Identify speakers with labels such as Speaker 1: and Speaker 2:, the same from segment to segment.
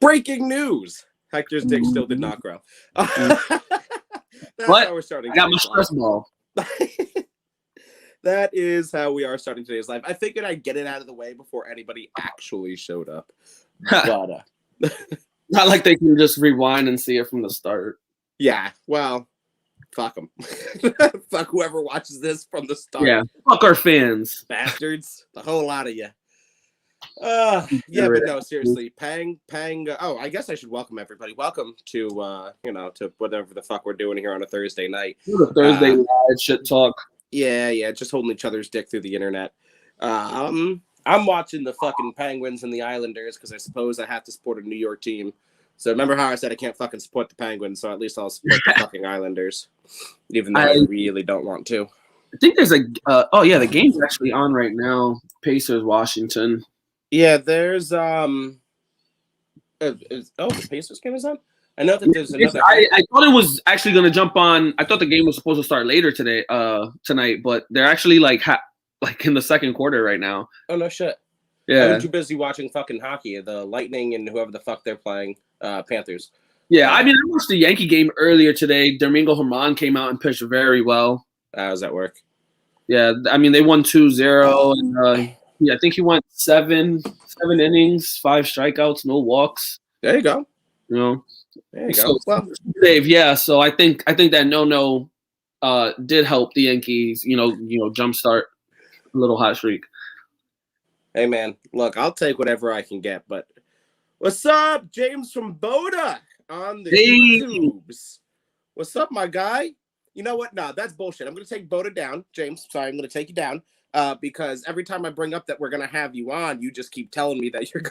Speaker 1: Breaking news. Hector's dick still did not grow. That's
Speaker 2: What?
Speaker 1: how we're starting.
Speaker 2: I got my stress ball.
Speaker 1: That is how we are starting today's live. I figured I'd get it out of the way before anybody actually showed up. But
Speaker 2: not like they can just rewind and see it from the start.
Speaker 1: Yeah, well, fuck them. Fuck whoever watches this from the start.
Speaker 2: Yeah, fuck our fans.
Speaker 1: Bastards. The whole lot of you. Yeah, but no, seriously. Pang. Oh, I guess I should welcome everybody. Welcome to, to whatever the fuck we're doing here on a Thursday night.
Speaker 2: Thursday night shit talk.
Speaker 1: Yeah, just holding each other's dick through the internet. I'm watching the fucking Penguins and the Islanders because I suppose I have to support a New York team. So remember how I said I can't fucking support the Penguins, so at least I'll support the fucking Islanders, even though I really don't want to.
Speaker 2: I think there's the game's actually on right now. Pacers, Washington.
Speaker 1: Yeah, there's the Pacers game is on? I know that there's another.
Speaker 2: I thought it was actually going to jump on. I thought the game was supposed to start later tonight, but they're actually like in the second quarter right now.
Speaker 1: Oh no shit!
Speaker 2: Yeah,
Speaker 1: I'm too busy watching fucking hockey. The Lightning and whoever the fuck they're playing, Panthers.
Speaker 2: Yeah, I mean, I watched the Yankee game earlier today. Domingo Germán came out and pitched very well.
Speaker 1: How does that work?
Speaker 2: Yeah, I mean they won 2-0, and I think he went seven innings, 5 strikeouts, no walks.
Speaker 1: There you go.
Speaker 2: You know.
Speaker 1: There you go. Well,
Speaker 2: Dave, yeah. So I think that no did help the Yankees. Jumpstart a little hot streak.
Speaker 1: Hey man, look, I'll take whatever I can get. But what's up, James from Boda on the YouTubes? What's up, my guy? You know what? No, that's bullshit. I'm gonna take Boda down, James. Sorry, I'm gonna take you down. Because every time I bring up that we're gonna have you on, you just keep telling me that you're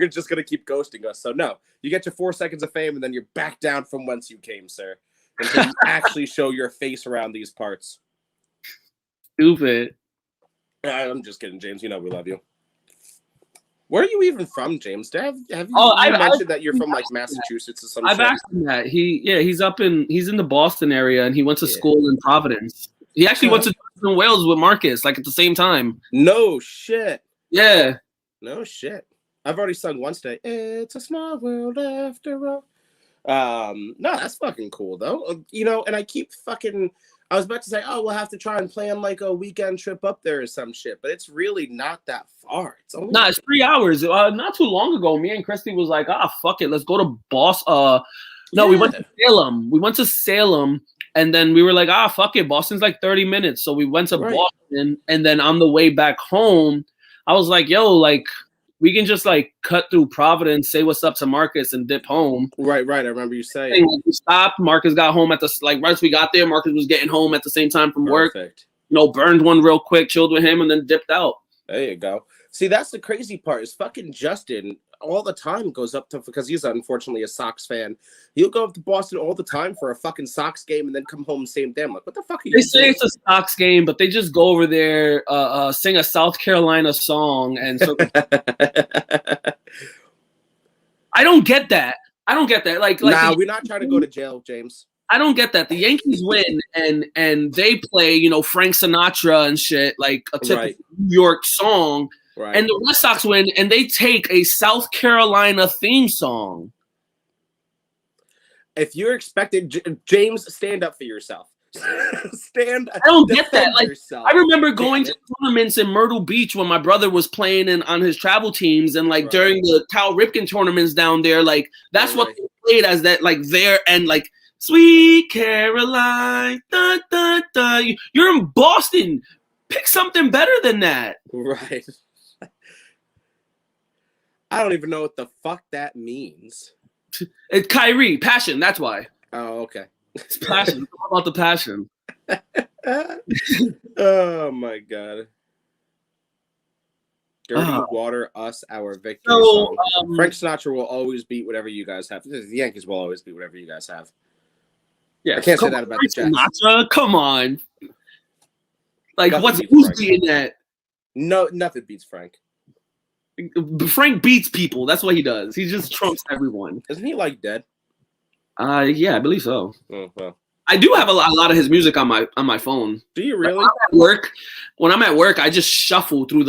Speaker 1: just gonna keep ghosting us. So no, you get your 4 seconds of fame and then you're back down from whence you came, sir. Until you actually show your face around these parts.
Speaker 2: Stupid.
Speaker 1: I'm just kidding, James. You know we love you. Where are you even from, James? Have you mentioned that you're from like Massachusetts or something?
Speaker 2: I've asked him that. He's in the Boston area and he went to school in Providence. He actually went to Wales with Marcus, like at the same time.
Speaker 1: No shit.
Speaker 2: Yeah.
Speaker 1: No shit. I've already sung once today. It's a small world after all. No, that's fucking cool though. And I keep fucking. I was about to say, we'll have to try and plan like a weekend trip up there or some shit, but it's really not that far. It's only
Speaker 2: it's 3 hours. Not too long ago, me and Christy was like, fuck it, let's go to Boston. We went to Salem. And then we were like, fuck it. Boston's like 30 minutes. So we went to Boston. And then on the way back home, I was like, yo, like, we can just like cut through Providence, say what's up to Marcus and dip home.
Speaker 1: Right. I remember you saying.
Speaker 2: We stopped. Marcus got home right as we got there. Marcus was getting home at the same time from work. Burned one real quick, chilled with him, and then dipped out.
Speaker 1: There you go. See, that's the crazy part is fucking Justin all the time goes up to, because he's unfortunately a Sox fan. He'll go up to Boston all the time for a fucking Sox game and then come home same day. I'm like, what the fuck are you doing?
Speaker 2: They say it's a Sox game, but they just go over there, sing a South Carolina song. And so I don't get that. Like,
Speaker 1: we're not trying to go to jail, James.
Speaker 2: I don't get that. The Yankees win and they play, Frank Sinatra and shit, like a typical New York song. Right. And the Red Sox win, and they take a South Carolina theme song.
Speaker 1: If you're expected, James, stand up for yourself.
Speaker 2: I don't get that. Like, I remember going to tournaments in Myrtle Beach when my brother was playing on his travel teams, and like during the Cal Ripken tournaments down there, like that's what they played as that, like there and like Sweet Caroline, da da da. You're in Boston. Pick something better than that.
Speaker 1: Right. I don't even know what the fuck that means.
Speaker 2: It's Kyrie, passion. That's why.
Speaker 1: Oh, okay.
Speaker 2: It's passion. It's all about the passion.
Speaker 1: Oh my god. Dirty water, us, our victory song. Frank Sinatra will always beat whatever you guys have. The Yankees will always beat whatever you guys have.
Speaker 2: Yeah,
Speaker 1: I can't say that about the Jets.
Speaker 2: Sinatra, come on. Like, who's beating that?
Speaker 1: No, nothing beats Frank.
Speaker 2: Frank beats people. That's what he does. He just trumps everyone.
Speaker 1: Isn't he like dead?
Speaker 2: Yeah, I believe so.
Speaker 1: Oh, well.
Speaker 2: I do have a lot of his music on my phone.
Speaker 1: Do you really?
Speaker 2: When I'm at work, I just shuffle through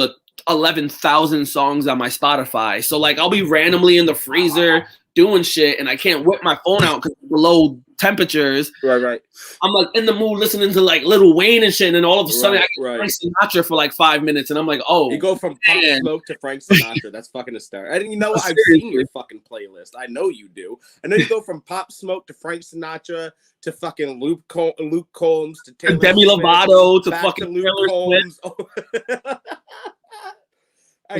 Speaker 2: 11,000 songs on my Spotify. So like I'll be randomly in the freezer doing shit and I can't whip my phone out because below temperatures.
Speaker 1: Right.
Speaker 2: I'm like in the mood listening to like Lil Wayne and shit, and then all of a sudden I get Frank Sinatra for like 5 minutes, and I'm like, oh,
Speaker 1: you go from Pop Smoke to Frank Sinatra. That's fucking hysterical. I didn't know. I've seen your fucking playlist. I know you do. I know you go from Pop Smoke to Frank Sinatra to fucking Luke Combs to Taylor
Speaker 2: Demi
Speaker 1: Swift,
Speaker 2: Lovato to
Speaker 1: back
Speaker 2: fucking
Speaker 1: to Luke
Speaker 2: Taylor
Speaker 1: Combs.
Speaker 2: Swift.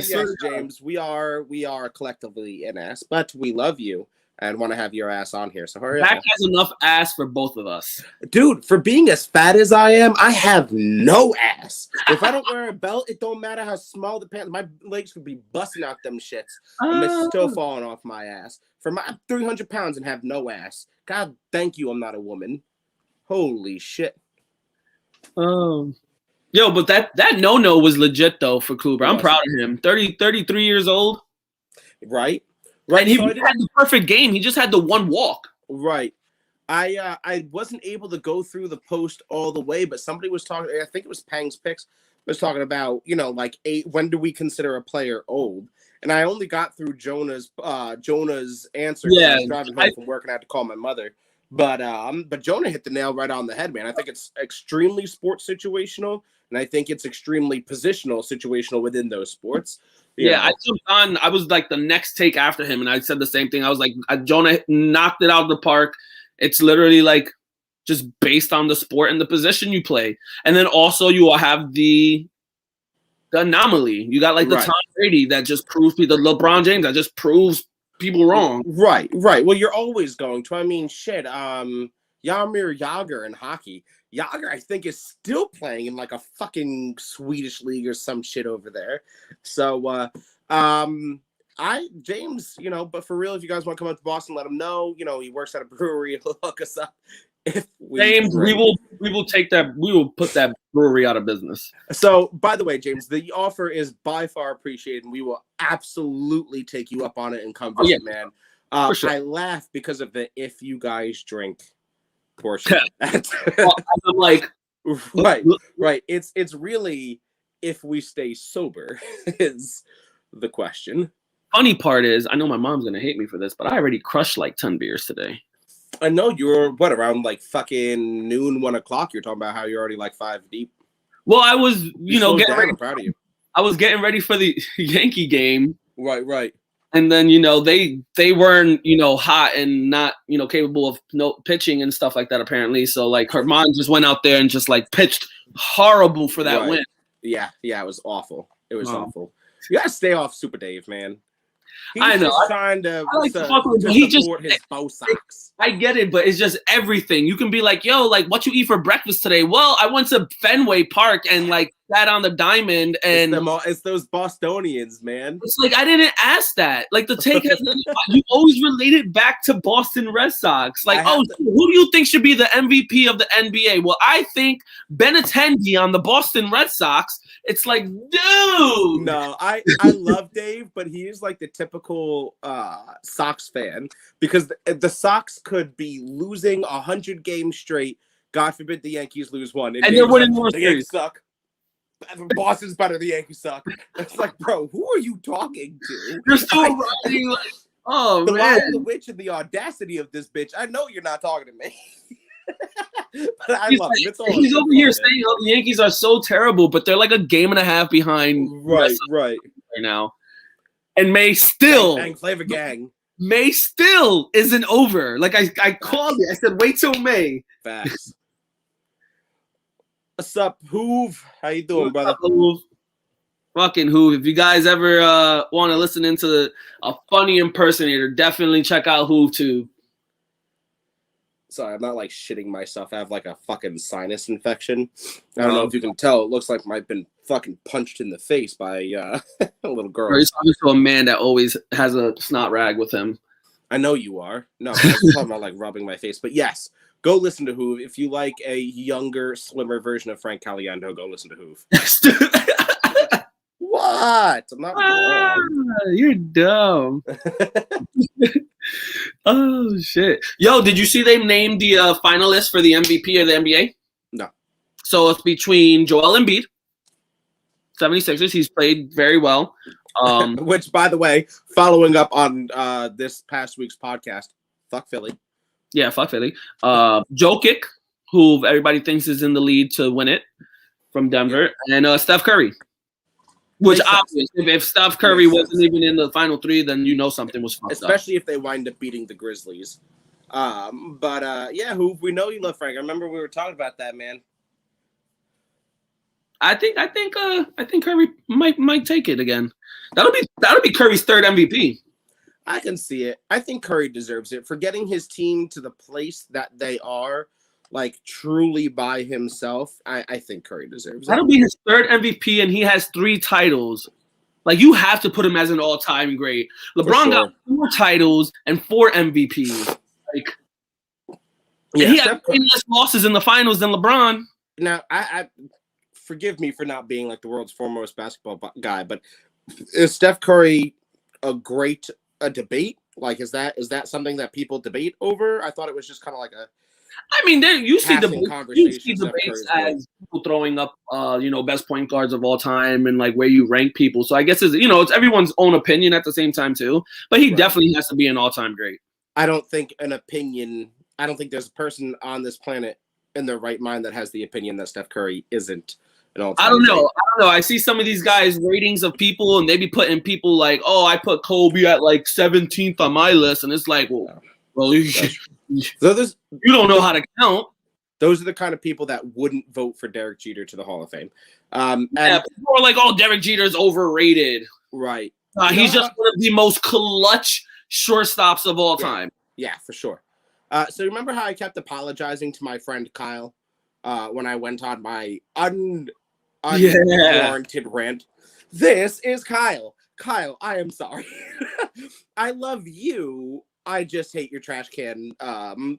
Speaker 1: Yes, James, we are collectively an ass, but we love you and want to have your ass on here. So hurry up.
Speaker 2: Zach has enough ass for both of us.
Speaker 1: Dude, for being as fat as I am, I have no ass. If I don't wear a belt, it don't matter how small the pants. My legs could be busting out them shits. And it's still falling off my ass. For my 300 pounds and have no ass. God, thank you, I'm not a woman. Holy shit.
Speaker 2: Yo, but that no was legit though for Kluber. I'm proud of him. 33 years old.
Speaker 1: Right.
Speaker 2: And he had the perfect game. He just had the one walk.
Speaker 1: Right. I wasn't able to go through the post all the way, but somebody was talking. I think it was Pang's Picks was talking about, like when do we consider a player old? And I only got through Jonah's answer.
Speaker 2: Yeah,
Speaker 1: I was driving home from work and I had to call my mother. But Jonah hit the nail right on the head, man. I think it's extremely sports situational, and I think it's extremely situational within those sports.
Speaker 2: Yeah, I jumped on. I was like the next take after him, and I said the same thing. I was like, Jonah knocked it out of the park. It's literally like just based on the sport and the position you play. And then also you will have the anomaly. You got like the Tom Brady that just proves the LeBron James that just proves people wrong.
Speaker 1: Right. Well, you're always going to. I mean, shit. Jaromir Jagr in hockey. Jagr, I think, is still playing in like a fucking Swedish league or some shit over there. So, James, but for real, if you guys want to come up to Boston, let him know. He works at a brewery. He'll hook us up.
Speaker 2: James, we will take that. We will put that brewery out of business.
Speaker 1: So, by the way, James, the offer is by far appreciated, and we will absolutely take you up on it and come visit, man. Sure. I laugh because of the "if you guys drink" portion.
Speaker 2: I'm like,
Speaker 1: right. It's really if we stay sober is the question.
Speaker 2: Funny part is, I know my mom's gonna hate me for this, but I already crushed like 10 beers today.
Speaker 1: I know you're around like fucking noon, 1 o'clock. You're talking about how you're already like 5 deep.
Speaker 2: Well, I was, getting ready.
Speaker 1: I'm proud of you.
Speaker 2: I was getting ready for the Yankee game.
Speaker 1: Right.
Speaker 2: And then, they weren't, hot and not, capable of pitching and stuff like that, apparently. So, like, her mom just went out there and just, like, pitched horrible for that win.
Speaker 1: Yeah, it was awful. It was awful. You got to stay off Super Dave, man.
Speaker 2: I know.
Speaker 1: Just trying to support his Bo Sox.
Speaker 2: I get it, but it's just everything. You can be like, yo, like, what you eat for breakfast today? Well, I went to Fenway Park and, like, sat on the diamond. And
Speaker 1: it's those Bostonians, man.
Speaker 2: It's like, I didn't ask that. Like, the take has you always relate it back to Boston Red Sox. Like, who do you think should be the MVP of the NBA? Well, I think Benintendi on the Boston Red Sox. It's like, dude.
Speaker 1: No, I love Dave, but he is like the typical Sox fan because the Sox could be losing 100 games straight. God forbid the Yankees lose one.
Speaker 2: And they're winning more
Speaker 1: series. The Yankees suck. Boston's better. The Yankees suck. It's like, bro, who are you talking to?
Speaker 2: You're still riding like, oh,
Speaker 1: the
Speaker 2: man.
Speaker 1: Lion, the Witch, and the audacity of this bitch. I know you're not talking to me. But I love him.
Speaker 2: He's over here saying how the Yankees are so terrible, but they're like a game and a half behind
Speaker 1: right
Speaker 2: now. And May still
Speaker 1: Flavor Gang.
Speaker 2: May still isn't over. Like I called it. I said, wait till May.
Speaker 1: Facts. What's up, Hoove? How you doing, brother?
Speaker 2: Hoove? Fucking Hoove. If you guys ever want to listen into a funny impersonator, definitely check out Hoove too.
Speaker 1: Sorry, I'm not like shitting myself. I have like a fucking sinus infection. I don't know if you can tell. It looks like I've been fucking punched in the face by a little girl.
Speaker 2: Or he's talking to a man that always has a snot rag with him.
Speaker 1: I know you are. No, I was talking about like rubbing my face. But yes, go listen to Hoove. If you like a younger, slimmer version of Frank Caliendo, go listen to Hoove. What? I'm not wrong.
Speaker 2: You're dumb. Oh, shit. Yo, did you see they named the finalists for the MVP of the NBA?
Speaker 1: No.
Speaker 2: So it's between Joel Embiid, 76ers. He's played very well.
Speaker 1: Which, by the way, following up on this past week's podcast, fuck Philly.
Speaker 2: Yeah, fuck Philly. Jokic, who everybody thinks is in the lead to win it from Denver, and Steph Curry. Which obviously, if Steph Curry wasn't even in the final three, then you know something was fucked up.
Speaker 1: Especially if they wind up beating the Grizzlies. Yeah, who we know you love, Frank. I remember we were talking about that, man.
Speaker 2: I think Curry might take it again. That'll be Curry's third MVP.
Speaker 1: I can see it. I think Curry deserves it for getting his team to the place that they are, like truly by himself. I think Curry deserves it.
Speaker 2: That'll be his third MVP, and he has 3 titles. Like, you have to put him as an all-time great. LeBron got 4 titles and 4 MVPs. Like, he had less losses in the finals than LeBron.
Speaker 1: Now, I forgive me for not being like the world's foremost basketball guy, but is Steph Curry a debate? Like, is that something that people debate over? I thought it was just kind of like a.
Speaker 2: I mean, you see debates as people throwing up, best point guards of all time and like where you rank people. So I guess it's everyone's own opinion at the same time too. But he definitely has to be an all-time great.
Speaker 1: I don't think there's a person on this planet in their right mind that has the opinion that Steph Curry isn't an all-time.
Speaker 2: I don't know. I see some of these guys' ratings of people, and they be putting people like, oh, I put Kobe at like 17th on my list, and it's like, well, you don't know how to count.
Speaker 1: Those are the kind of people that wouldn't vote for Derek Jeter to the Hall of Fame. And
Speaker 2: people are like, oh, Derek Jeter's overrated.
Speaker 1: Right.
Speaker 2: He's just one of the most clutch shortstops of all time.
Speaker 1: Yeah, for sure. So remember how I kept apologizing to my friend Kyle when I went on my unwarranted rant? This is Kyle. Kyle, I am sorry. I love you. I just hate your trash can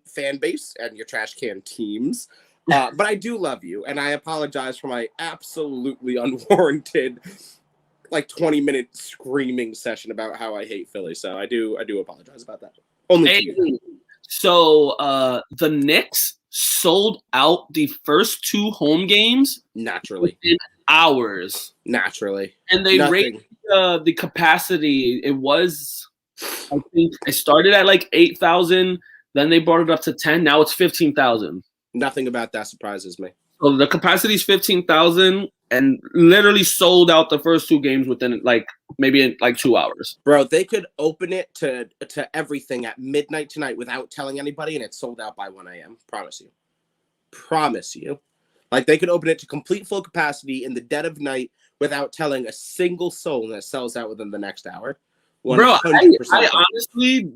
Speaker 1: fan base and your trash can teams. But I do love you, and I apologize for my absolutely unwarranted, like 20-minute screaming session about how I hate Philly. So I do apologize about that. Only to you.
Speaker 2: So the Knicks sold out the first 2 home games
Speaker 1: naturally
Speaker 2: in hours.
Speaker 1: Naturally,
Speaker 2: and they raised the capacity. It was. I think I started at like 8,000. Then they brought it up to 10. Now it's 15,000.
Speaker 1: Nothing about that surprises me.
Speaker 2: So the capacity is 15,000, and literally sold out the first 2 games within maybe in 2 hours.
Speaker 1: Bro, they could open it to everything at midnight tonight without telling anybody, and it's sold out by 1 a.m. Promise you. Like, they could open it to complete full capacity in the dead of night without telling a single soul, and it sells out within the next hour. 100%.
Speaker 2: Bro, I honestly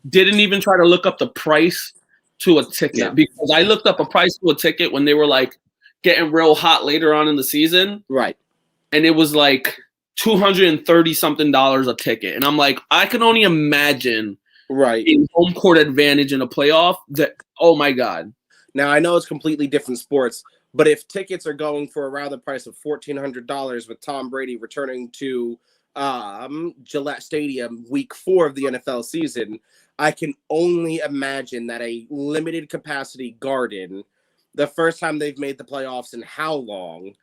Speaker 2: didn't even try to look up the price to a ticket because I looked up a price to a ticket when they were like getting real hot later on in the season.
Speaker 1: Right.
Speaker 2: And it was like $230 something a ticket. And I'm like, I can only imagine in home court advantage in a playoff that, oh my God.
Speaker 1: Now, I know it's completely different sports, but if tickets are going for around the price of $1,400 with Tom Brady returning to Gillette Stadium week 4 of the NFL season, I can only imagine that a limited capacity Garden, the first time they've made the playoffs in how long?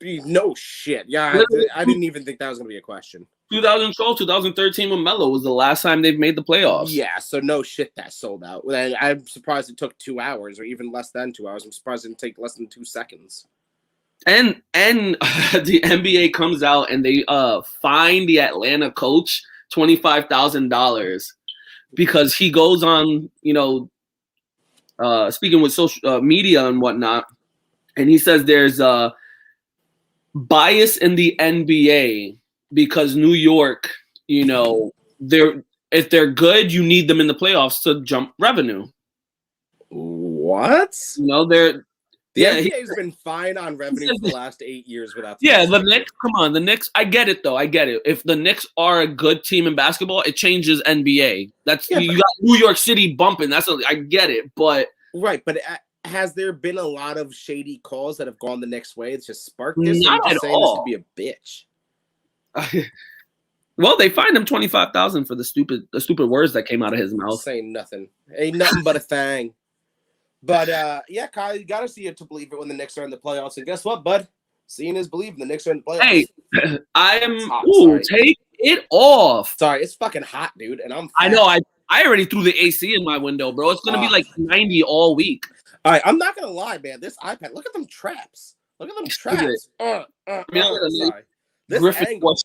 Speaker 1: No shit. Yeah, I didn't even think that was going to be a question.
Speaker 2: 2012, 2013 when Melo was the last time they've made the playoffs.
Speaker 1: Yeah, so no shit that sold out. I'm surprised it took 2 hours or even less than 2 hours. I'm surprised it didn't take less than 2 seconds.
Speaker 2: And the NBA comes out and they fine the Atlanta coach $25,000 because he goes on, speaking with social media and whatnot, and he says there's a bias in the NBA because New York, if they're good, you need them in the playoffs to jump revenue.
Speaker 1: What? The NBA has been fine on revenue for the last 8 years without.
Speaker 2: The Knicks. Come on, the Knicks. I get it though. I get it. If the Knicks are a good team in basketball, it changes NBA. You got New York City bumping. I get it, but
Speaker 1: right. But has there been a lot of shady calls that have gone the Knicks' way? It's just sparked this.
Speaker 2: Not at all.
Speaker 1: This to be a bitch.
Speaker 2: Well, they fined him $25,000 for the stupid words that came out of his mouth.
Speaker 1: Saying nothing. Ain't nothing but a thing. But, Kyle, you got to see it to believe it when the Knicks are in the playoffs. And guess what, bud? Seeing is believing. The Knicks are in the playoffs.
Speaker 2: Hey, I am. Take it off.
Speaker 1: Sorry, it's fucking hot, dude, and I'm.
Speaker 2: I know. I already threw the AC in my window, bro. It's gonna be like 90 all week.
Speaker 1: All right, I'm not gonna lie, man. This iPad, look at them traps. Look at them traps. Sorry. This angle.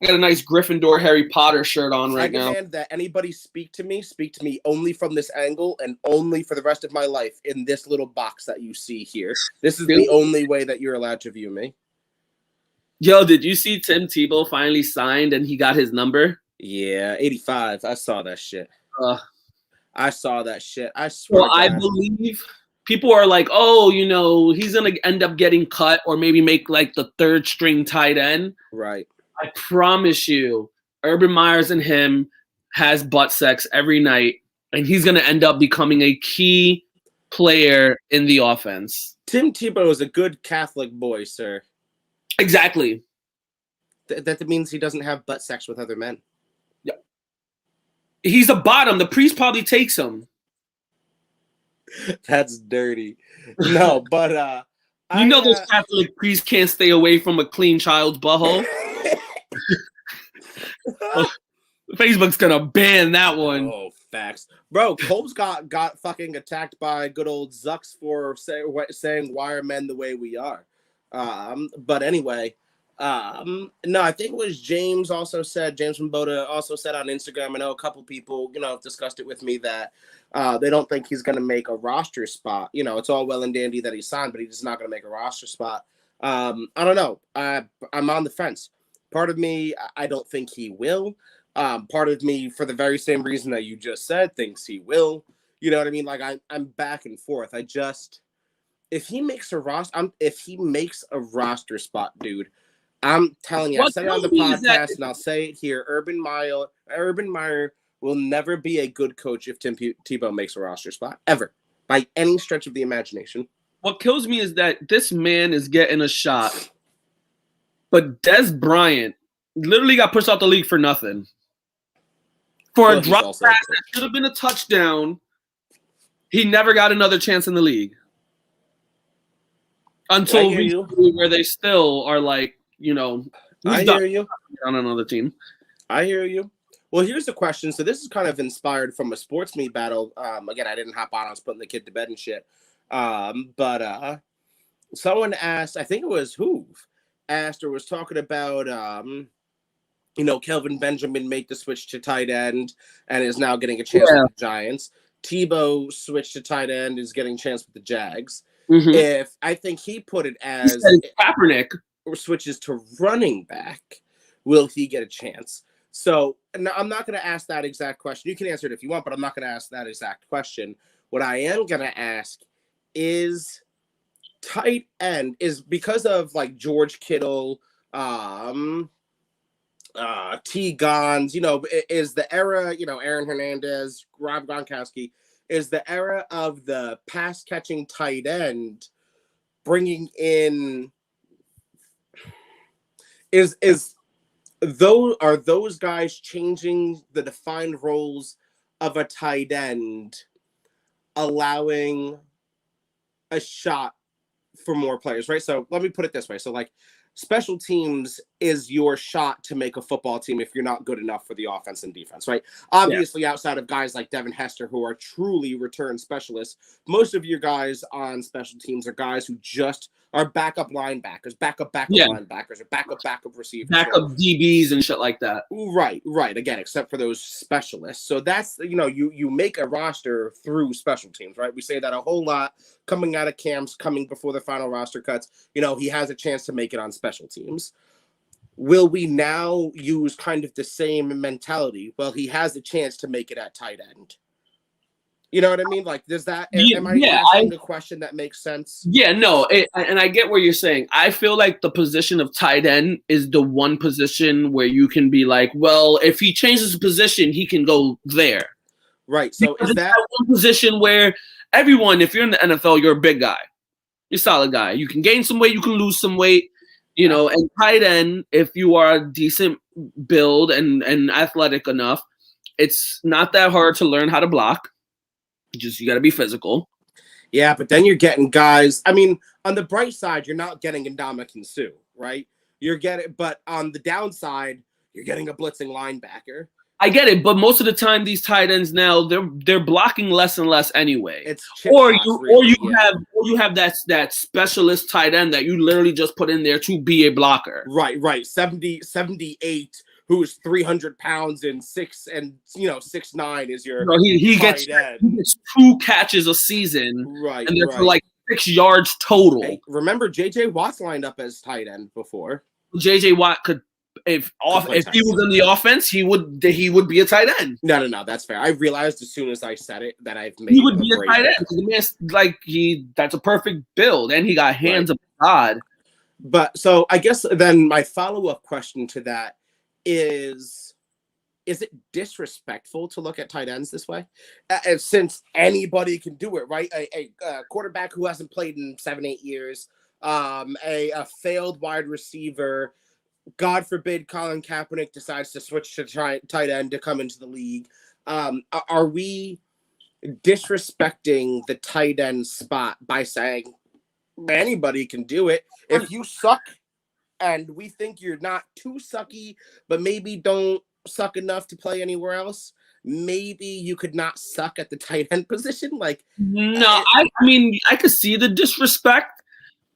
Speaker 2: I got a nice Gryffindor Harry Potter shirt on right now.
Speaker 1: I demand that anybody speak to me only from this angle and only for the rest of my life in this little box that you see here. This is the only way that you're allowed to view me.
Speaker 2: Yo, did you see Tim Tebow finally signed and he got his number?
Speaker 1: Yeah, 85. I saw that shit. I saw that shit. I swear.
Speaker 2: Well, I believe people are like, oh, you know, he's going to end up getting cut or maybe make like the third string tight end.
Speaker 1: Right.
Speaker 2: I promise you, Urban Meyers and him has butt sex every night, and he's going to end up becoming a key player in the offense.
Speaker 1: Tim Tebow is a good Catholic boy, sir.
Speaker 2: Exactly.
Speaker 1: That means he doesn't have butt sex with other men.
Speaker 2: Yeah. He's a bottom. The priest probably takes him.
Speaker 1: That's dirty. No, but
Speaker 2: you know those Catholic priests can't stay away from a clean child's butthole. Facebook's gonna ban that one.
Speaker 1: Oh, facts, bro. Colb's got fucking attacked by good old Zucks for saying why are men the way we are. But anyway, no, I think it was James from Boda also said on Instagram. I know a couple people, have discussed it with me that they don't think he's gonna make a roster spot. It's all well and dandy that he signed, but he's just not gonna make a roster spot. I don't know. I'm on the fence. Part of me, I don't think he will. Part of me, for the very same reason that you just said, thinks he will. You know what I mean? Like I'm back and forth. If he makes a roster spot, dude, I'm telling you, I said it on the podcast and I'll say it here. Urban Meyer will never be a good coach if Tim Tebow makes a roster spot ever, by any stretch of the imagination.
Speaker 2: What kills me is that this man is getting a shot. But Dez Bryant literally got pushed out the league for nothing. For a drop pass that should have been a touchdown, he never got another chance in the league. Until recently, where they still are like,
Speaker 1: I hear you.
Speaker 2: On another team.
Speaker 1: I hear you. Well, here's the question. So this is kind of inspired from a sports meet battle. Again, I didn't hop on. I was putting the kid to bed and shit. But someone asked, I think it was Hoove, asked or was talking about Kelvin Benjamin made the switch to tight end and is now getting a chance with the Giants. Tebow switched to tight end, is getting a chance with the Jags. Mm-hmm. If I think he put it as
Speaker 2: Kaepernick
Speaker 1: switches to running back, will he get a chance? So I'm not going to ask that exact question. You can answer it if you want, but I'm not going to ask that exact question. What I am going to ask is tight end is because of like George Kittle, T. Gons, is the era, Aaron Hernandez, Rob Gronkowski, is the era of the pass catching tight end bringing in are those guys changing the defined roles of a tight end, allowing a shot for more players, right? So let me put it this way. So like special teams is your shot to make a football team if you're not good enough for the offense and defense, right? Obviously, outside of guys like Devin Hester, who are truly return specialists, most of your guys on special teams are guys who just are backup linebackers, backup linebackers, or backup receivers.
Speaker 2: Backup DBs and shit like that.
Speaker 1: Right. Again, except for those specialists. So that's, you make a roster through special teams, right? We say that a whole lot coming out of camps, coming before the final roster cuts. He has a chance to make it on special teams. Will we now use kind of the same mentality? Well, he has a chance to make it at tight end. You know what I mean? Like, does that, am I asking a question that makes sense?
Speaker 2: Yeah, no, and I get what you're saying. I feel like the position of tight end is the one position where you can be like, well, if he changes position, he can go there.
Speaker 1: Right, so
Speaker 2: because is that one position where everyone, if you're in the NFL, you're a big guy. You're a solid guy. You can gain some weight, you can lose some weight, and tight end, if you are a decent build and athletic enough, it's not that hard to learn how to block. You got to be physical.
Speaker 1: Yeah, but then you're getting guys. I mean, on the bright side, you're not getting Ndamukong Suh, right? You're getting, but on the downside, you're getting a blitzing linebacker.
Speaker 2: I get it, but most of the time these tight ends now they're blocking less and less anyway.
Speaker 1: It's
Speaker 2: or you have that specialist tight end that you literally just put in there to be a blocker.
Speaker 1: Right. 78, who is 300 pounds and 6'9" is your
Speaker 2: he gets 2 catches a season.
Speaker 1: Right.
Speaker 2: And they're for like 6 yards total.
Speaker 1: Hey, remember JJ Watt's lined up as tight end before.
Speaker 2: JJ Watt could if he was in the offense, he would be a tight end.
Speaker 1: No, that's fair. I realized as soon as I said it that I've made
Speaker 2: he would be a tight end. The man's that's a perfect build, and he got hands of God.
Speaker 1: But so I guess then my follow-up question to that is it disrespectful to look at tight ends this way? Since anybody can do it, right? A quarterback who hasn't played in 7-8 years, a failed wide receiver. God forbid Colin Kaepernick decides to switch to tight end to come into the league. Are we disrespecting the tight end spot by saying anybody can do it? If you suck and we think you're not too sucky, but maybe don't suck enough to play anywhere else, maybe you could not suck at the tight end position.
Speaker 2: No, I mean, I could see the disrespect,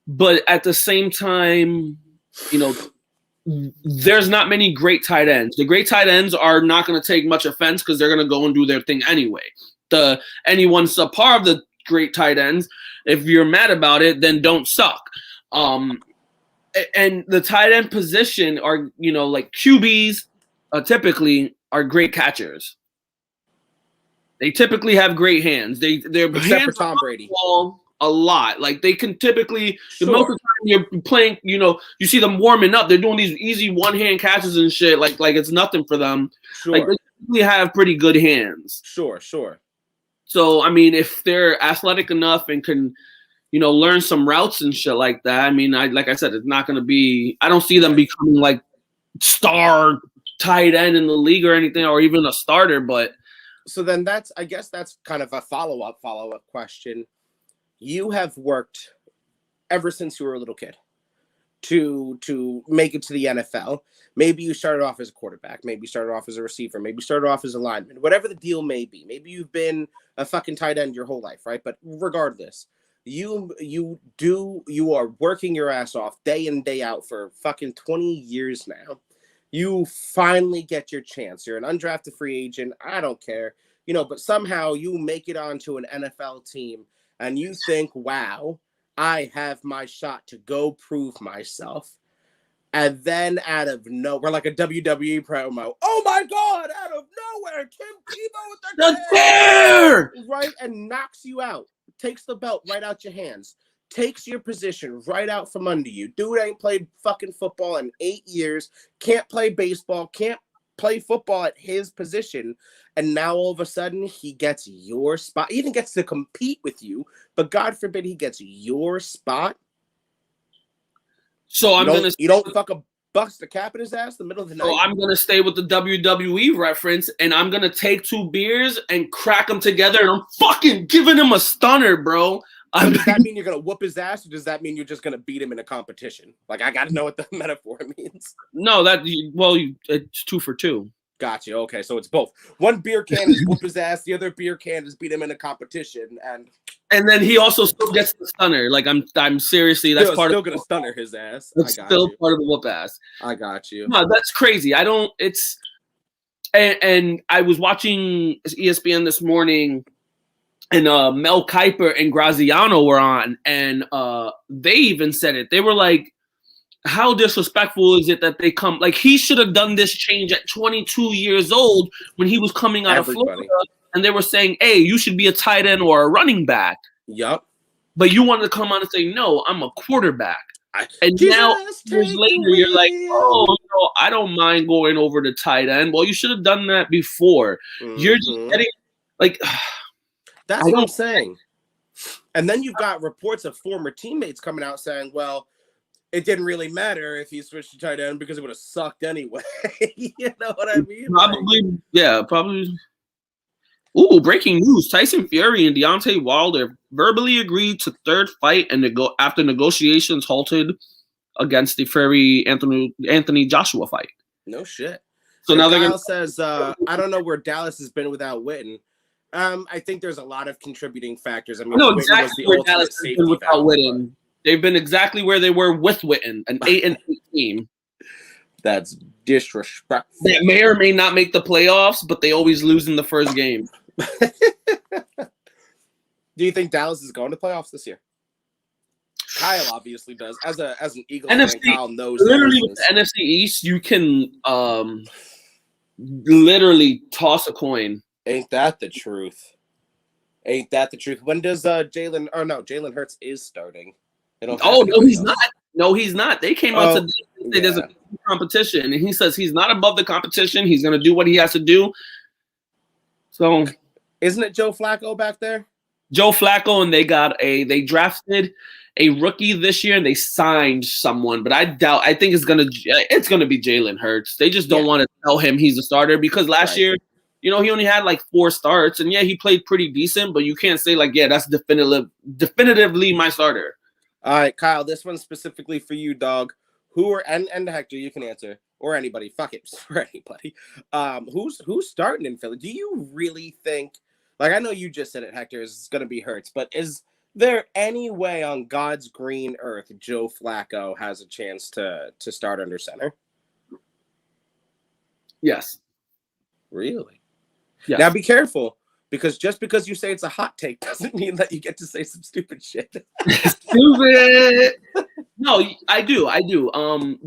Speaker 2: but at the same time, there's not many great tight ends. The great tight ends are not going to take much offense because they're going to go and do their thing anyway. Anyone subpar of the great tight ends, if you're mad about it, then don't suck. And the tight end position are, like QBs typically are great catchers. They typically have great hands. Their
Speaker 1: except
Speaker 2: hands
Speaker 1: for Tom Brady.
Speaker 2: A lot. Like they can typically the most of the time you're playing, you see them warming up. They're doing these easy one-hand catches and shit. Like it's nothing for them.
Speaker 1: Sure.
Speaker 2: Like they typically have pretty good hands.
Speaker 1: Sure.
Speaker 2: So I mean, if they're athletic enough and can, learn some routes and shit like that. I mean, like I said, it's not going to be. I don't see them becoming like star tight end in the league or anything, or even a starter. But
Speaker 1: so then I guess that's kind of a follow-up question. You have worked ever since you were a little kid to make it to the NFL. Maybe you started off as a quarterback. Maybe you started off as a receiver. Maybe you started off as a lineman. Whatever the deal may be. Maybe you've been a fucking tight end your whole life, right? But regardless, you are working your ass off day in, day out for fucking 20 years now. You finally get your chance. You're an undrafted free agent. I don't care. But somehow you make it onto an NFL team. And you think, wow, I have my shot to go prove myself. And then out of nowhere, like a WWE promo, oh my God, out of nowhere, Tim Tebow with the
Speaker 2: chair!
Speaker 1: Right, and knocks you out. Takes the belt right out your hands. Takes your position right out from under you. Dude ain't played fucking football in 8 years. Can't play baseball. Can't play football at his position. And now all of a sudden he gets your spot. He even gets to compete with you, but God forbid he gets your spot.
Speaker 2: So
Speaker 1: you don't fucking bust a cap in his ass in the middle of the night.
Speaker 2: So I'm gonna stay with the WWE reference, and I'm gonna take 2 beers and crack them together, and I'm fucking giving him a stunner, bro.
Speaker 1: Does that mean you're gonna whoop his ass, or does that mean you're just gonna beat him in a competition? Like, I gotta know what the metaphor means.
Speaker 2: No, it's 2 for 2.
Speaker 1: Gotcha. Okay, so it's both. One beer can is whoop his ass. The other beer can is beat him in a competition,
Speaker 2: and then he also still gets the stunner. Like I'm seriously, that's part
Speaker 1: still
Speaker 2: of
Speaker 1: gonna stunner his ass.
Speaker 2: That's still part of the whoop ass.
Speaker 1: I got you.
Speaker 2: No, that's crazy. I don't. It's and I was watching ESPN this morning, and Mel Kiper and Graziano were on, and they even said it. They were like, how disrespectful is it that they come? Like, he should have done this change at 22 years old when he was coming out of Florida, and they were saying, hey, you should be a tight end or a running back.
Speaker 1: Yup.
Speaker 2: But you wanted to come on and say, no, I'm a quarterback. And now, years later, you're like, oh, no, I don't mind going over to tight end. Well, you should have done that before. Mm-hmm. You're just getting, like...
Speaker 1: That's what I'm saying. And then you've got reports of former teammates coming out saying, well, it didn't really matter if he switched to tight end because it would have sucked anyway. You know what I mean?
Speaker 2: Probably, yeah, probably. Ooh, breaking news. Tyson Fury and Deontay Wilder verbally agreed to third fight and after negotiations halted against the Fury Anthony Joshua fight.
Speaker 1: No shit.
Speaker 2: So now
Speaker 1: Kyle says, I don't know where Dallas has been without Witten. I think there's a lot of contributing factors. I mean,
Speaker 2: no, exactly where Dallas has been without Witten. They've been exactly where they were with Witten, an 8-8 team.
Speaker 1: That's disrespectful.
Speaker 2: That may or may not make the playoffs, but they always lose in the first game.
Speaker 1: Do you think Dallas is going to playoffs this year? Kyle obviously does. As an Eagles
Speaker 2: NFC,
Speaker 1: fan, Kyle knows.
Speaker 2: Literally with the NFC East, you can literally toss a coin.
Speaker 1: Ain't that the truth? Ain't that the truth? When does Jalen? Oh no, Jalen Hurts is starting.
Speaker 2: Oh no, he's not. No, he's not. They came out today and said there's a competition, and he says he's not above the competition. He's going to do what he has to do. So,
Speaker 1: isn't it Joe Flacco back there?
Speaker 2: Joe Flacco, and they drafted a rookie this year, and they signed someone, but I doubt. I think it's gonna be Jalen Hurts. They just don't want to tell him he's a starter because last year, he only had like 4 starts, and he played pretty decent, but you can't say like, that's definitively my starter.
Speaker 1: All right, Kyle, this one's specifically for you, dog. Who are and Hector, you can answer, or anybody. Fuck it, for anybody. Who's starting in Philly? Do you really think? Like, I know you just said it, Hector, is going to be Hurts, but is there any way on God's green earth Joe Flacco has a chance to start under center?
Speaker 2: Yes.
Speaker 1: Really?
Speaker 2: Yes.
Speaker 1: Now be careful, because just because you say it's a hot take doesn't mean that you get to say some stupid shit.
Speaker 2: Stupid. No, I do.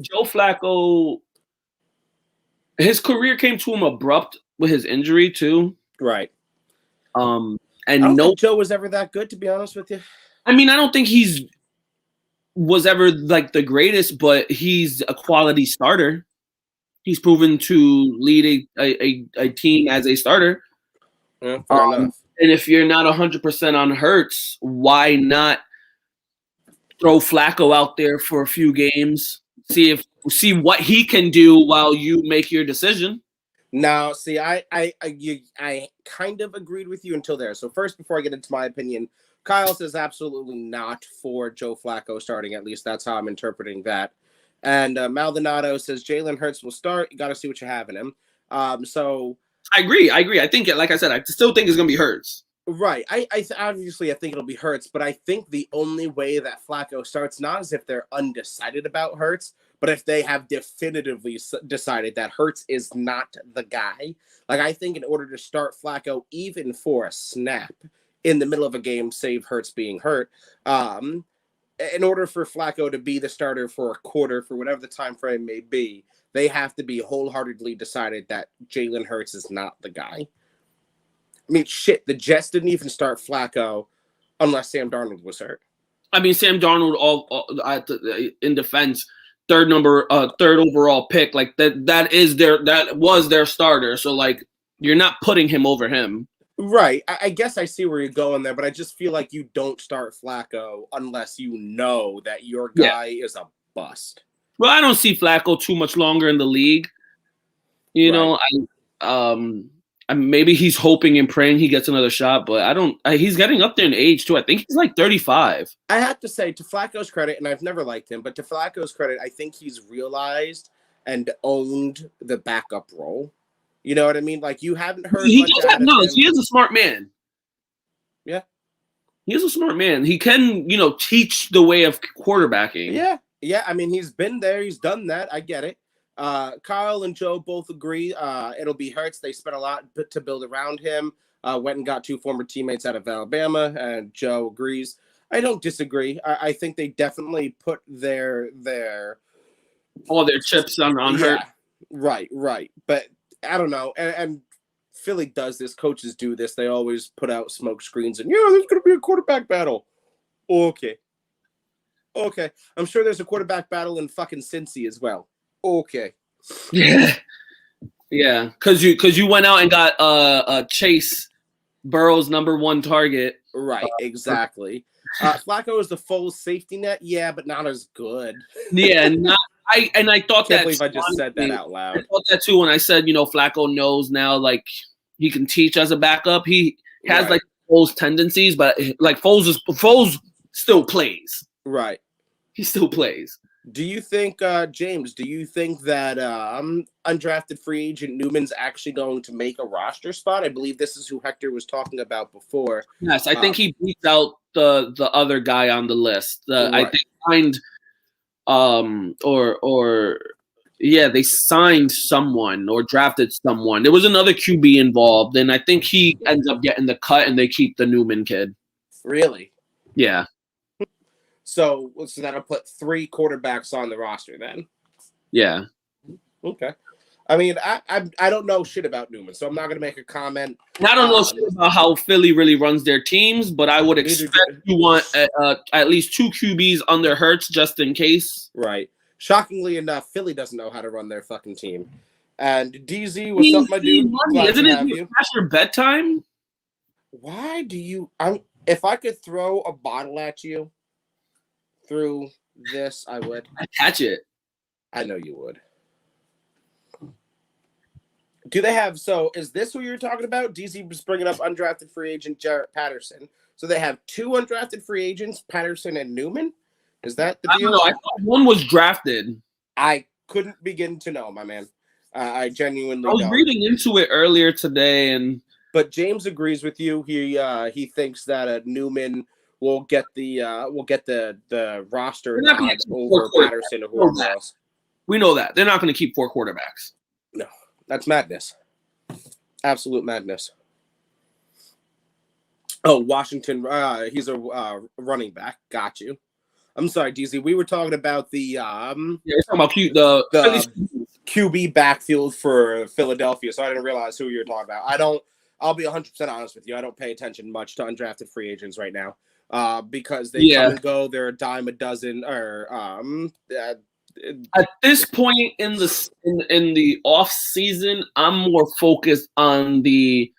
Speaker 2: Joe Flacco, his career came to him abrupt with his injury too.
Speaker 1: Right.
Speaker 2: And
Speaker 1: I don't think Joe was ever that good, to be honest with you.
Speaker 2: I mean, I don't think was ever like the greatest, but he's a quality starter. He's proven to lead a team as a starter.
Speaker 1: Fair enough.
Speaker 2: And if you're not 100% on Hurts, why not throw Flacco out there for a few games, see what he can do while you make your decision?
Speaker 1: Now, see, I kind of agreed with you until there. So first, before I get into my opinion, Kyle says absolutely not for Joe Flacco starting. At least that's how I'm interpreting that. And Maldonado says Jalen Hurts will start. You got to see what you have in him. So
Speaker 2: I agree. I think, like I said, I still think it's going to be Hurts.
Speaker 1: Right. I obviously I think it'll be Hurts, but I think the only way that Flacco starts, not as if they're undecided about Hurts, but if they have definitively decided that Hurts is not the guy. Like, I think in order to start Flacco, even for a snap in the middle of a game, save Hurts being hurt, in order for Flacco to be the starter for a quarter, for whatever the time frame may be, they have to be wholeheartedly decided that Jalen Hurts is not the guy. I mean, shit, the Jets didn't even start Flacco unless Sam Darnold was hurt.
Speaker 2: I mean, Sam Darnold, in defense, third overall pick, like that was their starter. So like, you're not putting him over him.
Speaker 1: Right. I guess I see where you're going there, but I just feel like you don't start Flacco unless you know that your guy is a bust.
Speaker 2: Well, I don't see Flacco too much longer in the league. You know, maybe he's hoping and praying he gets another shot, but he's getting up there in age too. I think he's like 35. I
Speaker 1: have to say, to Flacco's credit, and I've never liked him, but to Flacco's credit, I think he's realized and owned the backup role. You know what I mean? Like, you haven't heard
Speaker 2: he is a smart man.
Speaker 1: Yeah.
Speaker 2: He is a smart man. He can, teach the way of quarterbacking.
Speaker 1: Yeah. Yeah. I mean, he's been there. He's done that. I get it. Kyle and Joe both agree. It'll be Hurts. They spent a lot to build around him. Went and got 2 former teammates out of Alabama, and Joe agrees. I don't disagree. I think they definitely put
Speaker 2: all their chips on Hurts.
Speaker 1: Right. But I don't know. And Philly does this. Coaches do this. They always put out smoke screens and, there's going to be a quarterback battle. Okay. I'm sure there's a quarterback battle in fucking Cincy as well. Okay.
Speaker 2: Yeah. Because you went out and got Chase Burrow's #1 target.
Speaker 1: Right. Exactly. Flacco is the full safety net. Yeah, but not as good.
Speaker 2: Yeah. I thought
Speaker 1: I can't believe I just said that out loud.
Speaker 2: I thought that too when I said, Flacco knows now, like, he can teach as a backup. He has
Speaker 1: Right.
Speaker 2: like Foles tendencies, but like Foles still plays.
Speaker 1: Right.
Speaker 2: He still plays.
Speaker 1: Do you think, James? Do you think that undrafted free agent Newman's actually going to make a roster spot? I believe this is who Hector was talking about before.
Speaker 2: Yes, I think he beats out the other guy on the list.
Speaker 1: Right.
Speaker 2: I think signed, they signed someone or drafted someone. There was another QB involved, and I think he ends up getting the cut, and they keep the Newman kid.
Speaker 1: Really?
Speaker 2: Yeah.
Speaker 1: So that'll put 3 quarterbacks on the roster then.
Speaker 2: Yeah.
Speaker 1: Okay. I mean, I don't know shit about Newman, so I'm not going to make a comment.
Speaker 2: I don't know shit about how Philly really runs their teams, but I would expect you want at least 2 QBs under Hurts just in case.
Speaker 1: Right. Shockingly enough, Philly doesn't know how to run their fucking team. And DZ, what's up, my dude?
Speaker 2: Isn't it past your bedtime?
Speaker 1: Why do you? If I could throw a bottle at you through this, I would.
Speaker 2: I'd catch it.
Speaker 1: I know you would. Do they have? So is this who you're talking about? DZ was bringing up undrafted free agent Jarrett Patterson. So they have 2 undrafted free agents, Patterson and Newman. Is that the deal?
Speaker 2: I don't know. I thought one was drafted.
Speaker 1: I couldn't begin to know, my man. I genuinely.
Speaker 2: I was reading into it earlier today,
Speaker 1: but James agrees with you. He thinks that Newman will get the roster over Patterson or whoever else.
Speaker 2: We know that they're not going to keep 4 quarterbacks.
Speaker 1: No, that's madness. Absolute madness. Oh, Washington. He's a running back. Got you. I'm sorry, DZ. We were talking about the
Speaker 2: we're talking about the
Speaker 1: QB backfield for Philadelphia. So I didn't realize who you were talking about. I'll be 100% honest with you. I don't pay attention much to undrafted free agents right now, because they come and go. They're a dime a dozen. Or
Speaker 2: at this point in the off season, I'm more focused on the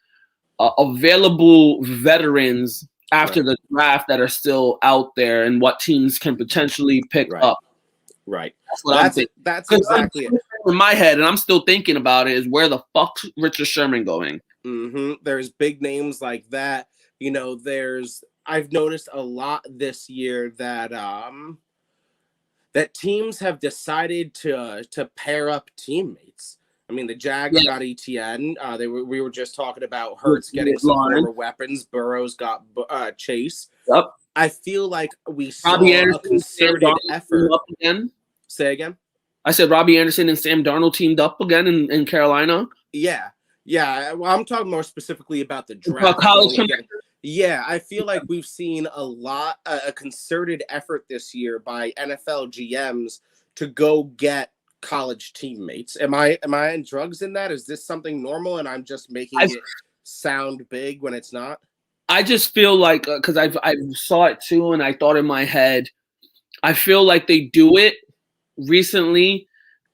Speaker 2: available veterans after the draft that are still out there and what teams can potentially pick up.
Speaker 1: Right.
Speaker 2: That's what I'm thinking.
Speaker 1: That's exactly it.
Speaker 2: In my head, and I'm still thinking about it, is where the fuck's Richard Sherman going?
Speaker 1: Mm-hmm. There's big names like that. You know, I've noticed a lot this year that that teams have decided to pair up teammates. I mean, the Jags got ETN. We were just talking about Hurts getting some former weapons. Burrow's got Chase.
Speaker 2: Yep.
Speaker 1: I feel like we saw a concerted effort.
Speaker 2: Again.
Speaker 1: Say again?
Speaker 2: I said Robbie Anderson and Sam Darnold teamed up again in Carolina.
Speaker 1: Yeah. Well, I'm talking more specifically about the draft. Yeah, I feel like we've seen a concerted effort this year by NFL GMs to go get college teammates. Am I in drugs in that? Is this something normal and I'm just making it sound big when it's not?
Speaker 2: I just feel like, because I saw it too and I thought in my head, I feel like they do it recently,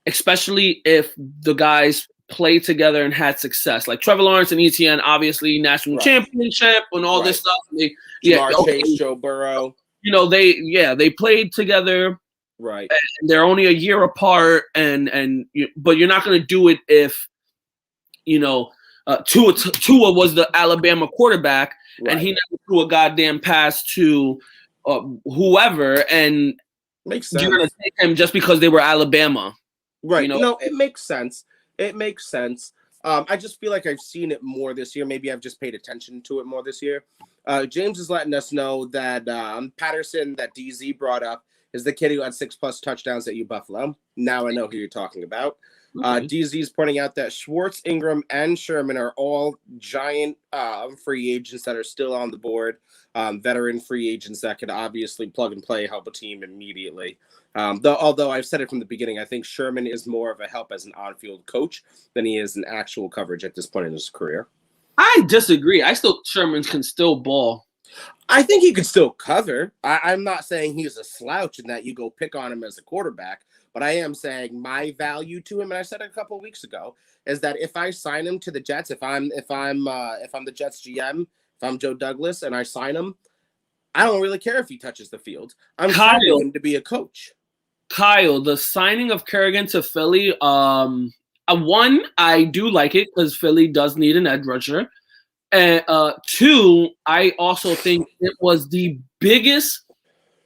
Speaker 2: especially if the guys play together and had success. Like Trevor Lawrence and ETN, obviously national championship and all this stuff.
Speaker 1: Chase, Joe Burrow.
Speaker 2: You know, they played together.
Speaker 1: Right.
Speaker 2: And they're only a year apart, but you're not going to do it if, you know, Tua was the Alabama quarterback and he never threw a goddamn pass to whoever, and
Speaker 1: makes sense.
Speaker 2: You're going to take him just because they were Alabama.
Speaker 1: Right.
Speaker 2: You know?
Speaker 1: No, it makes sense. It makes sense. I just feel like I've seen it more this year. Maybe I've just paid attention to it more this year. James is letting us know that Patterson, that DZ brought up, is the kid who had 6+ touchdowns at UBuffalo. Now I know who you're talking about. DZ is pointing out that Schwartz, Ingram, and Sherman are all giant free agents that are still on the board. Veteran free agents that could obviously plug and play, help a team immediately. Although I've said it from the beginning, I think Sherman is more of a help as an on-field coach than he is in actual coverage at this point in his career.
Speaker 2: I disagree. Sherman can still ball.
Speaker 1: I think he could still cover. I'm not saying he's a slouch and that you go pick on him as a quarterback, but I am saying my value to him, and I said it a couple of weeks ago, is that if I sign him to the Jets, if I'm the Jets GM, if I'm Joe Douglas and I sign him, I don't really care if he touches the field. I'm signing him to be a coach.
Speaker 2: Kyle, the signing of Kerrigan to Philly, one, I do like it because Philly does need an edge rusher. And two, I also think it was the biggest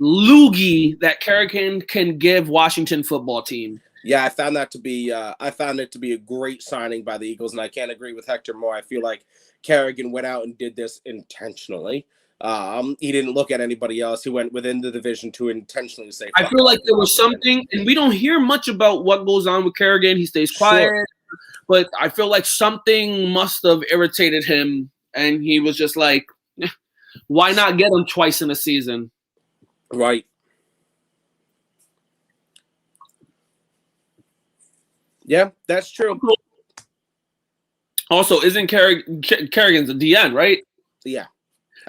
Speaker 2: loogie that Kerrigan can give Washington football team.
Speaker 1: Yeah, I found it to be a great signing by the Eagles, and I can't agree with Hector more. I feel like Kerrigan went out and did this intentionally. He didn't look at anybody else. He went within the division to intentionally say.
Speaker 2: I feel like there was something, and we don't hear much about what goes on with Kerrigan. He stays quiet. Sure. But I feel like something must have irritated him, and he was just like, why not get him twice in a season?
Speaker 1: Right. Yeah, that's true. Also,
Speaker 2: isn't Kerrigan's a DN, right?
Speaker 1: Yeah.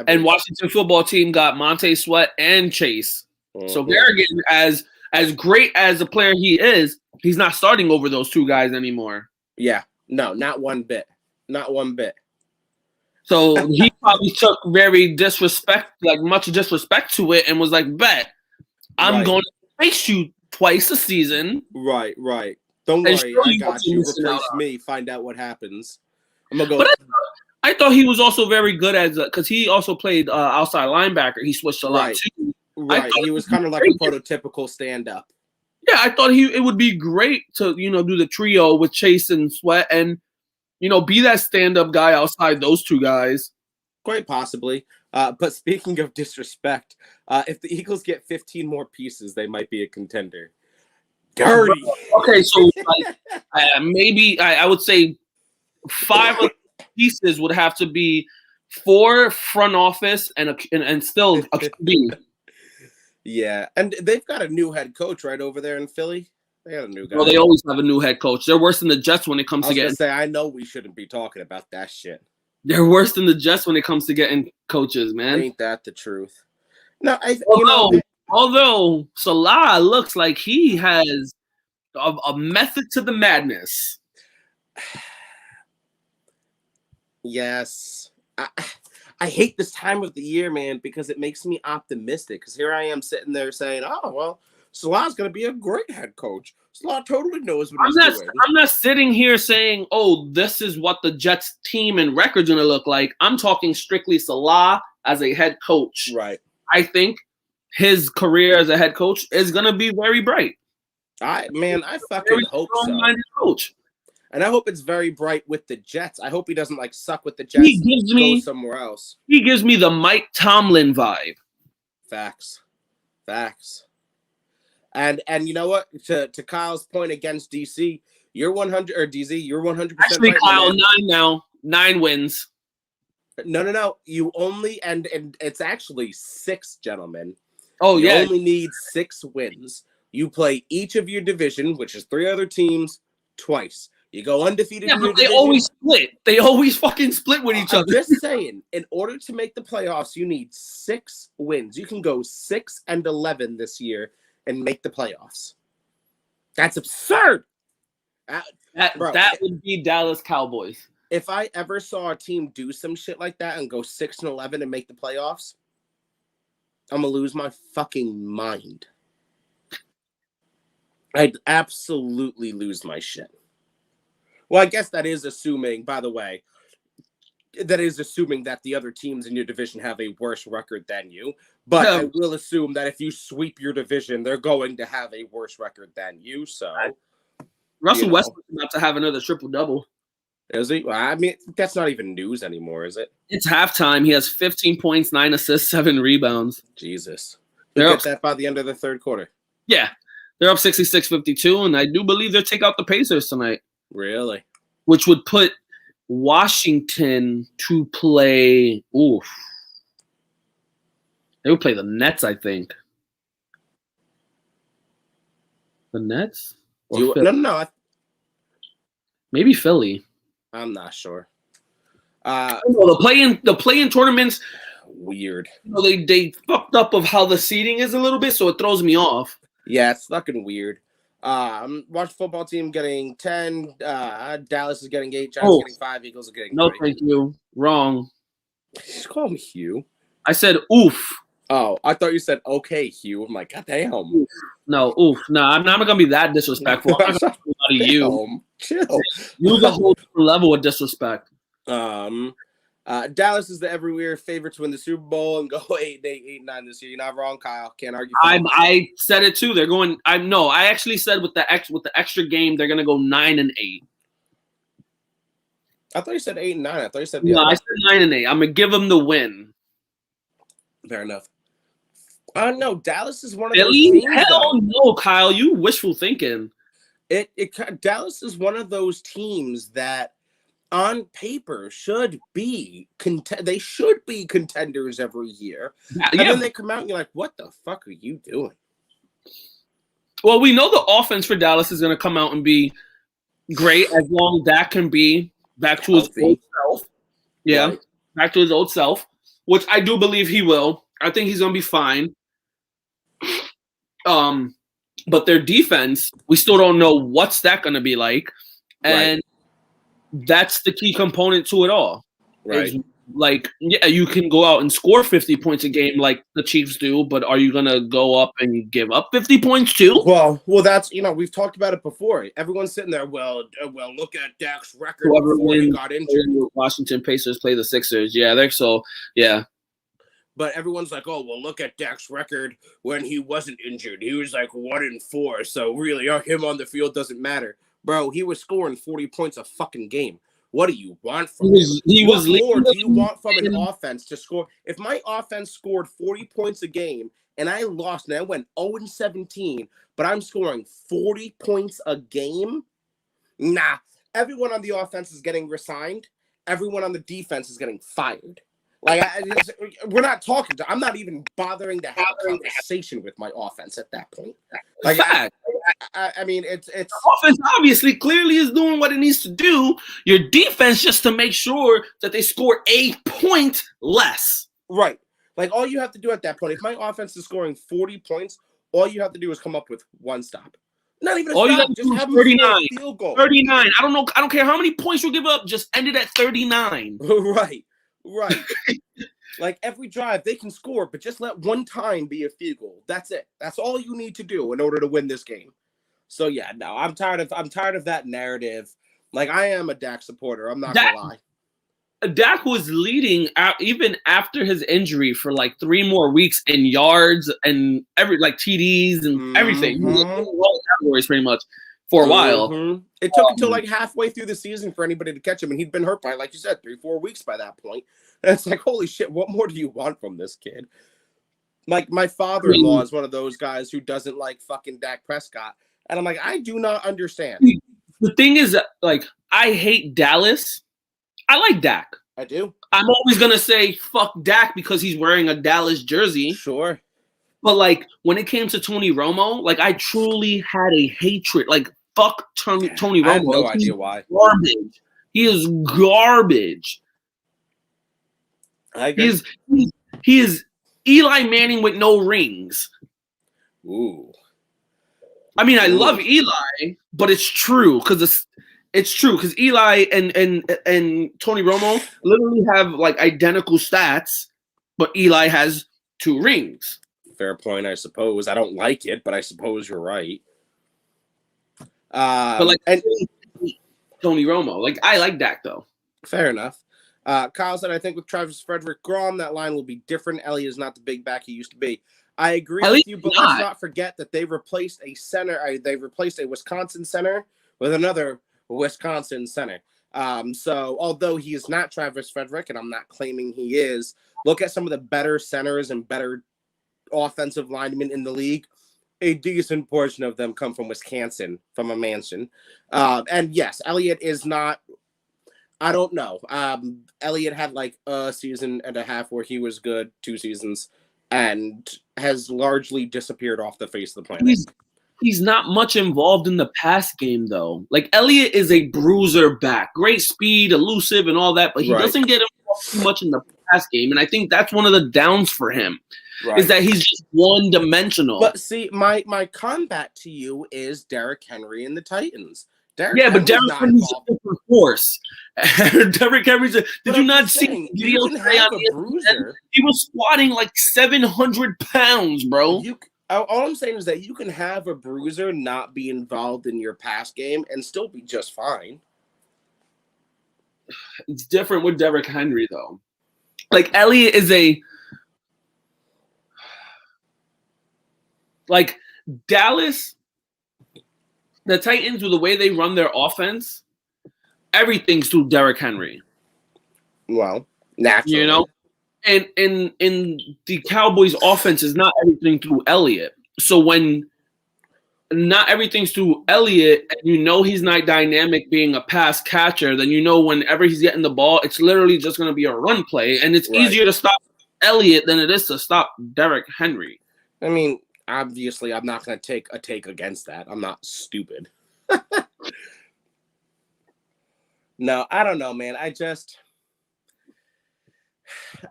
Speaker 2: And Washington football team got Montez Sweat and Chase. Mm-hmm. So Kerrigan, as great as a player he is, he's not starting over those two guys anymore.
Speaker 1: Yeah, no, not one bit. Not one bit.
Speaker 2: So he probably took very much disrespect to it and was like, bet, I'm going to face you twice a season.
Speaker 1: Right. Don't worry, I got you. Replace me, find out what happens. I'm going to go.
Speaker 2: But I thought he was also very good because he also played outside linebacker. He switched a lot too.
Speaker 1: Right, he was kind of like a prototypical stand-up.
Speaker 2: Yeah, I thought it would be great to, do the trio with Chase and Sweat and, be that stand-up guy outside those two guys.
Speaker 1: Quite possibly. But speaking of disrespect, if the Eagles get 15 more pieces, they might be a contender. Dirty.
Speaker 2: Okay, so maybe I would say 5 of the pieces would have to be 4 front office and still a QB.
Speaker 1: Yeah, and they've got a new head coach right over there in Philly. They got a new guy.
Speaker 2: Well, they always have a new head coach. They're worse than the Jets when it comes to getting.
Speaker 1: I know we shouldn't be talking about that shit.
Speaker 2: They're worse than the Jets when it comes to getting coaches, man.
Speaker 1: Ain't that the truth? No,
Speaker 2: although Salah looks like he has a method to the madness.
Speaker 1: Yes. I hate this time of the year, man, because it makes me optimistic. Because here I am sitting there saying, oh, well, Salah's going to be a great head coach. Salah totally knows what he's doing.
Speaker 2: I'm not sitting here saying, oh, this is what the Jets team and record's going to look like. I'm talking strictly Salah as a head coach.
Speaker 1: Right.
Speaker 2: I think his career as a head coach is going to be very bright.
Speaker 1: I fucking hope so.
Speaker 2: Coach.
Speaker 1: And I hope it's very bright with the Jets. I hope he doesn't suck with the Jets and go somewhere else.
Speaker 2: He gives me the Mike Tomlin vibe.
Speaker 1: Facts. And you know what? To Kyle's point against DC, you're 100 or DZ, you're 100%.
Speaker 2: Actually,
Speaker 1: right,
Speaker 2: Kyle, 9 now, 9 wins.
Speaker 1: No. You only and it's actually 6, gentlemen.
Speaker 2: Oh yeah.
Speaker 1: You only need 6 wins. You play each of your division, which is 3 other teams, twice. You go undefeated.
Speaker 2: Yeah, but they always split. They always fucking split with each other.
Speaker 1: I'm just saying, in order to make the playoffs, you need 6 wins. You can go 6-11 this year and make the playoffs. That's absurd.
Speaker 2: That would be Dallas Cowboys.
Speaker 1: If I ever saw a team do some shit like that and go 6-11 and make the playoffs, I'm gonna lose my fucking mind. I'd absolutely lose my shit. Well, I guess that is assuming, by the way, that the other teams in your division have a worse record than you. But I will assume that if you sweep your division, they're going to have a worse record than you. So
Speaker 2: Russell Westbrook's about to have another triple-double.
Speaker 1: Is he? Well, I mean, that's not even news anymore, is it?
Speaker 2: It's halftime. He has 15 points, 9 assists, 7 rebounds.
Speaker 1: Jesus. They'll get that by the end of the third quarter.
Speaker 2: Yeah. They're up 66-52, and I do believe they'll take out the Pacers tonight.
Speaker 1: Really?
Speaker 2: Which would put Washington to play. Oof. They would play the Nets, I think. The Nets?
Speaker 1: No.
Speaker 2: Maybe Philly.
Speaker 1: I'm not sure.
Speaker 2: The play-in tournaments.
Speaker 1: Weird.
Speaker 2: They fucked up of how the seating is a little bit, so it throws me off.
Speaker 1: Yeah, it's fucking weird. Watch football team getting 10. Dallas is getting 8. Giants getting 5. Eagles are getting 3.
Speaker 2: No, thank you. Wrong.
Speaker 1: Just call me Hugh.
Speaker 2: I said oof.
Speaker 1: Oh, I thought you said okay, Hugh. I'm like, God damn.
Speaker 2: No, I'm not gonna be that disrespectful. I'm not gonna be to you.
Speaker 1: Chill.
Speaker 2: Use a whole level of disrespect.
Speaker 1: Dallas is the everywhere favorite to win the Super Bowl and go 8-8, 8-9 this year. You're not wrong, Kyle. Can't argue.
Speaker 2: I said it too. They're going. I actually said with the extra game, they're gonna go 9-8.
Speaker 1: I thought you said 8-9. I thought you said
Speaker 2: I said 9-8. I'm gonna give them the win.
Speaker 1: Fair enough. No, Dallas is one of those teams.
Speaker 2: Hell no, Kyle. You wishful thinking.
Speaker 1: Dallas is one of those teams that, on paper, should be they should be contenders every year. And then they come out and you're like, what the fuck are you doing?
Speaker 2: Well, we know the offense for Dallas is going to come out and be great as long as Dak can be back to his old self. Yeah, right. Back to his old self, which I do believe he will. I think he's going to be fine. But their defense, we still don't know what's that going to be like. And that's the key component to it all.
Speaker 1: Right.
Speaker 2: Like, yeah, you can go out and score 50 points a game like the Chiefs do, but are you going to go up and give up 50 points too?
Speaker 1: Well, that's, we've talked about it before. Everyone's sitting there, well, look at Dak's record before he got injured.
Speaker 2: Washington Pacers play the Sixers. Yeah, yeah.
Speaker 1: But everyone's like, oh, well, look at Dak's record when he wasn't injured. He was like 1-4. So really, him on the field doesn't matter. Bro, he was scoring 40 points a fucking game. What do you want from him? What more do you want from an offense to score? If my offense scored 40 points a game and I lost and I went 0-17, but I'm scoring 40 points a game, nah. Everyone on the offense is getting resigned. Everyone on the defense is getting fired. Like, we're not talking. I'm not even bothering to have a conversation with my offense at that point. Like, I mean, it's
Speaker 2: the offense obviously clearly is doing what it needs to do. Your defense just to make sure that they score a point less.
Speaker 1: Right. Like, all you have to do at that point, if my offense is scoring 40 points, all you have to do is come up with one stop. Not even a
Speaker 2: all
Speaker 1: stop.
Speaker 2: You got to
Speaker 1: just
Speaker 2: do
Speaker 1: have
Speaker 2: 39.
Speaker 1: A field goal.
Speaker 2: 39. I don't know. I don't care how many points you give up. Just end it at 39.
Speaker 1: Right. Like, every drive they can score, but just let one time be a field goal. That's it. That's all you need to do in order to win this game. So yeah, no, I'm tired of that narrative. Like, I am a Dak supporter. I'm not gonna lie.
Speaker 2: Dak was leading even after his injury for like 3 more weeks in yards and TDs and everything. He was in all categories pretty much for a while.
Speaker 1: It took until like halfway through the season for anybody to catch him, and he'd been hurt by, like you said, 3-4 weeks by that point. And it's like, holy shit, what more do you want from this kid? Like, my father-in-law is one of those guys who doesn't like fucking Dak Prescott. And I'm like, I do not understand.
Speaker 2: The thing is, like, I hate Dallas. I like Dak.
Speaker 1: I do.
Speaker 2: I'm always going to say fuck Dak because he's wearing a Dallas jersey.
Speaker 1: Sure.
Speaker 2: But, like, when it came to Tony Romo, like, I truly had a hatred. Like, fuck Tony Romo.
Speaker 1: I have no idea why.
Speaker 2: Garbage. He is garbage.
Speaker 1: I agree.
Speaker 2: He is Eli Manning with no rings.
Speaker 1: Ooh.
Speaker 2: I mean, I love Eli, but it's true because it's true because Eli and Tony Romo literally have like identical stats, but Eli has 2 rings.
Speaker 1: Fair point, I suppose. I don't like it, but I suppose you're right.
Speaker 2: But like, Tony Romo, like, I like Dak though.
Speaker 1: Fair enough. Kyle said, I think with Travis Frederick Grom, that line will be different. Elliott is not the big back he used to be. I agree with you, but let's not forget that they replaced a center. They replaced a Wisconsin center with another Wisconsin center. So although he is not Travis Frederick, and I'm not claiming he is, look at some of the better centers and better offensive linemen in the league. A decent portion of them come from Wisconsin, from a mansion. And yes, Elliott is not. I don't know. Elliott had like a season and a half where he was good, 2 seasons, and has largely disappeared off the face of the planet.
Speaker 2: He's not much involved in the pass game, though. Like, Elliott is a bruiser back. Great speed, elusive, and all that, but he doesn't get involved too much in the pass game, and I think that's one of the downs for him, is that he's just one-dimensional.
Speaker 1: But see, my combat to you is Derrick Henry and the Titans.
Speaker 2: But Derrick Henry's a different force. Derrick Henry's did you not see
Speaker 1: video today on a bruiser?
Speaker 2: He was squatting like 700 pounds, bro.
Speaker 1: All I'm saying is that you can have a bruiser not be involved in your pass game and still be just fine.
Speaker 2: It's different with Derrick Henry, though. Like, Elliott is like, Dallas, the Titans, with the way they run their offense, everything's through Derrick Henry.
Speaker 1: Well, naturally.
Speaker 2: You know? And the Cowboys' offense is not everything through Elliott. So when not everything's through Elliott, and you know he's not dynamic being a pass catcher, then you know whenever he's getting the ball, it's literally just going to be a run play. And it's easier to stop Elliott than it is to stop Derrick Henry.
Speaker 1: I mean, obviously, I'm not going to take a take against that. I'm not stupid. No, I don't know, man.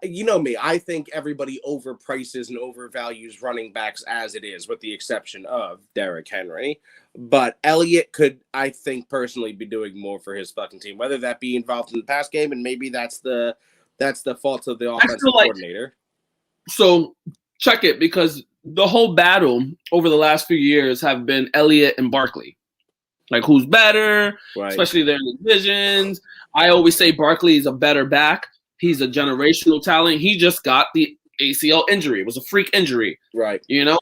Speaker 1: You know me. I think everybody overprices and overvalues running backs as it is, with the exception of Derrick Henry. But Elliott could, I think, personally be doing more for his fucking team, whether that be involved in the pass game, and maybe that's the fault of the offensive coordinator.
Speaker 2: So check it, because the whole battle over the last few years have been Elliott and Barkley. Like, who's better, especially their divisions. I always say Barkley is a better back. He's a generational talent. He just got the ACL injury. It was a freak injury.
Speaker 1: Right.
Speaker 2: You know?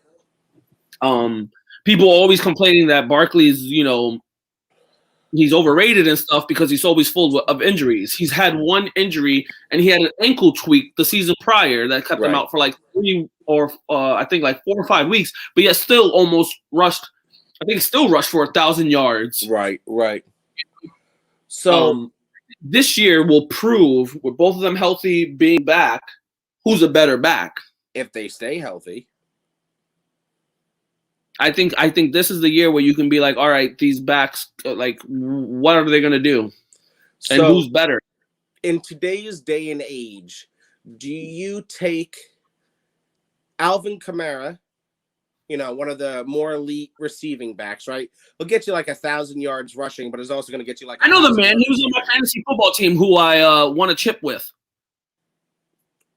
Speaker 2: People are always complaining that Barkley's, he's overrated and stuff because he's always full of injuries. He's had one injury, and he had an ankle tweak the season prior that kept him out for like 3 or I think like 4 or 5 weeks, but yet still almost rushed. I think still rushed for 1,000 yards.
Speaker 1: Right. So
Speaker 2: this year will prove, with both of them healthy, being back, who's a better back.
Speaker 1: If they stay healthy.
Speaker 2: I think this is the year where you can be like, all right, these backs, like, what are they going to do? And who's better?
Speaker 1: In today's day and age, do you take Alvin Kamara, one of the more elite receiving backs, right? He'll get you like 1,000 yards rushing, but is also going to get you like.
Speaker 2: I know the man. He was on my fantasy football team who I won a chip with.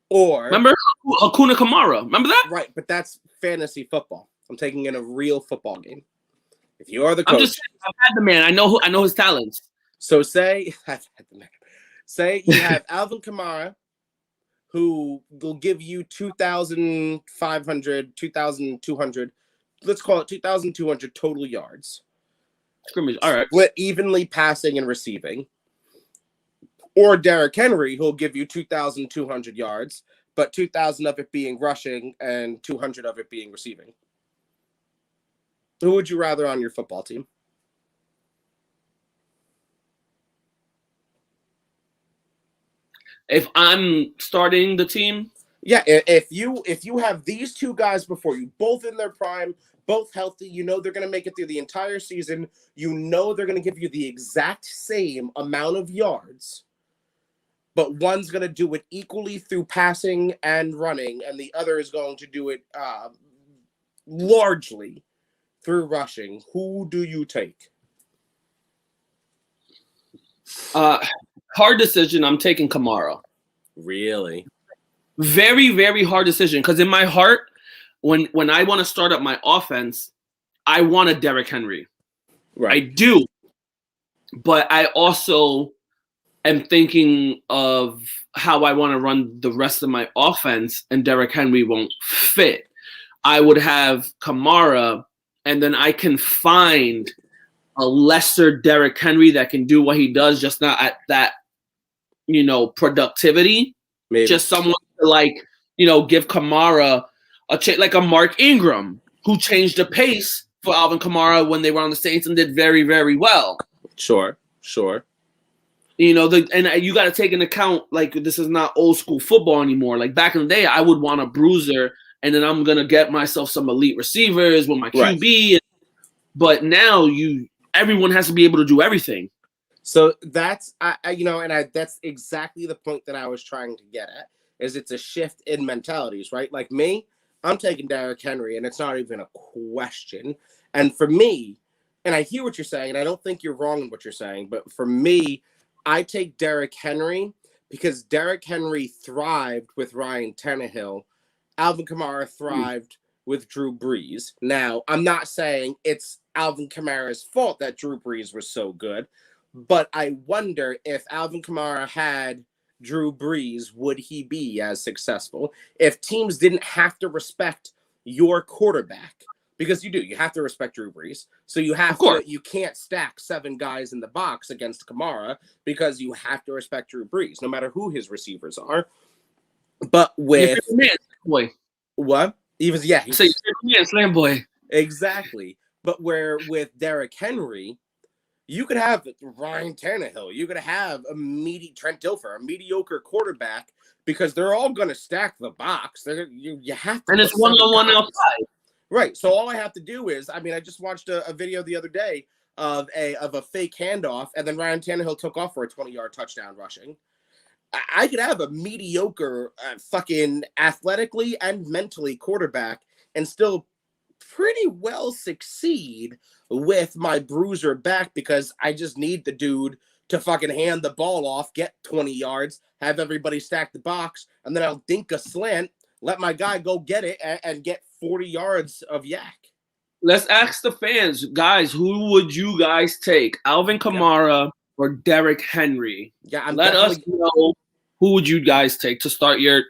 Speaker 1: Or
Speaker 2: remember Akuna Kamara? Remember that?
Speaker 1: Right, but that's fantasy football. I'm taking in a real football game. If you are the coach,
Speaker 2: I'm just saying, I've had the man. I know his talents.
Speaker 1: So say you have Alvin Kamara, who will give you 2,500, 2,200, let's call it 2,200 total yards.
Speaker 2: Scrimmage, all right.
Speaker 1: Split evenly passing and receiving. Or Derrick Henry, who'll give you 2,200 yards, but 2,000 of it being rushing and 200 of it being receiving. Who would you rather on your football team?
Speaker 2: If I'm starting the team?
Speaker 1: Yeah, if you have these two guys before you, both in their prime, both healthy, they're going to make it through the entire season. They're going to give you the exact same amount of yards, but one's going to do it equally through passing and running, and the other is going to do it largely through rushing. Who do you take?
Speaker 2: Hard decision. I'm taking Kamara.
Speaker 1: Really?
Speaker 2: Very, very hard decision. Because in my heart, when I want to start up my offense, I want a Derrick Henry.
Speaker 1: Right.
Speaker 2: I do. But I also am thinking of how I want to run the rest of my offense, and Derrick Henry won't fit. I would have Kamara, and then I can find a lesser Derrick Henry that can do what he does, just not at that, productivity.
Speaker 1: Maybe.
Speaker 2: Just someone to give Kamara like a Mark Ingram, who changed the pace for Alvin Kamara when they were on the Saints and did very, very well.
Speaker 1: Sure.
Speaker 2: And you got to take into account, like, this is not old school football anymore. Like, back in the day, I would want a bruiser, and then I'm going to get myself some elite receivers with my QB. Right. But now everyone has to be able to do everything.
Speaker 1: So that's that's exactly the point that I was trying to get at. Is it's a shift in mentalities, right? Like me, I'm taking Derrick Henry, and it's not even a question. And for me, and I hear what you're saying, and I don't think you're wrong in what you're saying, but for me, I take Derrick Henry because Derrick Henry thrived with Ryan Tannehill. Alvin Kamara thrived with Drew Brees. Now, I'm not saying it's Alvin Kamara's fault that Drew Brees was so good, but I wonder if Alvin Kamara had Drew Brees, would he be as successful? If teams didn't have to respect your quarterback, because you have to respect Drew Brees. So you can't stack 7 guys in the box against Kamara because you have to respect Drew Brees, no matter who his receivers are. But with
Speaker 2: boy,
Speaker 1: what? He was
Speaker 2: slam boy.
Speaker 1: Exactly. But where with Derrick Henry, you could have Ryan Tannehill, you could have Trent Dilfer, a mediocre quarterback, because they're all going to stack the box. You have to,
Speaker 2: and it's 1-on-1 outside.
Speaker 1: Right. So all I have to do is, I just watched a video the other day of a fake handoff, and then Ryan Tannehill took off for a 20-yard touchdown rushing. I could have a mediocre fucking athletically and mentally quarterback and still pretty well succeed with my bruiser back, because I just need the dude to fucking hand the ball off, get 20 yards, have everybody stack the box, and then I'll dink a slant, let my guy go get it, and get 40 yards of yak.
Speaker 2: Let's ask the fans, guys, who would you guys take? Alvin Kamara or Derrick Henry?
Speaker 1: Yeah,
Speaker 2: let us know who would you guys take to start your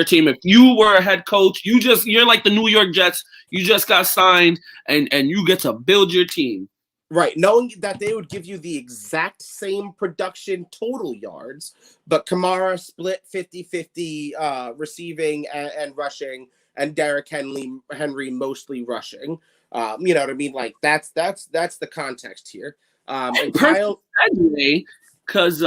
Speaker 2: team. If you were a head coach, you're like the New York Jets, you just got signed and you get to build your team.
Speaker 1: Right, knowing that they would give you the exact same production total yards, but Kamara split 50-50 receiving and rushing, and Derrick Henry mostly rushing. You know what I mean? Like that's the context here. And Kyle,
Speaker 2: because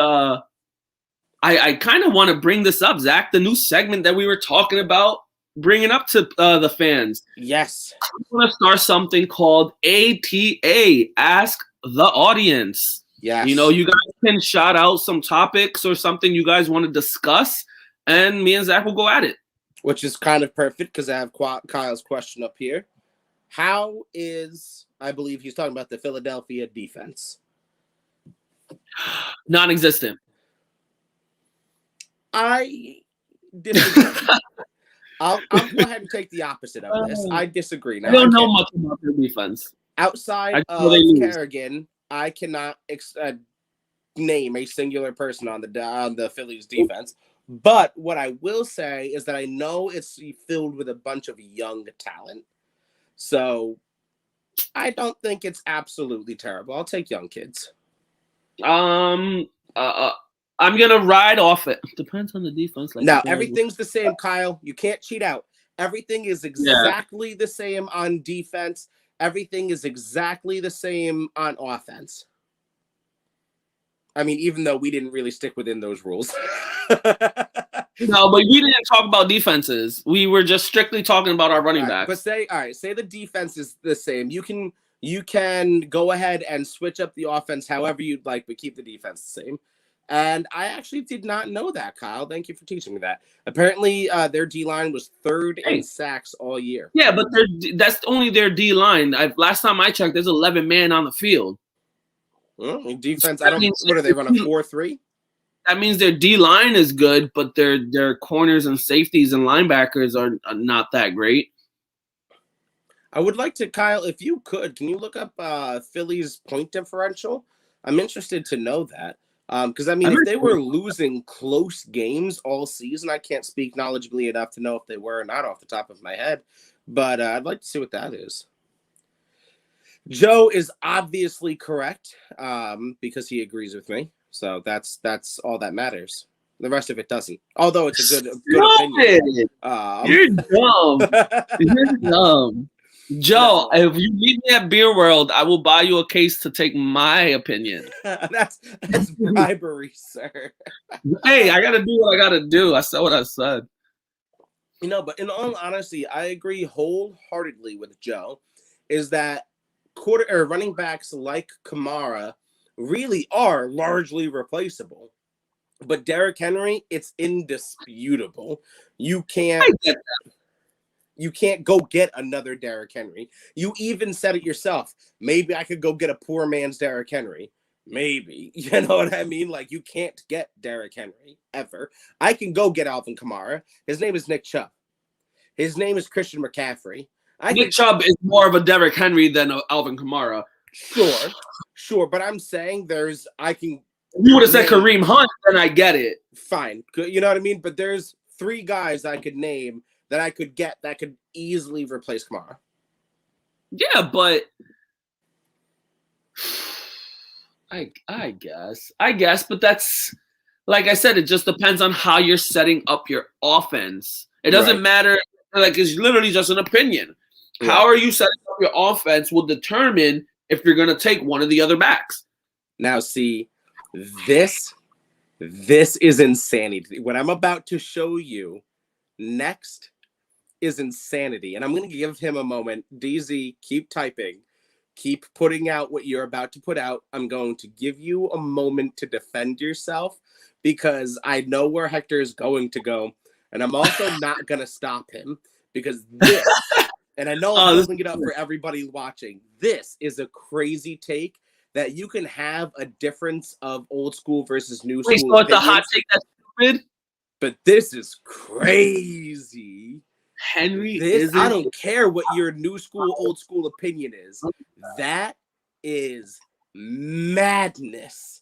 Speaker 2: I kind of want to bring this up, Zach, the new segment that we were talking about, bringing up to the fans.
Speaker 1: Yes.
Speaker 2: I want to start something called ATA, Ask the Audience.
Speaker 1: Yes.
Speaker 2: You guys can shout out some topics or something you guys want to discuss, and me and Zach will go at it.
Speaker 1: Which is kind of perfect because I have Kyle's question up here. How is, I believe he's talking about the Philadelphia defense?
Speaker 2: Non-existent.
Speaker 1: I disagree. I'll go ahead and take the opposite of this. I disagree. Now,
Speaker 2: I don't know much about their defense.
Speaker 1: Outside of Kerrigan, I cannot name a singular person on the Phillies defense. But what I will say is that I know it's filled with a bunch of young talent. So I don't think it's absolutely terrible. I'll take young kids.
Speaker 2: I'm going to ride off it. Depends on the defense.
Speaker 1: Now, everything's the same, Kyle. You can't cheat out. Everything is exactly the same on defense. Everything is exactly the same on offense. I mean, even though we didn't really stick within those rules.
Speaker 2: No, but we didn't talk about defenses. We were just strictly talking about our running backs.
Speaker 1: But say the defense is the same. You can go ahead and switch up the offense however you'd like, but keep the defense the same. And I actually did not know that, Kyle. Thank you for teaching me that. Apparently, their D-line was third in sacks all year.
Speaker 2: Yeah, but that's only their D-line. Last time I checked, there's 11 men on the field.
Speaker 1: Well, defense, what are they running, 4-3?
Speaker 2: That means their D-line is good, but their corners and safeties and linebackers are not that great.
Speaker 1: I would like to, Kyle, if you could, can you look up Philly's point differential? I'm interested to know that. Because, if they were losing close games all season, I can't speak knowledgeably enough to know if they were or not off the top of my head. But I'd like to see what that is. Joe is obviously correct because he agrees with me. So that's all that matters. The rest of it doesn't. Although it's a good opinion.
Speaker 2: You're dumb. You're dumb. Joe, if you meet me at Beer World, I will buy you a case to take my opinion.
Speaker 1: That's bribery, sir.
Speaker 2: Hey, I gotta do what I gotta do. I said what I said.
Speaker 1: But in all honesty, I agree wholeheartedly with Joe. Is that running backs like Kamara really are largely replaceable. But Derrick Henry, it's indisputable. You can't. You can't go get another Derrick Henry. You even said it yourself. Maybe I could go get a poor man's Derrick Henry. Maybe. You know what I mean? Like, you can't get Derrick Henry ever. I can go get Alvin Kamara. His name is Nick Chubb. His name is Christian McCaffrey.
Speaker 2: Nick Chubb is more of a Derrick Henry than Alvin Kamara.
Speaker 1: Sure. But I'm saying you
Speaker 2: would have said Kareem Hunt, then I get it.
Speaker 1: Fine. You know what I mean? But there's 3 guys I could name that I could get that could easily replace Kamara.
Speaker 2: Yeah, but I guess, but that's, like I said, it just depends on how you're setting up your offense. It doesn't matter. Like, it's literally just an opinion. Right. How are you setting up your offense will determine if you're going to take one of the other backs.
Speaker 1: Now, see, this is insanity. What I'm about to show you next is insanity. And I'm going to give him a moment. DZ, keep typing. Keep putting out what you're about to put out. I'm going to give you a moment to defend yourself because I know where Hector is going to go. And I'm also not going to stop him because this, and I know I'm holding it up for everybody watching, this is a crazy take that you can have a difference of old school versus new school.
Speaker 2: Wait, so it's a hot take that's stupid?
Speaker 1: But this is crazy.
Speaker 2: Henry,
Speaker 1: I don't care what your new school, old school opinion is. That is madness.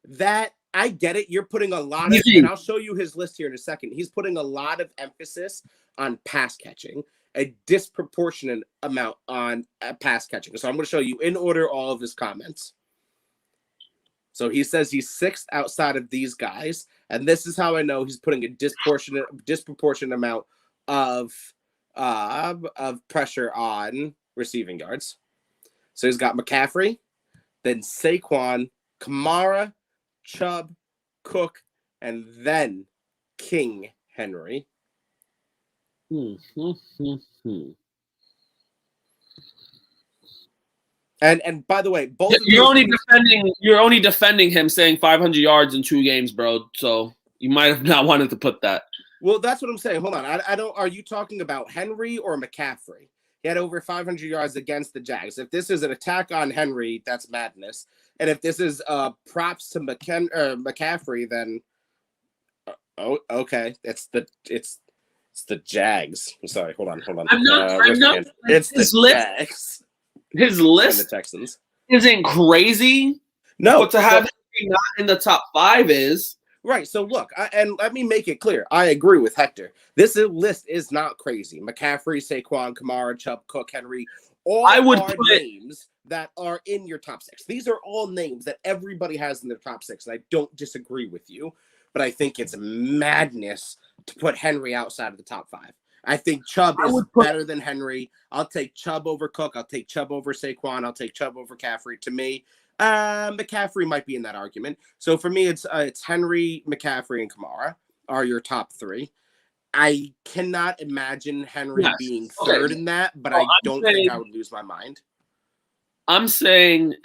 Speaker 1: That, I get it. You're putting a lot of, and I'll show you his list here in a second. He's putting a lot of emphasis on pass catching, a disproportionate amount on pass catching. So I'm going to show you in order all of his comments. So he says he's 6th outside of these guys. And this is how I know he's putting a disproportionate amount of pressure on receiving yards. So he's got McCaffrey, then Saquon, Kamara, Chubb, Cook, and then King Henry. And by the way, both
Speaker 2: you're only defending him saying 500 yards in 2 games, bro. So you might have not wanted to put that.
Speaker 1: Well, that's what I'm saying. Hold on. I don't. Are you talking about Henry or McCaffrey? He had over 500 yards against the Jags. If this is an attack on Henry, that's madness. And if this is props to McCaffrey, then okay, it's the Jags. I'm sorry. Hold on.
Speaker 2: I'm not.
Speaker 1: It's the Jags.
Speaker 2: His list
Speaker 1: and the Texans
Speaker 2: isn't crazy.
Speaker 1: No,
Speaker 2: but to have Henry not in the top 5 is.
Speaker 1: Right. So look, and let me make it clear. I agree with Hector. This list is not crazy. McCaffrey, Saquon, Kamara, Chubb, Cook, Henry, all names that are in your top 6. These are all names that everybody has in their top 6. And I don't disagree with you, but I think it's madness to put Henry outside of the top 5. I think Chubb is better than Henry. I'll take Chubb over Cook. I'll take Chubb over Saquon. I'll take Chubb over McCaffrey. To me, McCaffrey might be in that argument. So for me, it's Henry, McCaffrey, and Kamara are your top 3. I cannot imagine Henry being third in that, but I don't think I would lose my mind.
Speaker 2: I'm saying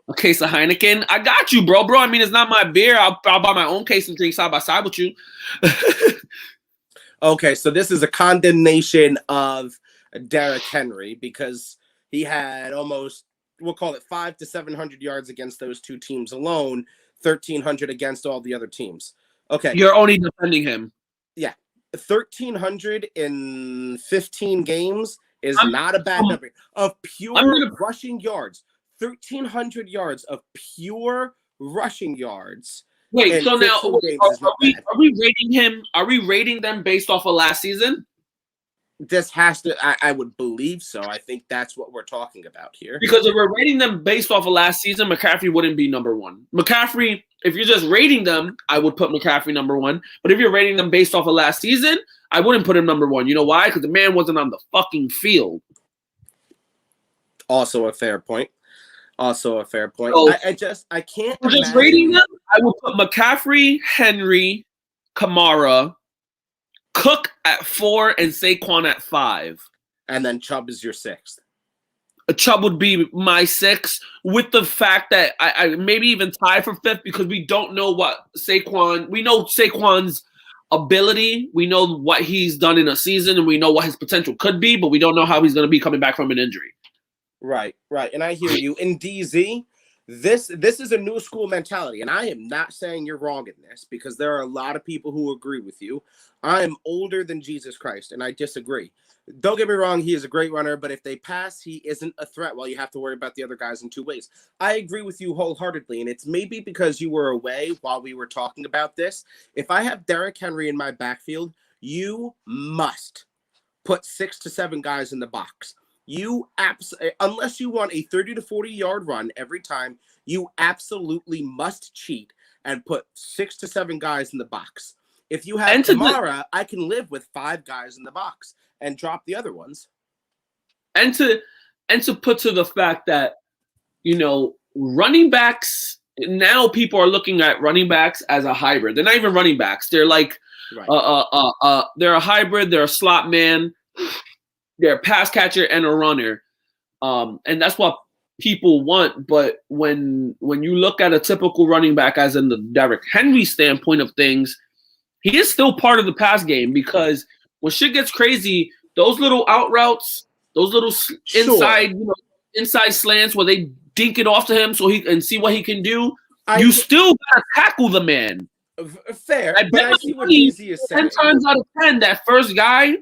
Speaker 2: a case of Heineken. I got you, bro. I mean, it's not my beer. I'll buy my own case and drink side by side with you.
Speaker 1: Okay, so this is a condemnation of Derrick Henry because he had almost, we'll call it 500 to 700 yards against those 2 teams alone, 1,300 against all the other teams. Okay.
Speaker 2: You're only defending him.
Speaker 1: Yeah. 1,300 in 15 games is not a bad number of pure rushing yards. 1,300 yards of pure rushing yards.
Speaker 2: Wait, so now are we rating him? Are we rating them based off of last season?
Speaker 1: This has to, I would believe so. I think that's what we're talking about here.
Speaker 2: Because if we're rating them based off of last season, McCaffrey wouldn't be number 1. McCaffrey, if you're just rating them, I would put McCaffrey number 1. But if you're rating them based off of last season, I wouldn't put him number 1. You know why? Because the man wasn't on the fucking field.
Speaker 1: Also a fair point. So, I can't.
Speaker 2: We're just rating them. I would put McCaffrey, Henry, Kamara, Cook at 4, and Saquon at 5.
Speaker 1: And then Chubb is your 6th.
Speaker 2: Chubb would be my 6th, with the fact that I maybe even tie for 5th because we don't know what Saquon. We know Saquon's ability. We know what he's done in a season, and we know what his potential could be, but we don't know how he's going to be coming back from an injury.
Speaker 1: Right. And I hear you. In DZ, this is a new school mentality, and I am not saying you're wrong in this because there are a lot of people who agree with you. I am older than Jesus Christ, and I disagree. Don't get me wrong, he is a great runner, but if they pass, he isn't a threat. Well, you have to worry about the other guys in two ways. I agree with you wholeheartedly, and it's maybe because you were away while we were talking about this. If I have Derrick Henry in my backfield, you must put 6 to 7 guys in the box. Unless you want a 30 to 40 yard run every time, you absolutely must cheat and put 6 to 7 guys in the box. If you have Kamara, I can live with 5 guys in the box and drop the other ones.
Speaker 2: And to put to the fact that, running backs, now people are looking at running backs as a hybrid. They're not even running backs. They're like, they're a hybrid. They're a slot man. They're a pass catcher and a runner. And that's what people want. But when you look at a typical running back, as in the Derrick Henry standpoint of things, he is still part of the pass game, because when shit gets crazy, those little out routes, those little inside slants where they dink it off to him so he can see what he can do, you still gotta tackle the man.
Speaker 1: Fair, but I see what DZ is saying.
Speaker 2: 10 times out of 10, that first guy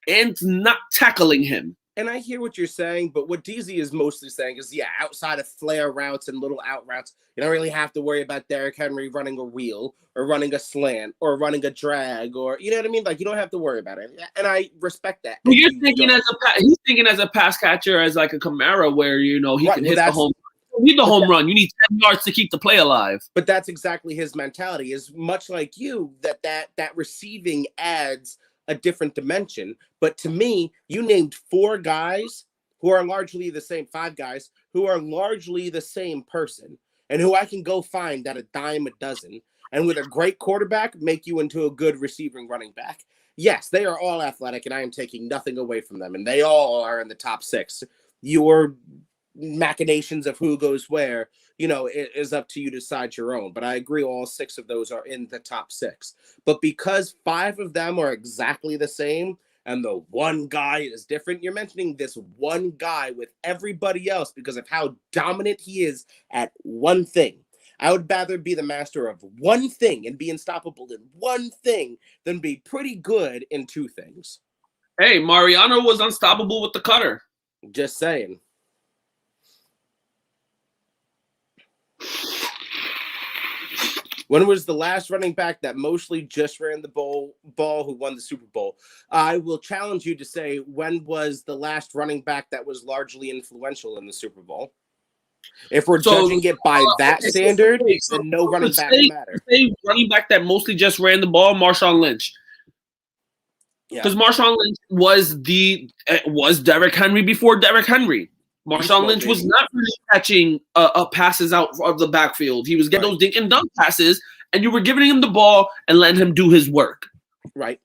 Speaker 2: ends not tackling him.
Speaker 1: And I hear what you're saying, but what DZ is mostly saying is, outside of flare routes and little out routes, you don't really have to worry about Derrick Henry running a wheel or running a slant or running a drag, or you know what I mean? Like, you don't have to worry about it. And I respect that.
Speaker 2: He's thinking as a pass catcher, as like a Kamara, where he can hit the home. You need the home run. You need 10 yards to keep the play alive.
Speaker 1: But that's exactly his mentality. Is much like you, that receiving adds a different dimension. But to me, you named 4 guys who are largely the same, 5 guys who are largely the same person, and who I can go find at a dime a dozen, and with a great quarterback, make you into a good receiving running back. Yes, they are all athletic, and I am taking nothing away from them, and they all are in the top 6. Your machinations of who goes where, it is up to you to decide your own. But I agree, all 6 of those are in the top 6. But because 5 of them are exactly the same, and the one guy is different, you're mentioning this one guy with everybody else because of how dominant he is at one thing. I would rather be the master of one thing and be unstoppable in one thing than be pretty good in 2 things.
Speaker 2: Hey, Mariano was unstoppable with the cutter.
Speaker 1: Just saying. When was the last running back that mostly just ran the ball who won the Super Bowl? I will challenge you to say, when was the last running back that was largely influential in the Super Bowl? If we're judging it by that standard, then no running back matters.
Speaker 2: Running back that mostly just ran the ball, Marshawn Lynch. Because Marshawn Lynch was Derrick Henry before Derrick Henry. Marshawn Lynch was not really catching passes out of the backfield. He was getting those dink and dunk passes, and you were giving him the ball and letting him do his work.
Speaker 1: Right.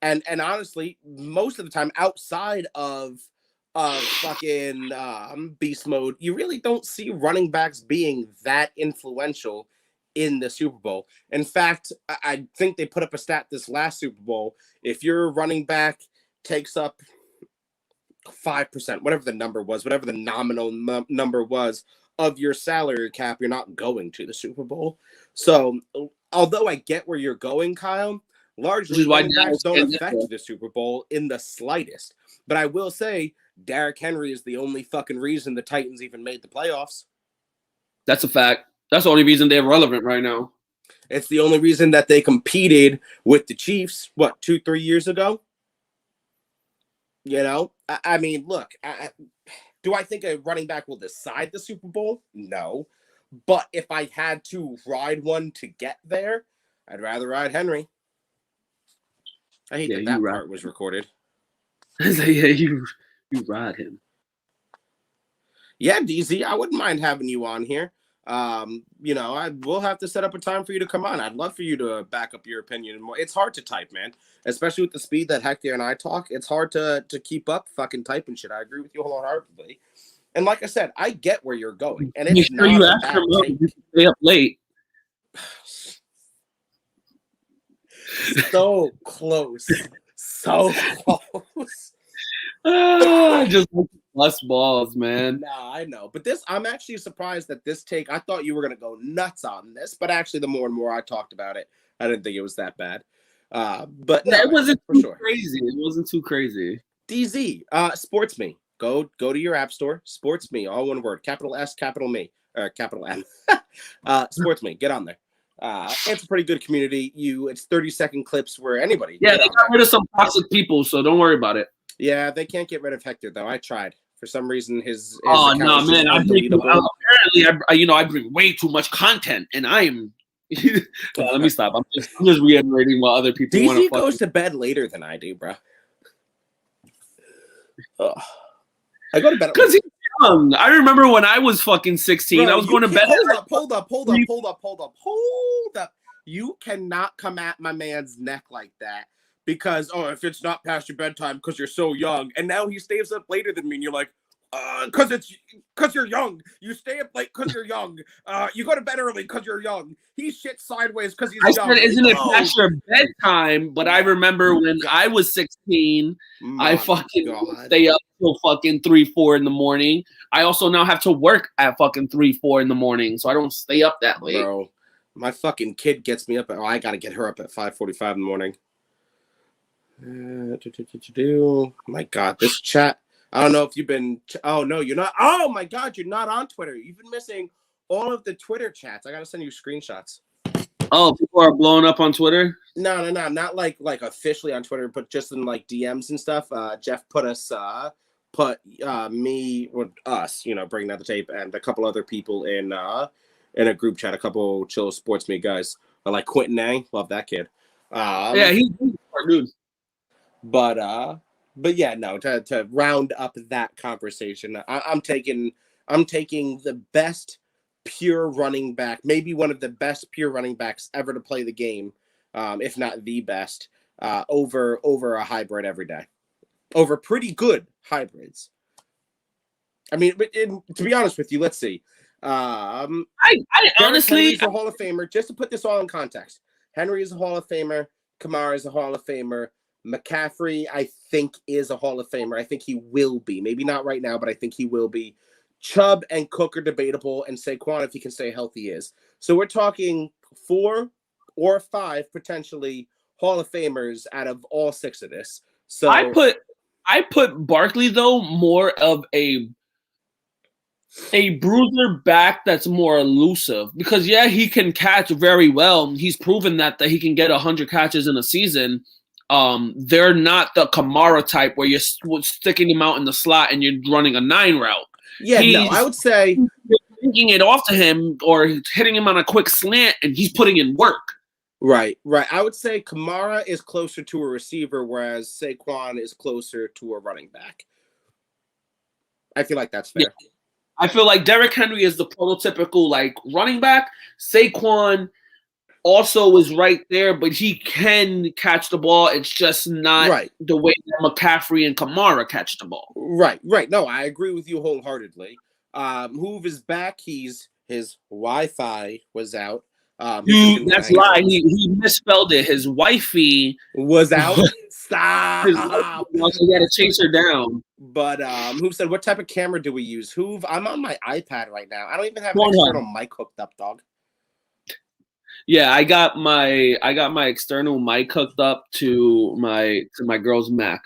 Speaker 1: And honestly, most of the time, outside of fucking beast mode, you really don't see running backs being that influential in the Super Bowl. In fact, I think they put up a stat this last Super Bowl. If your running back takes up 5%, whatever the number was, whatever the nominal number was of your salary cap, you're not going to the Super Bowl. So, although I get where you're going, Kyle, largely running backs don't affect the Super Bowl in the slightest. But I will say, Derrick Henry is the only fucking reason the Titans even made the playoffs.
Speaker 2: That's a fact. That's the only reason they're relevant right now.
Speaker 1: It's the only reason that they competed with the Chiefs, 2-3 years ago? I mean, look, do I think a running back will decide the Super Bowl? No. But if I had to ride one to get there, I'd rather ride Henry. I hate that part was recorded.
Speaker 2: You ride him.
Speaker 1: Yeah, DZ, I wouldn't mind having you on here. We'll have to set up a time for you to come on. I'd love for you to back up your opinion more. It's hard to type, man, especially with the speed that Hector and I talk. It's hard to keep up fucking typing shit. I agree with you wholeheartedly. And like I said, I get where you're going. And it's not
Speaker 2: you ask him to stay up late.
Speaker 1: So close. So close.
Speaker 2: I just bust balls, man.
Speaker 1: Nah, I know. But I'm actually surprised that this take, I thought you were going to go nuts on this, but actually the more and more I talked about it, I didn't think it was that bad. But no,
Speaker 2: it wasn't
Speaker 1: for
Speaker 2: too
Speaker 1: sure.
Speaker 2: crazy. It wasn't too crazy.
Speaker 1: DZ, Sports Me. Go to your app store. Sports Me, all one word. Capital S, capital Me, or capital M. Sports Me. Get on there. It's a pretty good community. It's 30-second clips where anybody.
Speaker 2: Yeah, they got rid of some toxic people, so don't worry about it.
Speaker 1: Yeah, they can't get rid of Hector though. I tried. For some reason, his
Speaker 2: oh
Speaker 1: account
Speaker 2: no,
Speaker 1: is
Speaker 2: man!
Speaker 1: apparently,
Speaker 2: I bring way too much content, and I am. Let me stop. I'm just reiterating what other people want to.
Speaker 1: DZ goes to bed later than I do, bro. I go to bed
Speaker 2: because he's young. I remember when I was fucking 16. Bro, I was going to bed.
Speaker 1: Hold up. You cannot come at my man's neck like that. Because, if it's not past your bedtime because you're so young, and now he stays up later than me, and you're like, because you're young. You stay up late because you're young. You go to bed early because you're young. He shits sideways because he's young.
Speaker 2: I said, isn't it past your bedtime? But I remember when I was 16, I fucking stay up till fucking 3, 4 in the morning. I also now have to work at fucking 3, 4 in the morning, so I don't stay up that late.
Speaker 1: Bro, my fucking kid gets me up I gotta get her up at 5:45 in the morning. My God, this chat. I don't know if you've been. Oh no, you're not. Oh my God, you're not on Twitter. You've been missing all of the Twitter chats. I gotta send you screenshots.
Speaker 2: Oh, people are blowing up on Twitter?
Speaker 1: No, not like officially on Twitter, but just in like DMs and stuff. Jeff put us, me with us, bringing out the tape, and a couple other people in a group chat. A couple chill sports me guys, like Quentin Nang. Love that kid.
Speaker 2: Yeah, he's a smart dude.
Speaker 1: But yeah, no. To round up that conversation, I'm taking the best pure running back, maybe one of the best pure running backs ever to play the game, if not the best, over a hybrid every day, over pretty good hybrids. I mean, to be honest with you, let's see.
Speaker 2: I honestly,
Speaker 1: Henry's a Hall of Famer. Just to put this all in context, Henry is a Hall of Famer. Kamara is a Hall of Famer. McCaffrey, I think, is a Hall of Famer. I think he will be. Maybe not right now, but I think he will be. Chubb and Cook are debatable, and Saquon, if he can stay healthy, is. So we're talking 4 or 5 potentially Hall of Famers out of all 6 of this. So
Speaker 2: I put Barkley though more of a bruiser back that's more elusive, because he can catch very well. He's proven that he can get 100 catches in a season. They're not the Kamara type where you're sticking him out in the slot and you're running a 9 route.
Speaker 1: Yeah, I would say
Speaker 2: you're thinking it off to him or hitting him on a quick slant, and he's putting in work.
Speaker 1: Right. I would say Kamara is closer to a receiver, whereas Saquon is closer to a running back. I feel like that's fair. Yeah.
Speaker 2: I feel like Derrick Henry is the prototypical running back. Saquon also is right there, but he can catch the ball. It's just not the way that McCaffrey and Kamara catch the ball.
Speaker 1: Right. No, I agree with you wholeheartedly. Hoove is back. His Wi-Fi was out.
Speaker 2: That's lie. He misspelled it. His wifey
Speaker 1: was out. Stop.
Speaker 2: So he had to chase her down.
Speaker 1: But Hoove said, "What type of camera do we use?" Hoove, I'm on my iPad right now. I don't even have an external mic hooked up, dog.
Speaker 2: Yeah, I got my external mic hooked up to my girl's Mac.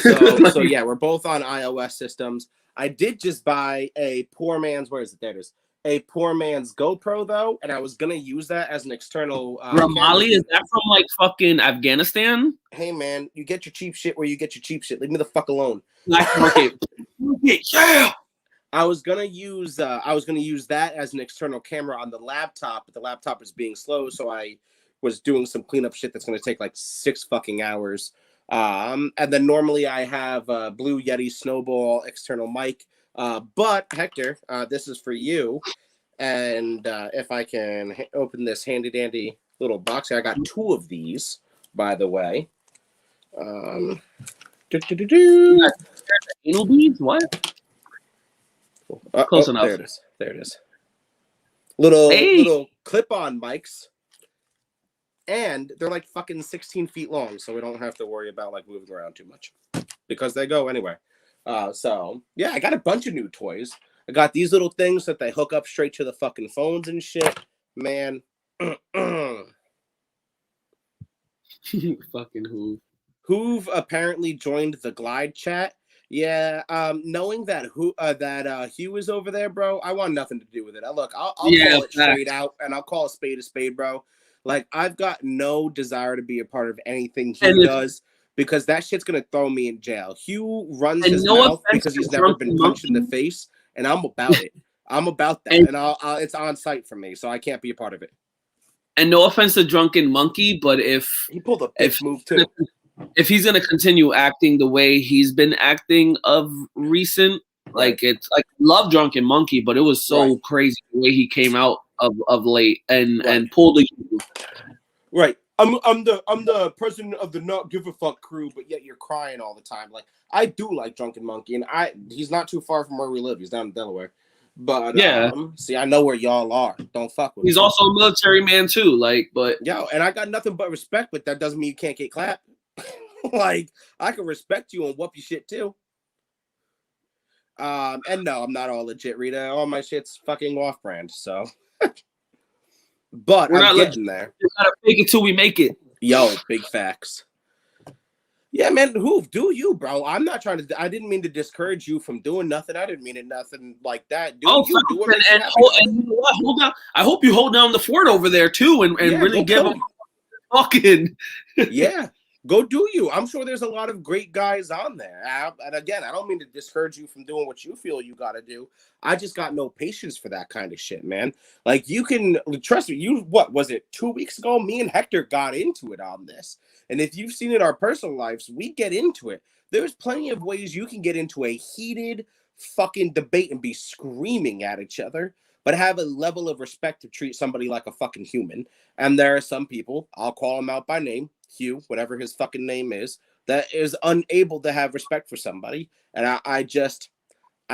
Speaker 1: So yeah, we're both on iOS systems. I did just buy a poor man's. Where is it? There it is. A poor man's GoPro though, and I was gonna use that as an external.
Speaker 2: Ramali, is that from fucking Afghanistan?
Speaker 1: Hey man, you get your cheap shit where you get your cheap shit. Leave me the fuck alone.
Speaker 2: Yeah.
Speaker 1: I was gonna use that as an external camera on the laptop, but the laptop is being slow, so I was doing some cleanup shit that's gonna take 6 fucking hours. And then normally I have a Blue Yeti Snowball external mic. But Hector, this is for you. And if I can open this handy dandy little box, I got 2 of these, by the way.
Speaker 2: Anal beads? What? Close enough.
Speaker 1: There it is. Little clip-on mics. and they're like fucking 16 feet long, so we don't have to worry about like moving around too much because they go anywhere. So yeah, I got a bunch of new toys. I got these little things that they hook up straight to the fucking phones and shit. Man.
Speaker 2: Fucking Hoove.
Speaker 1: Hoove apparently joined the Glide chat. Yeah, knowing that Hugh is over there, bro, I want nothing to do with it. I'll call it straight out, and I'll call a spade, bro. Like, I've got no desire to be a part of anything Hugh does because that shit's gonna throw me in jail. Hugh runs his mouth because he's never been punched in the face, and I'm about it. I'm about that, and I'll it's on site for me, so I can't be a part of it.
Speaker 2: And no offense to Drunken Monkey, but if
Speaker 1: he pulled a bitch move too.
Speaker 2: If he's gonna continue acting the way he's been acting of recent, like it's like love Drunken Monkey, but it was so crazy the way he came out of late and pulled the
Speaker 1: right. I'm the president of the Not Give a Fuck crew, but yet you're crying all the time. Like I do like Drunken Monkey, and he's not too far from where we live. He's down in Delaware. But see, I know where y'all are. Don't fuck with
Speaker 2: He's also a military man too, like, but
Speaker 1: and I got nothing but respect, but that doesn't mean you can't get clapped. Like I can respect you and whoop your shit too. And no, I'm not all legit, Rita. All my shit's fucking off brand, so but we're not getting there.
Speaker 2: We gotta fake it till we make it.
Speaker 1: Yo, big facts. Yeah, man, Hoove, do you, bro? I'm not trying to. I didn't mean to discourage you from doing nothing. I didn't mean it nothing like that. Do you do it?
Speaker 2: And you know what? Hold down. I hope you hold down the fort over there too, and really give them fucking.
Speaker 1: Yeah. Go do you. I'm sure there's a lot of great guys on there. And again, I don't mean to discourage you from doing what you feel you got to do. I just got no patience for that kind of shit, man. Like you can trust me. What was it? 2 weeks ago, me and Hector got into it on this. And if you've seen it in our personal lives, we get into it. There's plenty of ways you can get into a heated fucking debate and be screaming at each other, but have a level of respect to treat somebody like a fucking human. And there are some people, I'll call them out by name, Hugh, whatever his fucking name is, that is unable to have respect for somebody. And I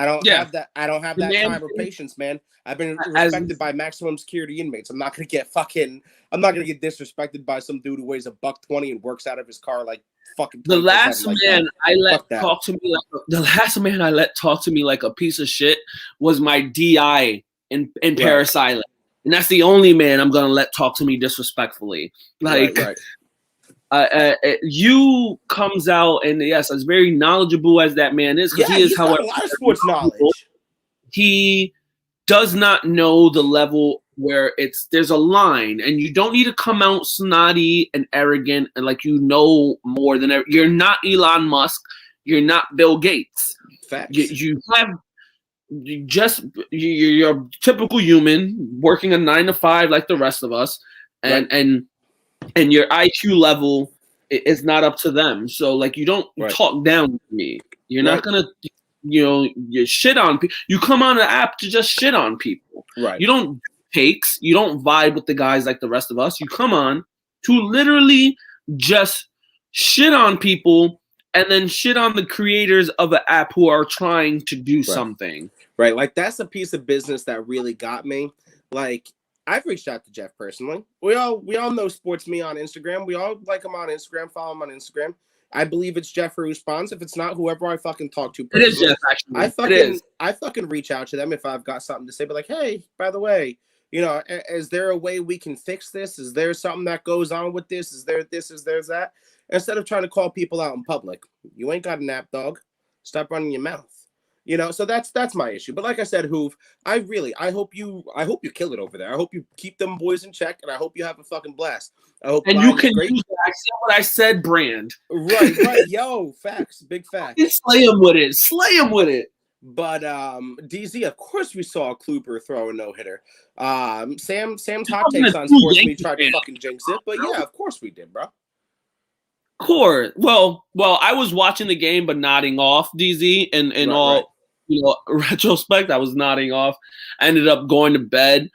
Speaker 1: don't have that. I don't have that time or patience, man. I've been respected by maximum security inmates. I'm not gonna get disrespected by some dude who weighs $120 and works out of his car like fucking.
Speaker 2: The last man I let talk to me like a piece of shit was my DI in Parris Island. And that's the only man I'm gonna let talk to me disrespectfully. Like you comes out, and yes, as very knowledgeable as that man is, because he is, however,
Speaker 1: a lot of sports knowledge.
Speaker 2: He does not know the level where there's a line, and you don't need to come out snotty and arrogant and like you know more than ever. You're not Elon Musk. You're not Bill Gates.
Speaker 1: Facts.
Speaker 2: You're a typical human working a 9 to 5 like the rest of us, and your IQ level is not up to them. So like you don't talk down to me. You're not gonna you shit on people. You come on an app to just shit on people.
Speaker 1: Right.
Speaker 2: You don't takes. You don't vibe with the guys like the rest of us. You come on to literally just shit on people and then shit on the creators of an app who are trying to do something.
Speaker 1: Right. Like that's a piece of business that really got me. Like I've reached out to Jeff personally. We all know Sports Me on Instagram. We all like him on Instagram, follow him on Instagram. I believe it's Jeff who responds. If it's not, whoever I fucking talk to personally.
Speaker 2: It is Jeff, actually.
Speaker 1: I fucking reach out to them if I've got something to say, but like, hey, by the way, is there a way we can fix this? Is there something that goes on with this? Is there this? Is there that? Instead of trying to call people out in public. You ain't got an app, dog. Stop running your mouth. So that's my issue. But like I said, Hoove, I hope you kill it over there. I hope you keep them boys in check, and I hope you have a fucking blast. I hope
Speaker 2: you can use that. I said what I said, brand.
Speaker 1: Right. Yo, facts, big facts.
Speaker 2: Slay him with it.
Speaker 1: But DZ, of course we saw Kluber throw a no-hitter. Sam's hot takes on Sports Me tried to fucking jinx it, but yeah, of course we did, bro.
Speaker 2: Course. Well, I was watching the game but nodding off, DZ, and all retrospect, I was nodding off. I ended up going to bed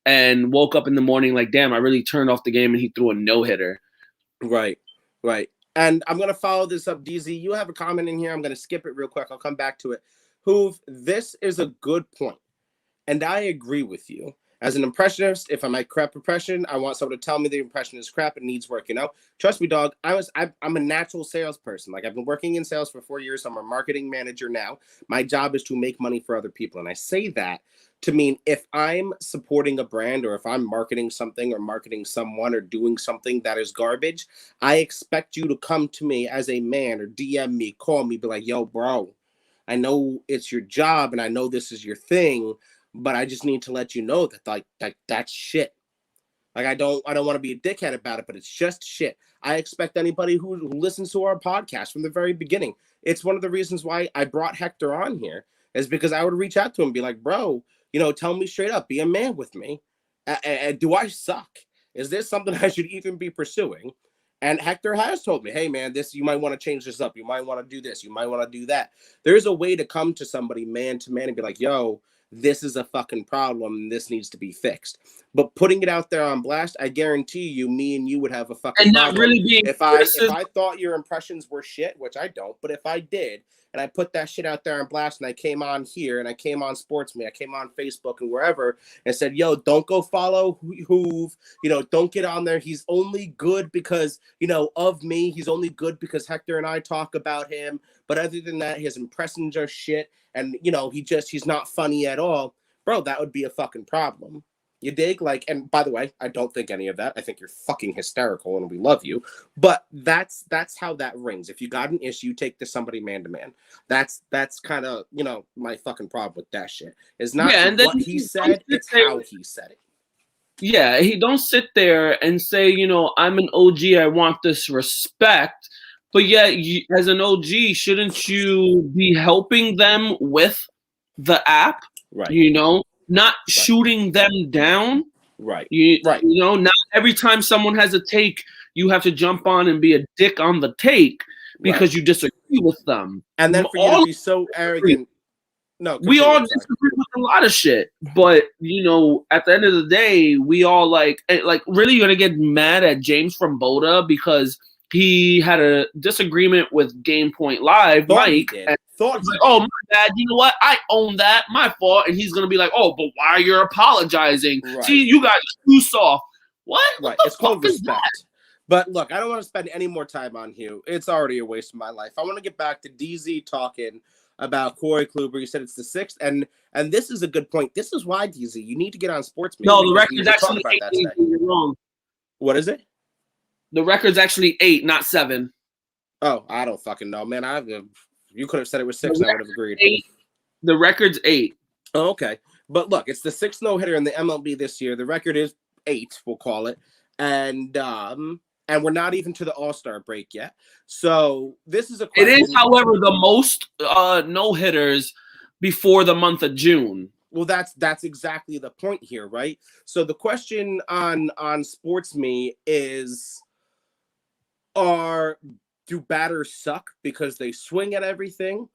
Speaker 2: and woke up in the morning like, damn, I really turned off the game and he threw a no-hitter.
Speaker 1: Right. And I'm gonna follow this up, DZ. You have a comment in here. I'm gonna skip it real quick. I'll come back to it. Hoove, this is a good point, and I agree with you. As an impressionist, if I make crap impression, I want someone to tell me the impression is crap and needs work. Trust me, dog. I'm a natural salesperson. Like I've been working in sales for 4 years. I'm a marketing manager now. My job is to make money for other people, and I say that to mean if I'm supporting a brand or if I'm marketing something or marketing someone or doing something that is garbage, I expect you to come to me as a man or DM me, call me, be like, yo, bro, I know it's your job and I know this is your thing, but I just need to let you know that like that's shit. Like I don't want to be a dickhead about it, but it's just shit. I expect anybody who listens to our podcast from the very beginning. It's one of the reasons why I brought Hector on here is because I would reach out to him and be like, bro, tell me straight up, be a man with me. Do I suck? Is this something I should even be pursuing? And Hector has told me, hey, man, you might want to change this up. You might want to do this. You might want to do that. There's a way to come to somebody man to man and be like, yo, this is a fucking problem. And this needs to be fixed. But putting it out there on blast, I guarantee you, me and you would have a fucking
Speaker 2: and
Speaker 1: problem.
Speaker 2: Not really being
Speaker 1: if I thought your impressions were shit, which I don't, but if I did, and I put that shit out there on blast, and I came on here, and I came on SportsMe, I came on Facebook and wherever, and said, yo, don't go follow Hoove, don't get on there. He's only good because, of me. He's only good because Hector and I talk about him. But other than that, his impressions are shit, and, he's not funny at all. Bro, that would be a fucking problem. You dig? And by the way, I don't think any of that. I think you're fucking hysterical and we love you. But that's how that rings. If you got an issue, take to somebody man to man. That's kind of, my fucking problem with that shit. It's not what he said, it's how he said it.
Speaker 2: Yeah, he don't sit there and say, I'm an OG, I want this respect. But yet, as an OG, shouldn't you be helping them with the app?
Speaker 1: Right.
Speaker 2: Not shooting them down.
Speaker 1: Right.
Speaker 2: Right. Not every time someone has a take, you have to jump on and be a dick on the take because you disagree with them.
Speaker 1: And then for you to be so arrogant. No,
Speaker 2: we all disagree with a lot of shit. But, at the end of the day, we all really you're going to get mad at James from Boda because he had a disagreement with Game Point Live, Mike. Oh, my bad. You know what? I own that. My fault. And he's going to be like, oh, but why you're apologizing? Right. See, you guys are too soft. What?
Speaker 1: Right. It's called respect. But look, I don't want to spend any more time on Hugh. It's already a waste of my life. I want to get back to DZ talking about Corey Kluber. You said it's the 6th. And this is a good point. This is why, DZ, you need to get on SportsMe.
Speaker 2: No, the record's actually 8. You're wrong.
Speaker 1: What is it?
Speaker 2: The record's actually 8, not 7.
Speaker 1: Oh, I don't fucking know, man. You could have said it was 6, and I would have agreed.
Speaker 2: 8. The record's 8.
Speaker 1: Oh, okay. But look, it's the 6th no-hitter in the MLB this year. The record is 8, we'll call it. And we're not even to the All-Star break yet. So this is a question.
Speaker 2: It is, however, the most no-hitters before the month of June.
Speaker 1: Well, that's exactly the point here, right? So the question on SportsMe is, do batters suck because they swing at everything?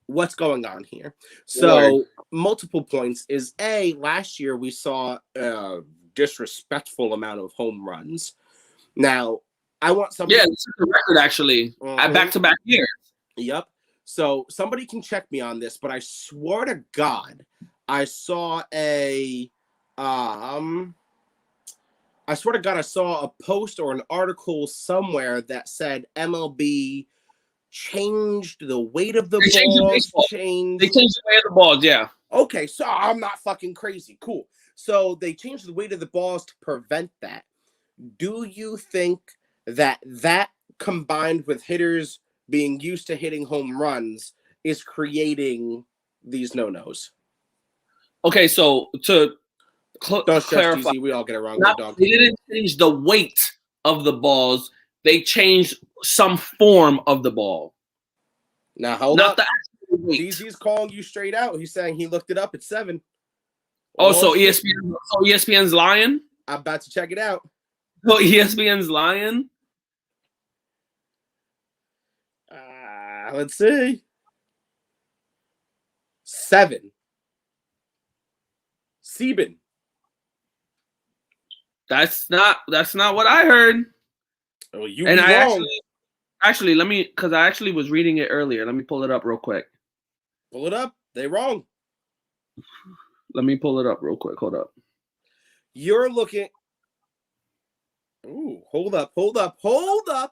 Speaker 1: What's going on here? So multiple points is last year we saw a disrespectful amount of home runs. Now I want somebody.
Speaker 2: Yeah, this is the record actually at back-to-back years.
Speaker 1: Yep. So somebody can check me on this, but I swear to God, I saw a post or an article somewhere that said MLB changed the weight of the balls.
Speaker 2: They changed the weight of the balls, yeah.
Speaker 1: Okay, so I'm not fucking crazy. Cool. So they changed the weight of the balls to prevent that. Do you think that combined with hitters being used to hitting home runs is creating these no-nos?
Speaker 2: Okay, so to
Speaker 1: don't
Speaker 2: clarify,
Speaker 1: easy. We all get it wrong.
Speaker 2: They didn't change the weight of the balls. They changed some form of the ball.
Speaker 1: Now hold up. DZ's calling you straight out. He's saying he looked it up at 7.
Speaker 2: So ESPN's lying?
Speaker 1: I'm about to check it out.
Speaker 2: Oh, ESPN's lying?
Speaker 1: Let's see. 7. Sieben.
Speaker 2: That's not what I heard.
Speaker 1: Oh, you and I wrong.
Speaker 2: Actually, let me, because I actually was reading it earlier. Let me pull it up real quick.
Speaker 1: Pull it up. They wrong.
Speaker 2: Let me pull it up real quick. Hold up.
Speaker 1: You're looking. Ooh, hold up.
Speaker 2: Let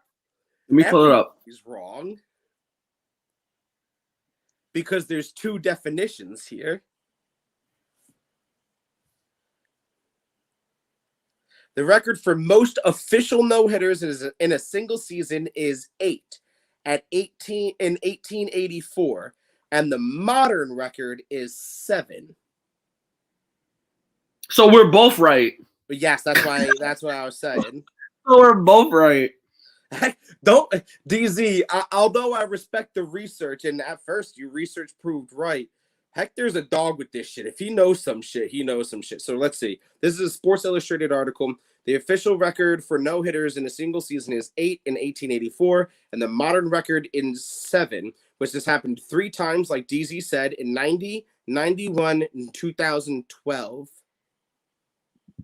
Speaker 2: me pull it up.
Speaker 1: He's wrong. Because there's two definitions here. The record for most official no-hitters in a single season is 8 in 1884, and the modern record is 7.
Speaker 2: So we're both right.
Speaker 1: But yes, that's what I was saying.
Speaker 2: So we're both right.
Speaker 1: Don't DZ. Although I respect the research, and at first your research proved right. Hector's a dog with this shit. If he knows some shit, he knows some shit. So let's see. This is a Sports Illustrated article. The official record for no-hitters in a single season is 8 in 1884, and the modern record in 7, which has happened 3 times, like DZ said, in 90, 91, and 2012.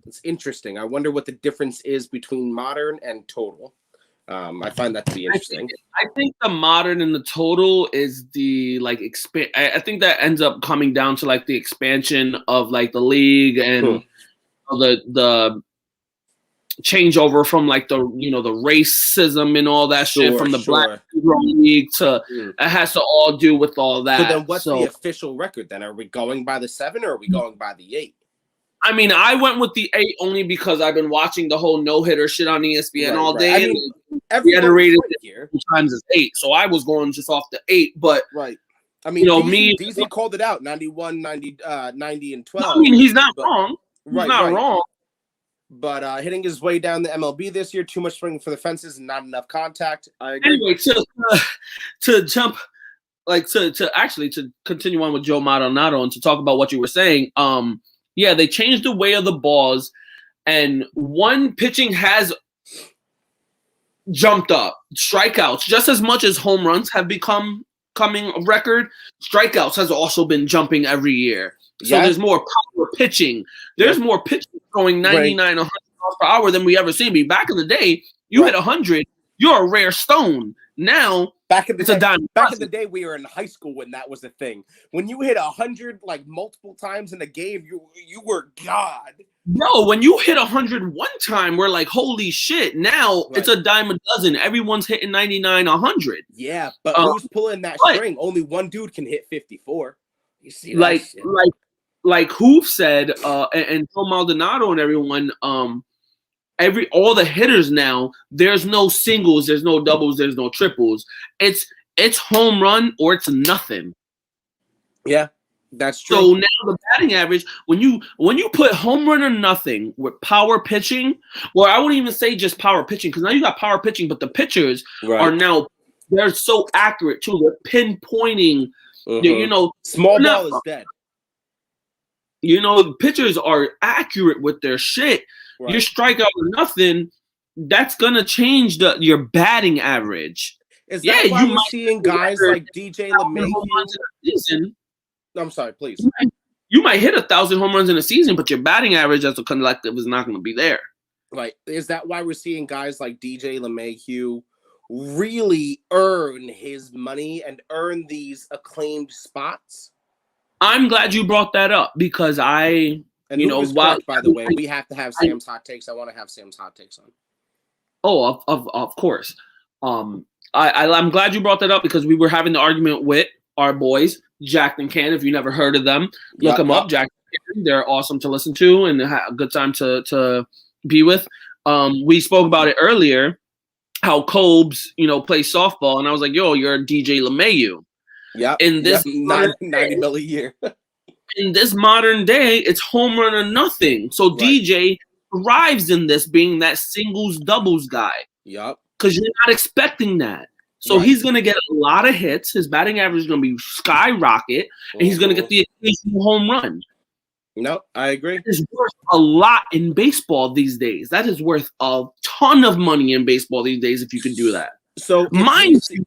Speaker 1: It's interesting. I wonder what the difference is between modern and total. I find that to be interesting.
Speaker 2: I think the modern and the total is the I think that ends up coming down to like the expansion of like the league and the changeover from like the the racism and all that shit from the Black League to it has to all do with all that.
Speaker 1: But then what's the official record then? Are we going by the 7 or are we going by the 8?
Speaker 2: I mean, I went with the 8 only because I've been watching the whole no-hitter shit on ESPN all day.
Speaker 1: I mean,
Speaker 2: we had to rate it 2 times as 8, so I was going just off the 8. But
Speaker 1: I mean, DZ called it out 91, 90, 90, and 12.
Speaker 2: I mean, he's not wrong. He's not wrong.
Speaker 1: But hitting his way down the MLB this year, too much swinging for the fences and not enough contact. I agree.
Speaker 2: Anyway, to jump, to continue on with Joe Maldonado and to talk about what you were saying. Yeah, they changed the way of the balls, and pitching has jumped up. Strikeouts, just as much as home runs have coming a record, strikeouts has also been jumping every year. So there's more power pitching. There's more pitching going 99, 100 miles per hour than we ever seen. Back in the day, you hit 100, you're a rare stone. Now,
Speaker 1: back in the day, we were in high school when that was a thing. When you hit 100 like multiple times in a game, you were God.
Speaker 2: Bro, when you hit 100 one time, we're like, holy shit. Now it's a dime a dozen. Everyone's hitting 99, 100.
Speaker 1: Yeah, but who's pulling that string? Only one dude can hit 54. You see that shit?
Speaker 2: Like Hoof said, and Joe Maldonado and everyone, all the hitters now, there's no singles, there's no doubles, there's no triples. It's home run or it's nothing.
Speaker 1: Yeah, that's true.
Speaker 2: So now the batting average, when you put home run or nothing with power pitching, well, I wouldn't even say just power pitching because now you got power pitching, but the pitchers are now they're so accurate too. They're pinpointing.
Speaker 1: Small ball is dead.
Speaker 2: Pitchers are accurate with their shit. Right. Your strikeout or nothing, that's gonna change your batting average.
Speaker 1: Is that why we're seeing guys like DJ LeMahieu? I'm sorry, please.
Speaker 2: You might hit 1,000 home runs in a season, but your batting average as a collective is not going to be there.
Speaker 1: Right. Is that why we're seeing guys like DJ LeMahieu really earn his money and earn these acclaimed spots? I'm
Speaker 2: glad you brought that up because by
Speaker 1: the way, we have to have Sam's hot takes. I want to have Sam's hot takes on.
Speaker 2: Oh, of course. I'm glad you brought that up because we were having the argument with our boys, Jack and Can. If you never heard of them, look them up. Jack and Can. They're awesome to listen to and have a good time to be with. We spoke about it earlier, how Cobes, plays softball, and I was like, "Yo, you're DJ LeMahieu."
Speaker 1: Yeah.
Speaker 2: In this
Speaker 1: 90 mil a year.
Speaker 2: In this modern day, it's home run or nothing. So DJ thrives in this being that singles doubles guy.
Speaker 1: Yep.
Speaker 2: Because you're not expecting that. So he's going to get a lot of hits. His batting average is going to be skyrocket, and he's going to get the occasional home run.
Speaker 1: No, I agree.
Speaker 2: It's worth a lot in baseball these days. That is worth a ton of money in baseball these days if you can do that.
Speaker 1: So
Speaker 2: mind you,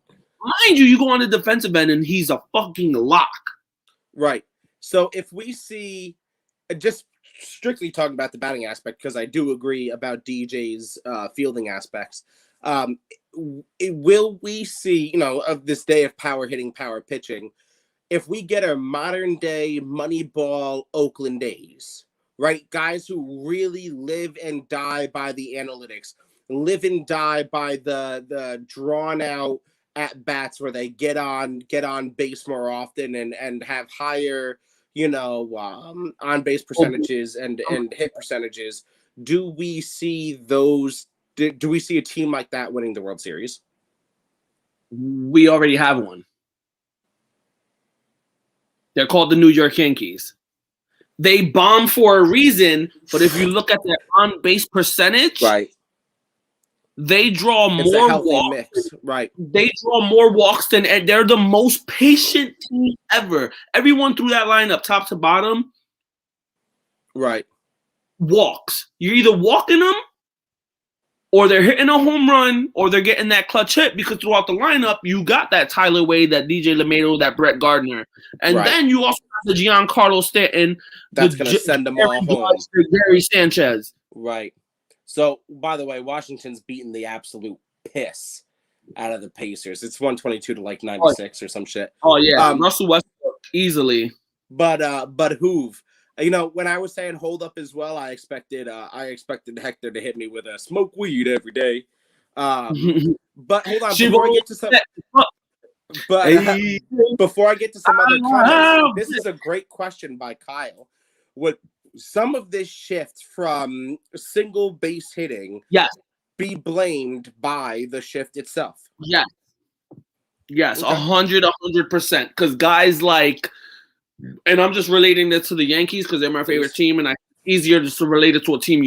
Speaker 2: you go on the defensive end, and he's a fucking lock.
Speaker 1: Right. So if we see, just strictly talking about the batting aspect, because I do agree about DJ's fielding aspects, will we see, of this day of power hitting, power pitching, if we get a modern day Moneyball Oakland A's, right? Guys who really live and die by the analytics, live and die by the drawn out at bats where they get on base more often and have higher, on base percentages and hit percentages. Do we see those? Do we see a team like that winning the World Series?
Speaker 2: We already have one. They're called the New York Yankees. They bomb for a reason, but if you look at their on-base percentage,
Speaker 1: right,
Speaker 2: they draw more walks.
Speaker 1: Mix. Right.
Speaker 2: They draw more walks than, and they're the most patient team ever. Everyone through that lineup, top to bottom,
Speaker 1: right,
Speaker 2: walks. You're either walking them, or they're hitting a home run, or they're getting that clutch hit, because throughout the lineup, you got that Tyler Wade, that DJ LeMahieu, that Brett Gardner. And then you also have the Giancarlo Stanton.
Speaker 1: That's going to send them all home.
Speaker 2: Gary Sanchez.
Speaker 1: Right. So, by the way, Washington's beating the absolute piss out of the Pacers. It's 122 to 96 or some shit.
Speaker 2: Oh, yeah. Russell Westbrook, easily.
Speaker 1: But Hoove, when I was saying hold up as well, I expected Hector to hit me with a smoke weed every day. But hold on, before I get to some, before I get to some other comments, this is a great question by Kyle. Would some of this shift from single base hitting be blamed by the shift itself?
Speaker 2: Yes. 100%. Because guys like, and I'm just relating this to the Yankees because they're my favorite team, and it's easier just to relate it to a team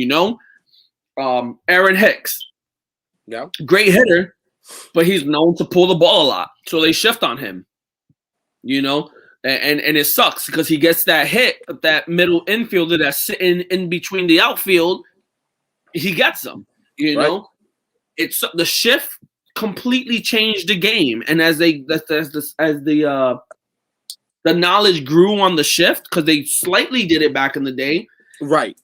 Speaker 2: Aaron Hicks.
Speaker 1: Yeah.
Speaker 2: Great hitter, but he's known to pull the ball a lot. So they shift on him. And it sucks because he gets that hit, that middle infielder that's sitting in between the outfield. He gets them, It's the shift completely changed the game. And as the knowledge grew on the shift, because they slightly did it back in the day.
Speaker 1: Right.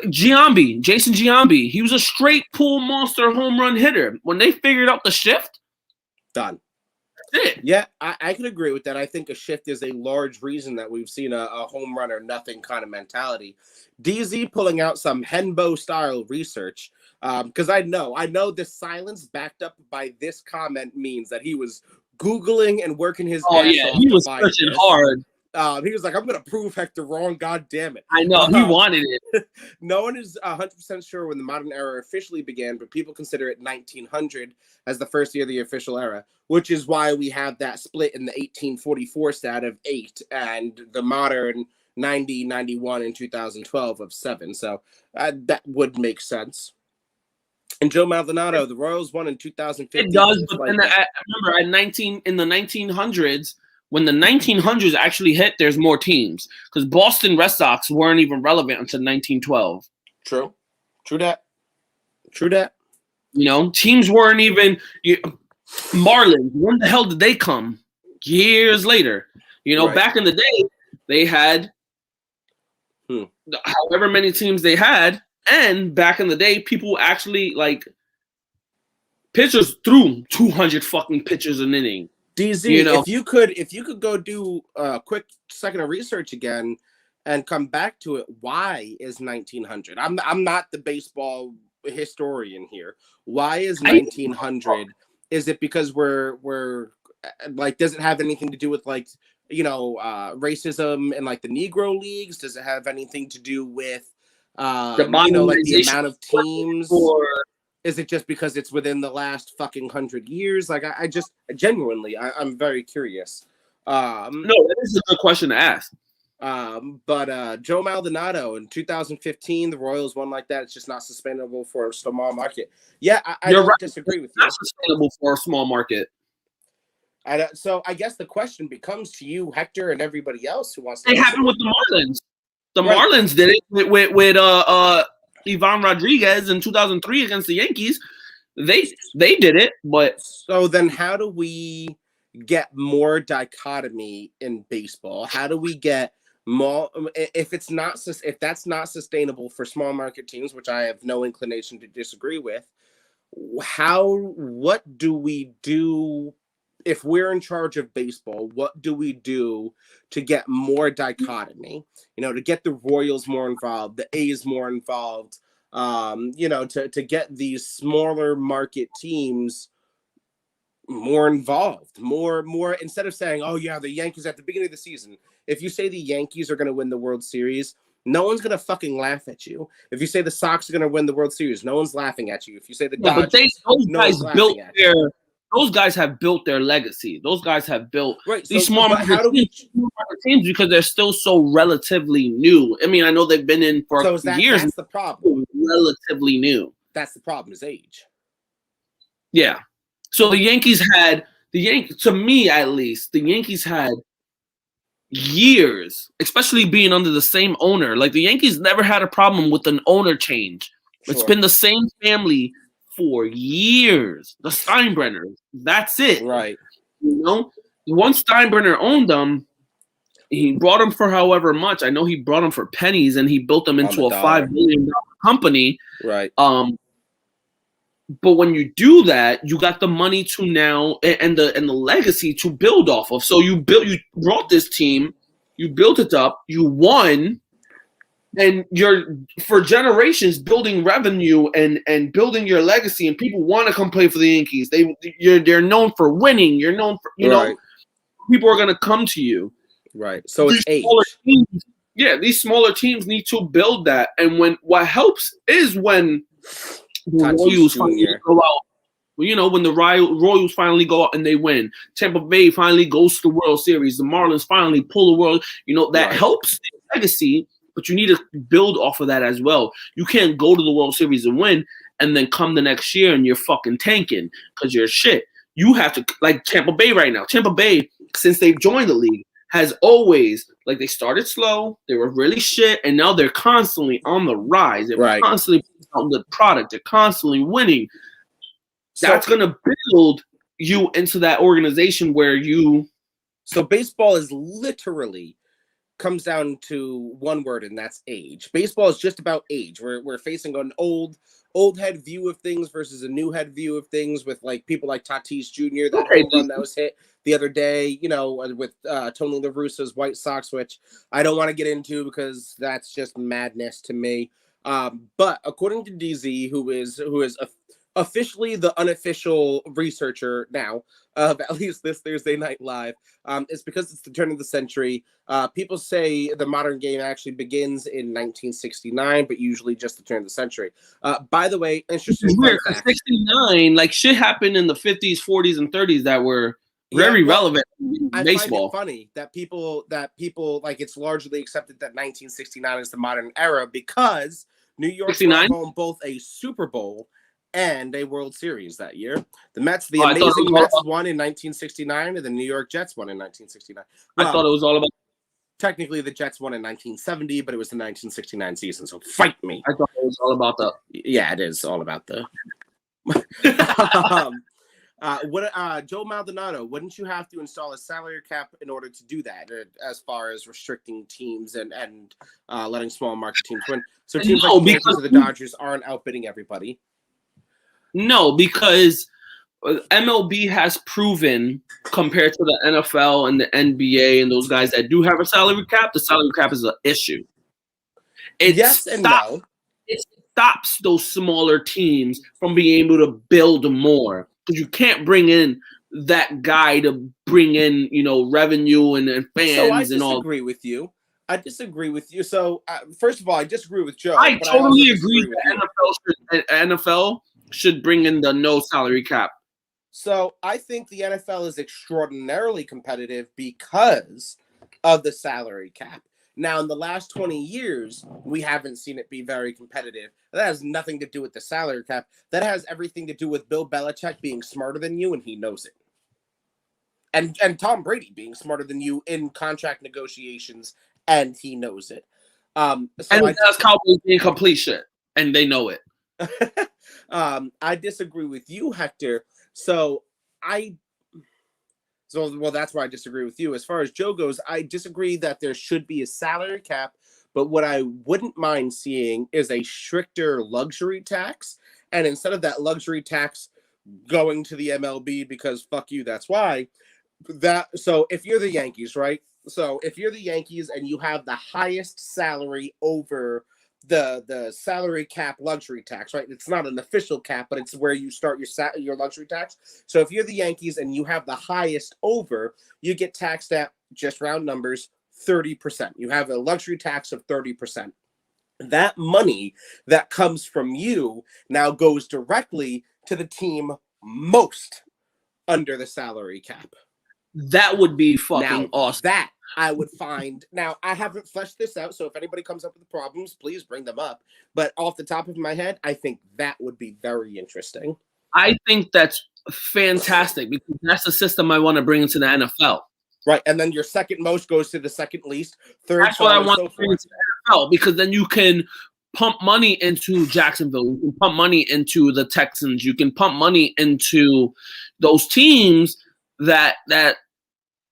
Speaker 2: Jason Giambi, he was a straight pull monster home run hitter. When they figured out the shift,
Speaker 1: done.
Speaker 2: It.
Speaker 1: Yeah, I can agree with that. I think a shift is a large reason that we've seen a home run or nothing kind of mentality. DZ pulling out some Henbo style research, because I know the silence backed up by this comment means that he was Googling and working his ass off.
Speaker 2: He was pushing hard.
Speaker 1: He was like, I'm going to prove Hector wrong. God damn it.
Speaker 2: I know. He wanted it.
Speaker 1: No one is 100% sure when the modern era officially began, but people consider it 1900 as the first year of the official era, which is why we have that split in the 1844 stat of 8 and the modern 90, 91, and 2012 of 7. So that would make sense. And Joe Maldonado, the Royals won in 2015.
Speaker 2: It does, but then I remember in the 1900s, when the 1900s actually hit, there's more teams because Boston Red Sox weren't even relevant until 1912.
Speaker 1: True that.
Speaker 2: Teams weren't even Marlins. When the hell did they come? Years later. Back in the day, they had however many teams they had, and back in the day, people actually pitchers threw 200 fucking pitches an inning.
Speaker 1: DZ, if you could go do a quick second of research again and come back to it, why is 1900? I'm not the baseball historian here. Why is 1900? Is it because we're does it have anything to do with racism and the Negro leagues? Does it have anything to do with the amount of teams? Or is it just because it's within the last fucking 100 years? I just genuinely, I'm very curious.
Speaker 2: No, that is a good question to ask.
Speaker 1: But Joe Maldonado in 2015, the Royals won like that. It's just not sustainable for a small market. Yeah, I don't disagree with you.
Speaker 2: Not sustainable for a small market.
Speaker 1: So I guess the question becomes to you, Hector, and everybody else who wants to.
Speaker 2: It happened with the Marlins. The Marlins did it with Ivan Rodriguez in 2003 against the Yankees. They did it, but
Speaker 1: so then how do we get more dichotomy in baseball? How do we get more if that's not sustainable for small market teams, which I have no inclination to disagree with? What do we do if we're in charge of baseball, what do we do to get more dichotomy? You know, to get the Royals more involved, the A's more involved. You know, to get these smaller market teams more involved, more instead of saying, oh yeah, the Yankees at the beginning of the season. If you say the Yankees are going to win the World Series, no one's going to fucking laugh at you. If you say the Sox are going to win the World Series, no one's laughing at you. If you say the Dodgers,
Speaker 2: those guys have built their legacy. Those guys have built these
Speaker 1: small
Speaker 2: teams because they're still so relatively new. I mean, I know they've been in for years.
Speaker 1: That's the problem.
Speaker 2: Relatively new.
Speaker 1: That's the problem, is age.
Speaker 2: Yeah. So the Yankees had to me at least, the Yankees had years, especially being under the same owner. Like the Yankees never had a problem with an owner change. Sure. It's been the same family for years. The Steinbrenners. That's it.
Speaker 1: Right.
Speaker 2: You know, once Steinbrenner owned them, he brought them for however much. I know he brought them for pennies, and he built them into a $5 million company.
Speaker 1: Right.
Speaker 2: But when you do that, you got the money to now and the legacy to build off of. So you brought this team, you built it up, you won, and you're for generations building revenue and building your legacy. And people want to come play for the Yankees. They're known for winning. You're known for know people are gonna come to you.
Speaker 1: Right. So it's age.
Speaker 2: These smaller teams need to build that. And what helps is when the Royals finally go out. You know, when the Royals finally go out and they win. Tampa Bay finally goes to the World Series. The Marlins finally pull the World. You know, that helps the legacy, but you need to build off of that as well. You can't go to the World Series and win and then come the next year and you're fucking tanking because you're shit. You have to, like Tampa Bay right now. Tampa Bay, since they've joined the league, has always, like, they started slow, they were really shit, and now they're constantly on the rise. They're constantly on the product. They're constantly winning. That's going to build you into that organization where you...
Speaker 1: So baseball is literally comes down to one word, and that's age. Baseball is just about age. We're facing an old head view of things versus a new head view of things with, like, people like Tatis Jr., that home run that was hit the other day, you know, with Tony La Russa's White Sox, which I don't want to get into because that's just madness to me. But according to DZ, who is officially the unofficial researcher now of at least this Thursday Night Live, it's because it's the turn of the century. People say the modern game actually begins in 1969, but usually just the turn of the century. By the way, interesting.
Speaker 2: Weird, 69, like shit happened in the 50s, 40s, and 30s that were very relevant in baseball.
Speaker 1: I find it funny that people like it's largely accepted that 1969 is the modern era because New York won both a Super Bowl and a World Series that year. The Mets, the amazing Mets won in 1969, and the New York Jets won in 1969.
Speaker 2: I thought it was all about...
Speaker 1: Technically, the Jets won in 1970, but it was the 1969 season, so fight me.
Speaker 2: I thought it was all about the...
Speaker 1: Yeah, it is all about the... Joe Maldonado, wouldn't you have to install a salary cap in order to do that, as far as restricting teams and letting small market teams win? So teams like the Yankees or the Dodgers aren't outbidding everybody.
Speaker 2: No, because MLB has proven, compared to the NFL and the NBA and those guys that do have a salary cap, the salary cap is an issue. It stops those smaller teams from being able to build more. Because you can't bring in that guy to bring in, you know, revenue and fans and all.
Speaker 1: I disagree with you. So, first of all, I disagree with Joe.
Speaker 2: I totally agree that NFL should bring in the no salary cap.
Speaker 1: So I think the NFL is extraordinarily competitive because of the salary cap. Now, in the last 20 years, we haven't seen it be very competitive. That has nothing to do with the salary cap. That has everything to do with Bill Belichick being smarter than you, and he knows it. And Tom Brady being smarter than you in contract negotiations, and he knows it.
Speaker 2: And that's Cowboys being complete shit, and they know it.
Speaker 1: I disagree with you, Hector. Well, that's why I disagree with you. As far as Joe goes, I disagree that there should be a salary cap, but what I wouldn't mind seeing is a stricter luxury tax. And instead of that luxury tax going to the MLB because fuck you, that's why. So if you're the Yankees, right? So if you're the Yankees and you have the highest salary over the salary cap luxury tax, right? It's not an official cap, but it's where you start your luxury tax. So if you're the Yankees and you have the highest over, you get taxed at, just round numbers, 30%. You have a luxury tax of 30%. That money that comes from you now goes directly to the team most under the salary cap.
Speaker 2: That would be fucking awesome.
Speaker 1: That I would find. Now, I haven't fleshed this out, so if anybody comes up with problems, please bring them up. But off the top of my head, I think that would be very interesting.
Speaker 2: I think that's fantastic because that's the system I want to bring into the NFL.
Speaker 1: Right, and then your second most goes to the second least. Third,
Speaker 2: that's what I want to bring into the NFL because then you can pump money into Jacksonville. You can pump money into the Texans. You can pump money into those teams that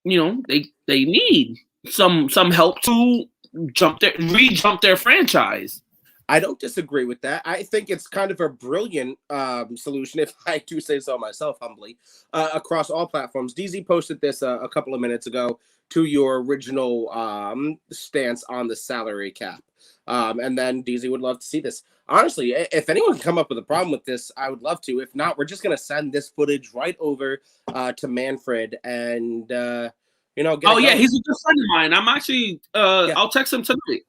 Speaker 2: you know they need some help to re-jump their franchise.
Speaker 1: I don't disagree with that. I think it's kind of a brilliant solution, if I do say so myself humbly, across all platforms. DZ posted this a couple of minutes ago to your original stance on the salary cap. And then DZ would love to see this. Honestly, if anyone can come up with a problem with this, I would love to. If not, we're just going to send this footage right over to Manfred and, he's a
Speaker 2: good friend of mine. I'm actually, I'll text him tonight.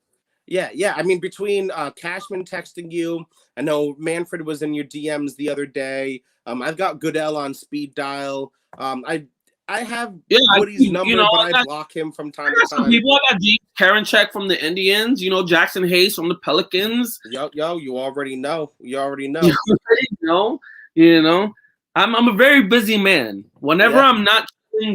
Speaker 1: Yeah. I mean, between Cashman texting you, I know Manfred was in your DMs the other day. I've got Goodell on speed dial. I have Woody's number, but I block him from time to time.
Speaker 2: People, I got James Karinchak from the Indians. Jackson Hayes from the Pelicans.
Speaker 1: Yo, you already know.
Speaker 2: I'm a very busy man. Whenever I'm not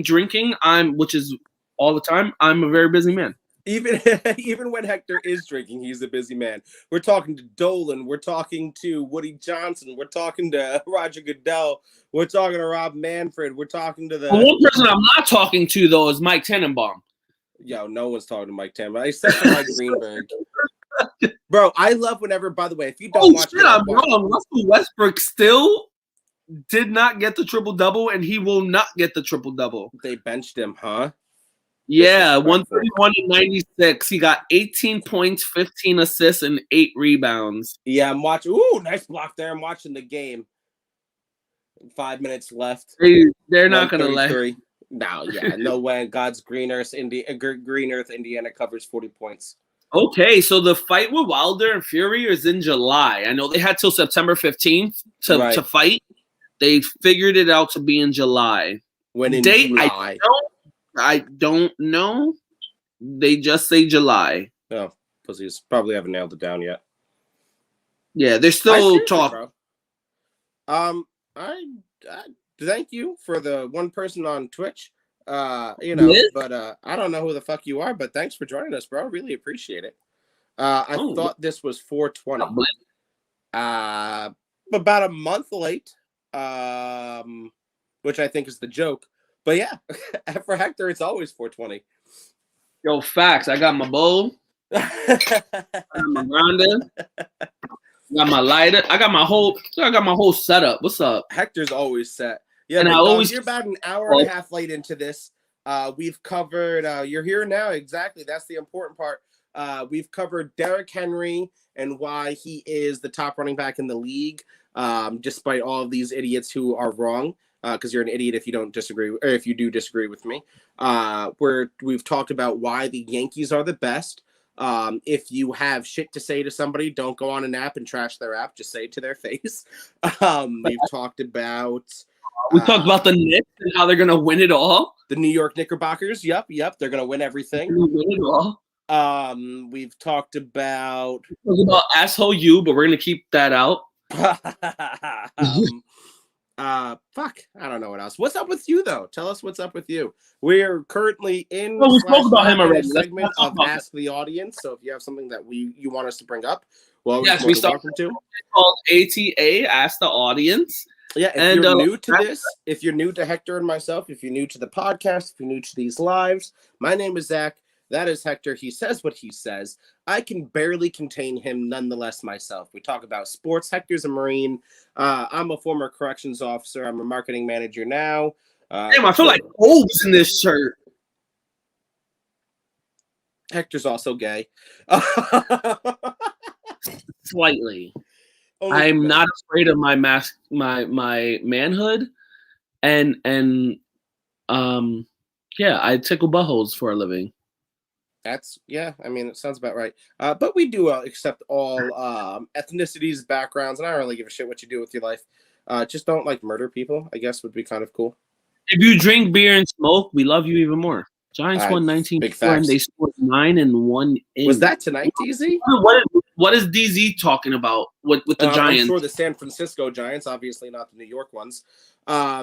Speaker 2: drinking, which is all the time, I'm a very busy man.
Speaker 1: Even when Hector is drinking, he's a busy man. We're talking to Dolan. We're talking to Woody Johnson. We're talking to Roger Goodell. We're talking to Rob Manfred. We're talking to the
Speaker 2: one person I'm not talking to, though, is Mike Tannenbaum.
Speaker 1: Yo, no one's talking to Mike Tannenbaum. Except for Mike Greenberg. Bro, I love whenever, by the way, if you don't watch it.
Speaker 2: I'm wrong. Russell Westbrook still did not get the triple-double, and he will not get the triple-double.
Speaker 1: They benched him, huh?
Speaker 2: Yeah, 131 and 96. He got 18 points, 15 assists, and 8 rebounds.
Speaker 1: Yeah, I'm watching. Ooh, nice block there. I'm watching the game. 5 minutes left.
Speaker 2: They're not going to let.
Speaker 1: No way. God's green earth, Indiana covers 40 points.
Speaker 2: Okay, so the fight with Wilder and Fury is in July. I know they had till September 15th to fight. They figured it out to be in July.
Speaker 1: When in July?
Speaker 2: I don't know. They just say July.
Speaker 1: Oh, pussies probably haven't nailed it down yet.
Speaker 2: Yeah, they're still talking.
Speaker 1: I thank you for the one person on Twitch. But I don't know who the fuck you are, but thanks for joining us, bro. I really appreciate it. I thought this was 420. About a month late. Which I think is the joke. But yeah, for Hector, it's always 420.
Speaker 2: Yo, facts. I got my bowl. I got my grinder. I got my lighter. I got my whole setup. What's up?
Speaker 1: Hector's always set. Yeah,
Speaker 2: and
Speaker 1: you're about an hour and a half late into this. We've covered. You're here now. Exactly. That's the important part. We've covered Derrick Henry and why he is the top running back in the league, despite all of these idiots who are wrong. Because you're an idiot if you don't disagree, or if you do disagree with me. Where we've talked about why the Yankees are the best. If you have shit to say to somebody, don't go on an app and trash their app. Just say it to their face. We've talked about.
Speaker 2: We talked about the Knicks and how they're gonna win it all.
Speaker 1: The New York Knickerbockers. Yep. They're gonna win everything.
Speaker 2: Win it all.
Speaker 1: We've talked about
Speaker 2: asshole you, but we're gonna keep that out.
Speaker 1: Fuck, I don't know what else. What's up with you though? Tell us what's up with you. We're currently in
Speaker 2: we spoke about him already.
Speaker 1: Segment of Ask the Audience. So if you have something that you want us to bring up,
Speaker 2: well, yes, we started to. It's called ATA, Ask the Audience.
Speaker 1: Yeah, if you're new to this, if you're new to Hector and myself, if you're new to the podcast, if you're new to these lives, my name is Zach. That is Hector. He says what he says. I can barely contain him nonetheless myself. We talk about sports. Hector's a Marine. I'm a former corrections officer. I'm a marketing manager now.
Speaker 2: Damn, I feel like O's in this shirt.
Speaker 1: Hector's also gay.
Speaker 2: Slightly. I'm not afraid of my my manhood, and yeah, I tickle buttholes for a living.
Speaker 1: That's I mean, it sounds about right. But we do accept all ethnicities, backgrounds, and I don't really give a shit what you do with your life. Just don't like murder people, I guess would be kind of cool.
Speaker 2: If you drink beer and smoke, we love you even more. Giants won 19-4 and they scored 9 in 1 inning.
Speaker 1: Was that tonight, DZ?
Speaker 2: What is DZ talking about with the Giants?
Speaker 1: I'm sure the San Francisco Giants, obviously not the New York ones. I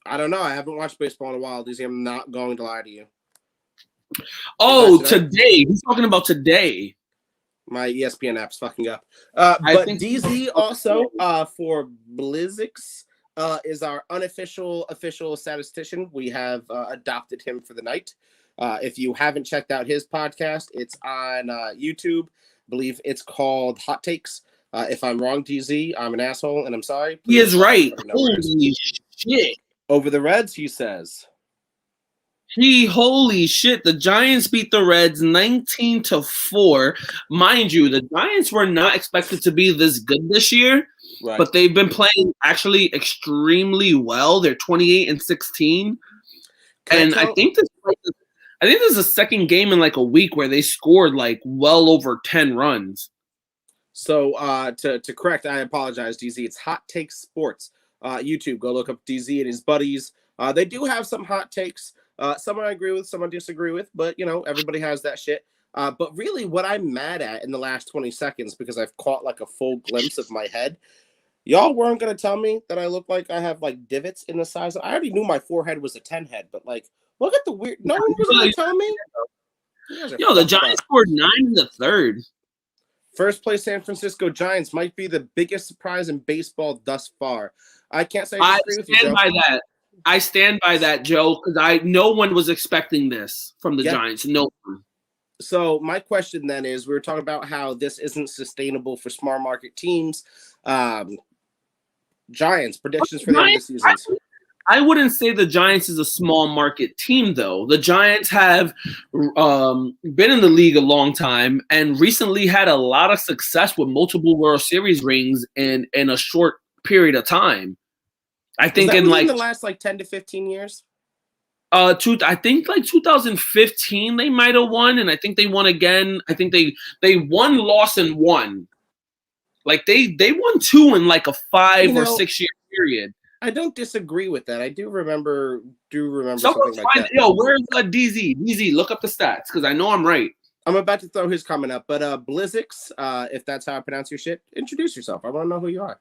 Speaker 1: don't know. I haven't watched baseball in a while, DZ. I'm not going to lie to you.
Speaker 2: Oh, today. He's talking about today.
Speaker 1: My ESPN app's fucking up. But DZ also for Blizzix is our official statistician. We have adopted him for the night. If you haven't checked out his podcast, it's on YouTube. I believe it's called Hot Takes. If I'm wrong, DZ, I'm an asshole, and I'm sorry.
Speaker 2: He is right. Holy shit.
Speaker 1: Over the Reds, he says.
Speaker 2: Holy shit. The Giants beat the Reds 19-4. Mind you, the Giants were not expected to be this good this year, right, but they've been playing actually extremely well. They're 28-16. And I think this is the second game in like a week where they scored like well over 10 runs. So to correct, I apologize, DZ. It's Hot Takes Sports. YouTube, go look up DZ and his buddies. They do have some hot takes. Some I agree with, some I disagree with, but everybody has that shit. But really what I'm mad at in the last 20 seconds, because I've caught like a full glimpse of my head, y'all weren't going to tell me that I look like I have like divots in the size. I already knew my forehead was a 10 head, but like, look at the weird. No one was going to tell me. Yo, the Giants scored 9 in the third.
Speaker 1: First place San Francisco Giants might be the biggest surprise in baseball thus far. I can't say
Speaker 2: I stand by that. I stand by that, Joe, because no one was expecting this from the Giants. No one.
Speaker 1: So my question then is, we were talking about how this isn't sustainable for small market teams. Giants, predictions for the end of the season.
Speaker 2: I wouldn't say the Giants is a small market team, though. The Giants have been in the league a long time and recently had a lot of success with multiple World Series rings in a short period of time. I think in like
Speaker 1: the last like 10 to 15 years.
Speaker 2: I think like 2015 they might have won, and I think they won again. I think they won, lost, and won. Like they won 2 in like a 5 or 6 year period.
Speaker 1: I don't disagree with that. I do remember something like that.
Speaker 2: Yo, where's DZ? DZ, look up the stats because I know I'm right.
Speaker 1: I'm about to throw his comment up, but Blizzix, if that's how I pronounce your shit, introduce yourself. I want to know who you are.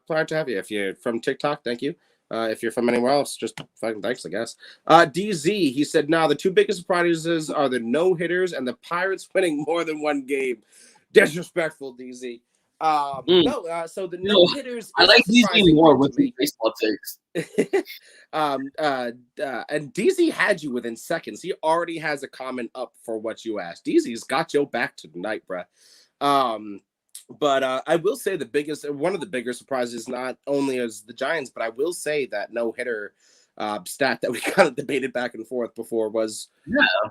Speaker 1: Glad to have you. If you're from TikTok, thank you. If you're from anywhere else, just fucking thanks, I guess. DZ, he said, the 2 biggest surprises are the no-hitters and the Pirates winning more than 1 game. Disrespectful, DZ. So the no-hitters.
Speaker 2: I like DZ more with the baseball takes.
Speaker 1: And DZ had you within seconds. He already has a comment up for what you asked. DZ's got your back tonight, bruh. But I will say one of the bigger surprises, not only as the Giants, but I will say that no-hitter stat that we kind of debated back and forth before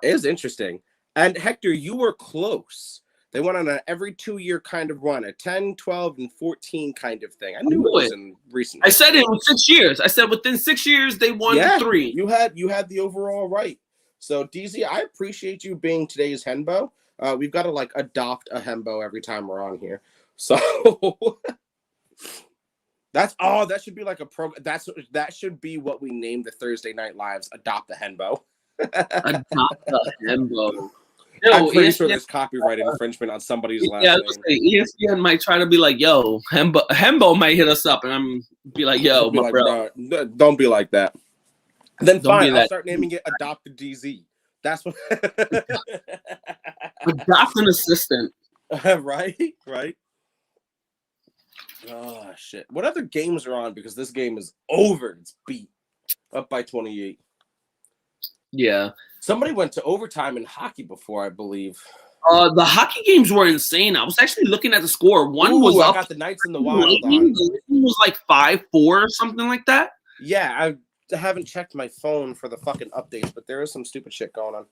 Speaker 1: is interesting. And Hector, you were close. They went on an every 2-year kind of run, a 10, 12, and 14 kind of thing. I knew it was in recent.
Speaker 2: I said it was 6 years. I said within 6 years they won 3.
Speaker 1: You had the overall right. So DZ, I appreciate you being today's Henbo. We've got to like adopt a Hembo every time we're on here. So that should be like a program. That should be what we name the Thursday Night Lives. Adopt a Henbo.
Speaker 2: Adopt a Hembo.
Speaker 1: I'm pretty sure there's copyright infringement on somebody's last name.
Speaker 2: ESPN might try to be like, yo, Hembo might hit us up, and I'm be like, yo, my bro.
Speaker 1: Don't be like that. Then fine, I'll start naming it Adopt a DZ. That's what.
Speaker 2: Adopt an assistant.
Speaker 1: Right. Oh shit! What other games are on? Because this game is over. It's beat up by 28.
Speaker 2: Yeah.
Speaker 1: Somebody went to overtime in hockey before, I believe.
Speaker 2: The hockey games were insane. I was actually looking at the score. One was
Speaker 1: I
Speaker 2: up.
Speaker 1: got the Knights in the Wild on.
Speaker 2: The Lightning was like 5-4 or something like that.
Speaker 1: Yeah, I haven't checked my phone for the fucking updates, but there is some stupid shit going on.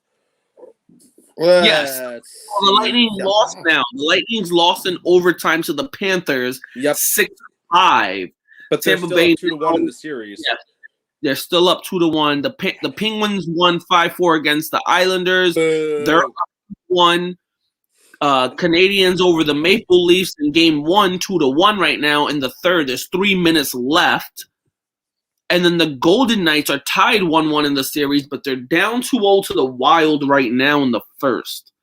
Speaker 2: Yes. The Lightning lost now. The Lightning's lost in overtime to the Panthers.
Speaker 1: Yep.
Speaker 2: 6-5.
Speaker 1: But they're still up 2-1 in the series.
Speaker 2: Yes. They're still up 2-1. The Penguins won 5-4 against the Islanders. They're up 1. Canadians over the Maple Leafs in game 1, 2-1 right now. In the third, there's 3 minutes left. And then the Golden Knights are tied 1-1 in the series, but they're down 2-0 to the Wild right now in the first.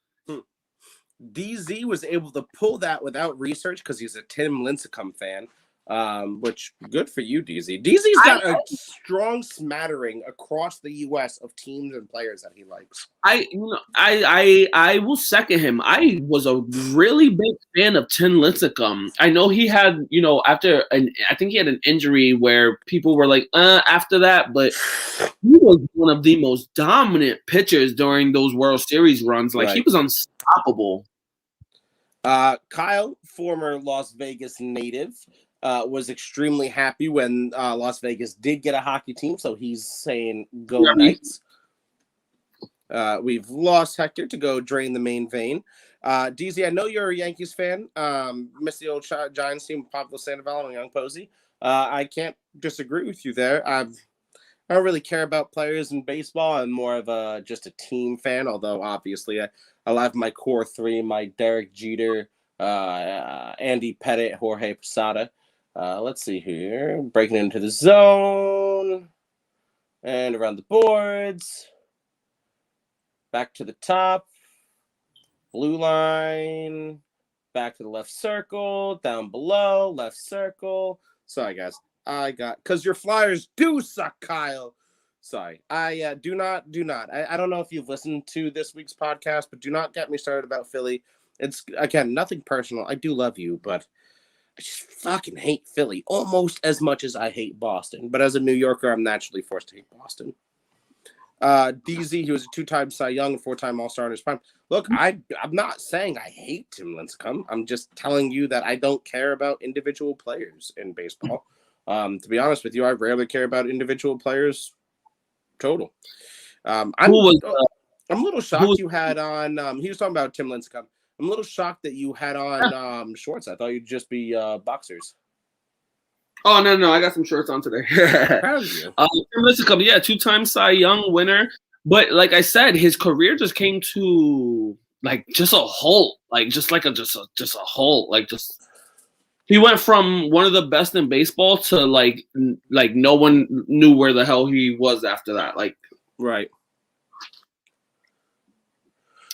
Speaker 1: DZ was able to pull that without research because he's a Tim Lincecum fan. Which good for you, DZ. DZ's got a strong smattering across the U.S. of teams and players that he likes.
Speaker 2: I will second him. I was a really big fan of Tim Lincecum. I know he had, I think he had an injury where people were like, after that, but he was one of the most dominant pitchers during those World Series runs. Like, He was unstoppable.
Speaker 1: Kyle, former Las Vegas native, was extremely happy when Las Vegas did get a hockey team, so he's saying go Knights. We've lost Hector to go drain the main vein. DZ, I know you're a Yankees fan. Miss the old Giants team, Pablo Sandoval and Young Posey. I can't disagree with you there. I don't really care about players in baseball. I'm more of just a team fan, although obviously I have my core three, my Derek Jeter, Andy Pettitte, Jorge Posada. Let's see here. Breaking into the zone. And around the boards. Back to the top. Blue line. Back to the left circle. Down below. Left circle. Sorry, guys. Because your Flyers do suck, Kyle. Sorry. I do not. I don't know if you've listened to this week's podcast, but do not get me started about Philly. It's, again, nothing personal. I do love you, but I just fucking hate Philly almost as much as I hate Boston. But as a New Yorker, I'm naturally forced to hate Boston. DZ, he was a 2-time Cy Young and 4-time All-Star in his prime. Look, I'm not saying I hate Tim Lincecum. I'm just telling you that I don't care about individual players in baseball. To be honest with you, I rarely care about individual players total. I'm a little shocked you had on he was talking about Tim Lincecum. I'm a little shocked that you had on shorts. I thought you'd just be boxers.
Speaker 2: Oh, no. I got some shorts on today.
Speaker 1: Proud of you.
Speaker 2: Tim Lincecum, 2-time Cy Young winner. But like I said, his career just came to just a halt. Just a halt. He went from one of the best in baseball to like no one knew where the hell he was after that.
Speaker 1: Right.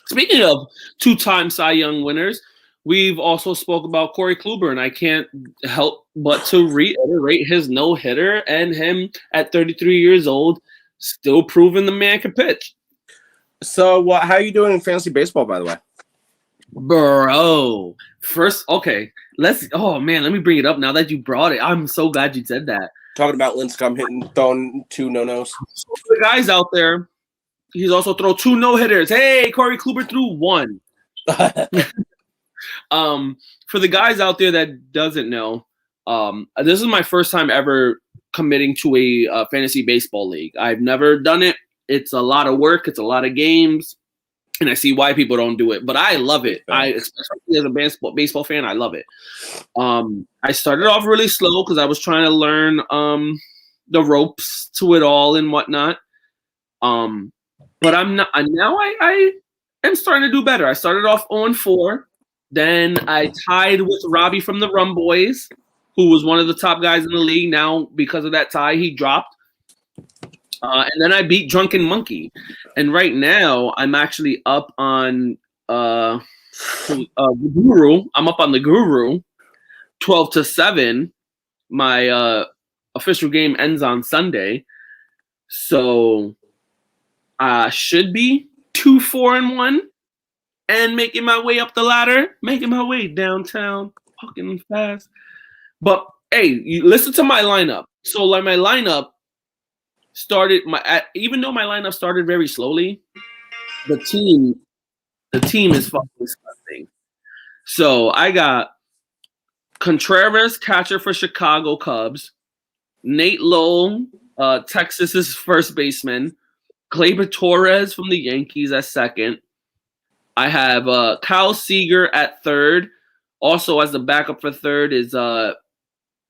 Speaker 2: Speaking of 2-time Cy Young winners, we've also spoke about Corey Kluber, and I can't help but to reiterate his no-hitter and him at 33 years old still proving the man can pitch.
Speaker 1: So how are you doing in fantasy baseball, by the way?
Speaker 2: Bro, let me bring it up now that you brought it. I'm so glad you said that.
Speaker 1: Talking about Lincecum throwing 2 no-nos.
Speaker 2: So for the guys out there, he's also thrown 2 no-hitters. Hey, Corey Kluber threw 1. For the guys out there that doesn't know, this is my first time ever committing to a fantasy baseball league. I've never done it. It's a lot of work. It's a lot of games. And I see why people don't do it, but I love it. Especially as a baseball fan, I love it. I started off really slow because I was trying to learn the ropes to it all and whatnot. But I'm not. Now I am starting to do better. I started off 0-4. Then I tied with Robbie from the Rum Boys, who was one of the top guys in the league. Now, because of that tie, he dropped. And then I beat Drunken Monkey. And right now, I'm actually up on the Guru. I'm up on the Guru, 12-7. My official game ends on Sunday. So I should be 2-4-1 and making my way up the ladder, making my way downtown, walking fast. But, hey, you listen to my lineup. So, my lineup, started even though my lineup started very slowly, the team is fucking disgusting. So I got Contreras, catcher for Chicago Cubs, Nate Lowe, Texas's first baseman, Gleyber Torres from the Yankees at second. I have Kyle Seager at third. Also, as the backup for third is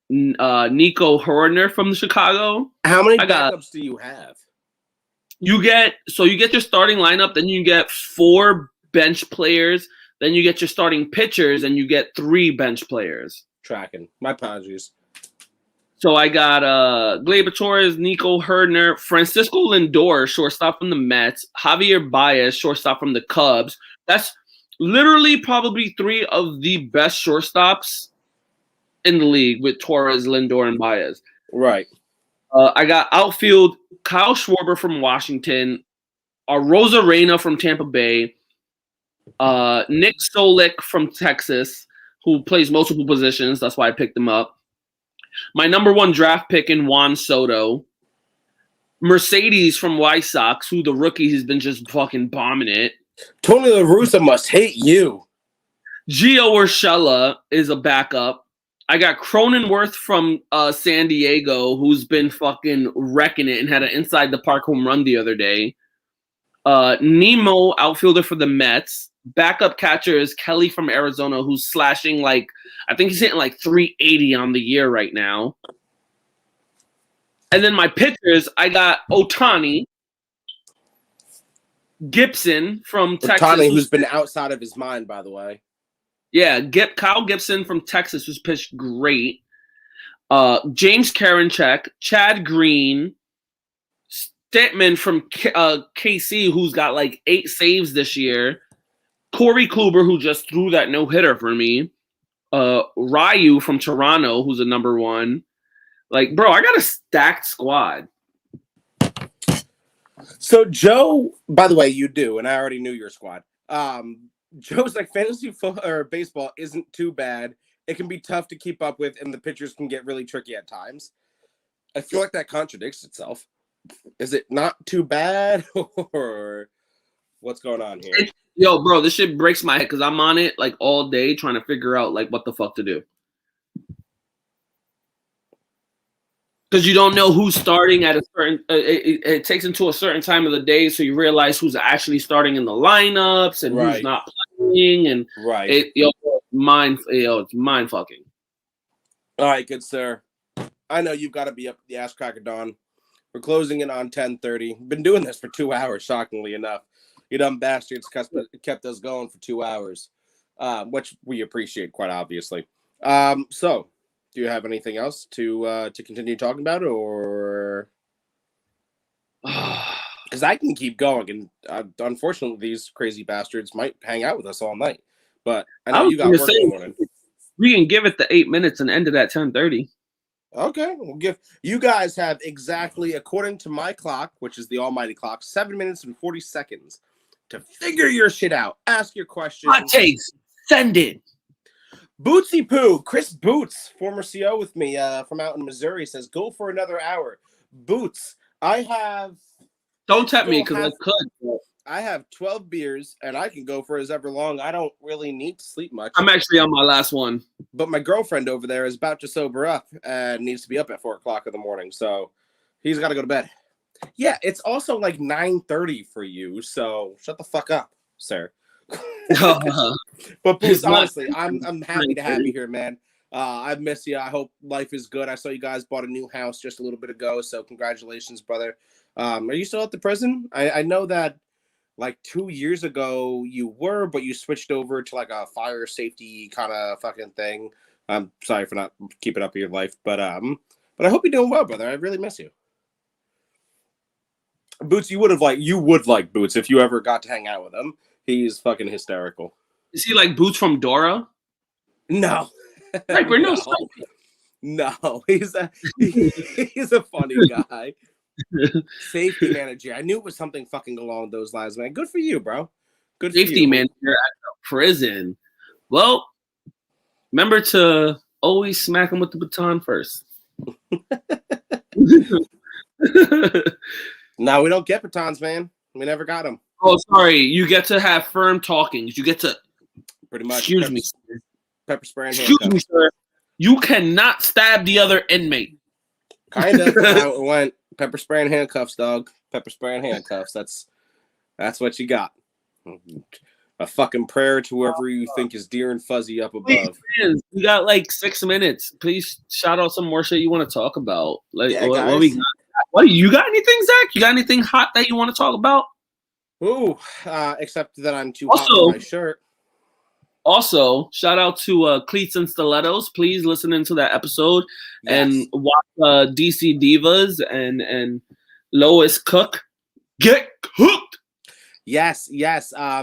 Speaker 2: Nico Hoerner from Chicago.
Speaker 1: How many backups do you have?
Speaker 2: You get your starting lineup, then you get 4 bench players, then you get your starting pitchers, and you get 3 bench players.
Speaker 1: Tracking. My apologies.
Speaker 2: So I got Gleyber Torres, Nico Hoerner, Francisco Lindor, shortstop from the Mets, Javier Baez, shortstop from the Cubs. That's literally probably 3 of the best shortstops in the league with Torres, Lindor, and Baez.
Speaker 1: Right.
Speaker 2: I got outfield Kyle Schwarber from Washington, Rosarena from Tampa Bay, Nick Solik from Texas, who plays multiple positions. That's why I picked him up. My number 1 draft pick in Juan Soto. Mercedes from White Sox, who the rookie has been just fucking bombing it.
Speaker 1: Tony La Russa must hate you.
Speaker 2: Gio Urshela is a backup. I got Cronenworth from San Diego, who's been fucking wrecking it and had an inside the park home run the other day. Nemo, outfielder for the Mets. Backup catcher is Kelly from Arizona, who's slashing I think he's hitting 380 on the year right now. And then my pitchers, I got Ohtani, Gibson from Texas.
Speaker 1: Ohtani, who's been outside of his mind, by the way.
Speaker 2: Yeah, Kyle Gibson from Texas, who's pitched great. James Karinchak, Chad Green, Statman from KC, who's got 8 saves this year. Corey Kluber, who just threw that no-hitter for me. Ryu from Toronto, who's a number 1. Bro, I got a stacked squad.
Speaker 1: So Joe, by the way, you do, and I already knew your squad. Joe's fantasy or baseball isn't too bad. It can be tough to keep up with, and the pitchers can get really tricky at times. I feel like that contradicts itself. Is it not too bad, or what's going on here?
Speaker 2: Yo, bro, this shit breaks my head because I'm on it all day trying to figure out what the fuck to do. Because you don't know who's starting at a certain. It takes into a certain time of the day, so you realize who's actually starting in the lineups and who's not playing, and it's mind fucking.
Speaker 1: All right, good sir. I know you've got to be up the ass crack of dawn. We're closing in on 10:30. Been doing this for 2 hours, shockingly enough. You dumb bastards kept us going for 2 hours, which we appreciate quite obviously. So. Do you have anything else to continue talking about, or because I can keep going, and unfortunately these crazy bastards might hang out with us all night. But I know you got work in the morning.
Speaker 2: We can give it the 8 minutes and end it at 10:30.
Speaker 1: Okay, we'll give you guys have exactly, according to my clock, which is the almighty clock, 7 minutes and 40 seconds to figure your shit out. Ask your questions.
Speaker 2: Hot takes. Send it.
Speaker 1: Bootsy Poo, Chris Boots, former CO with me from out in Missouri, says, go for another hour. Boots, I have...
Speaker 2: Don't tempt me, because I could.
Speaker 1: I have 12 beers, and I can go for as ever long. I don't really need to sleep much.
Speaker 2: I'm actually on my last one.
Speaker 1: But my girlfriend over there is about to sober up and needs to be up at 4 o'clock in the morning, so he's got to go to bed. Yeah, it's also 9:30 for you, so shut the fuck up, sir. But Boots, honestly, I'm happy to have you here, man. I miss you. I hope life is good. I saw you guys bought a new house just a little bit ago, so congratulations, brother. Are you still at the prison? I know that 2 years ago you were, but you switched over to a fire safety kind of fucking thing. I'm sorry for not keeping up with your life, but I hope you're doing well, brother. I really miss you. Boots, you would like Boots if you ever got to hang out with him. He's fucking hysterical.
Speaker 2: Is he like Boots from Dora?
Speaker 1: No.
Speaker 2: We're no.
Speaker 1: No, he's a funny guy. Safety manager. I knew it was something fucking along those lines, man. Good for you, bro. Good for you.
Speaker 2: Safety manager at the prison. Well, remember to always smack him with the baton first.
Speaker 1: No, we don't get batons, man. We never got them.
Speaker 2: Oh, sorry. You get to have firm talkings. You get to
Speaker 1: pretty much.
Speaker 2: Excuse me.
Speaker 1: Pepper spray and
Speaker 2: Excuse me, sir. You cannot stab the other inmate.
Speaker 1: Kind of. How it went. Pepper spray and handcuffs, dog. Pepper spray and handcuffs. That's what you got. A fucking prayer to whoever you think is dear and fuzzy up above.
Speaker 2: Please, we got like 6 minutes. Please shout out some more shit you want to talk about. Like,
Speaker 1: yeah,
Speaker 2: what we got? What, you got anything, Zach? You got anything hot that you want to talk about?
Speaker 1: Ooh, except that I'm too hot for my shirt.
Speaker 2: Also, shout out to Cleats and Stilettos. Please listen into that episode and watch DC Divas and Lois Cook. Get cooked.
Speaker 1: Yes.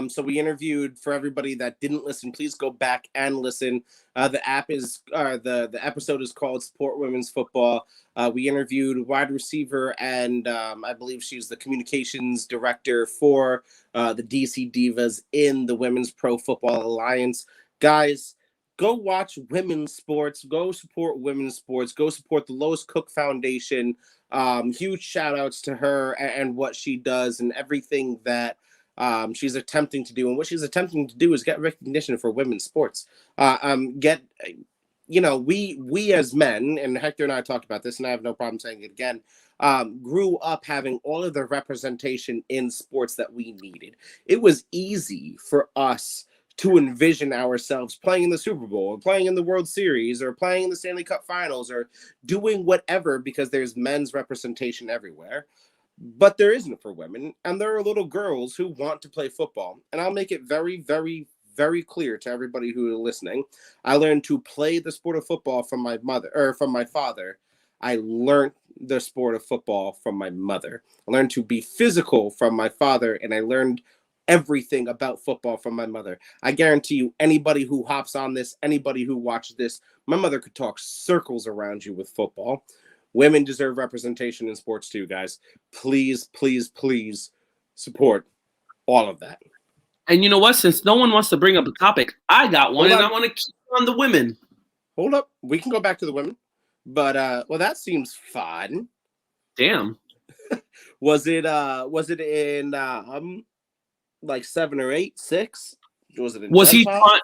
Speaker 1: So we interviewed, for everybody that didn't listen, please go back and listen. The episode is called Support Women's Football. We interviewed wide receiver and I believe she's the communications director for the DC Divas in the Women's Pro Football Alliance. Guys, go watch women's sports. Go support women's sports. Go support the Lois Cook Foundation. Huge shout outs to her and what she does and everything that she's attempting to do. And what she's attempting to do is get recognition for women's sports. We as men, and Hector and I talked about this, and I have no problem saying it again, grew up having all of the representation in sports that we needed. It was easy for us to envision ourselves playing in the Super Bowl or playing in the World Series or playing in the Stanley Cup Finals or doing whatever because there's men's representation everywhere. But there isn't for women, and there are little girls who want to play football. And I'll make it very, very, very clear to everybody who is listening. I learned to play the sport of football from my father. I learned the sport of football from my mother. I learned to be physical from my father, and I learned everything about football from my mother. I guarantee you, anybody who hops on this, anybody who watches this, my mother could talk circles around you with football. Women deserve representation in sports too, guys. Please, please, please support all of that.
Speaker 2: And you know what? Since no one wants to bring up a topic, I got one, and I want to keep on the women.
Speaker 1: Hold up. We can go back to the women. But, that seems fun.
Speaker 2: Damn.
Speaker 1: Was it in, like 7 or 8, 6? Was he
Speaker 2: trying?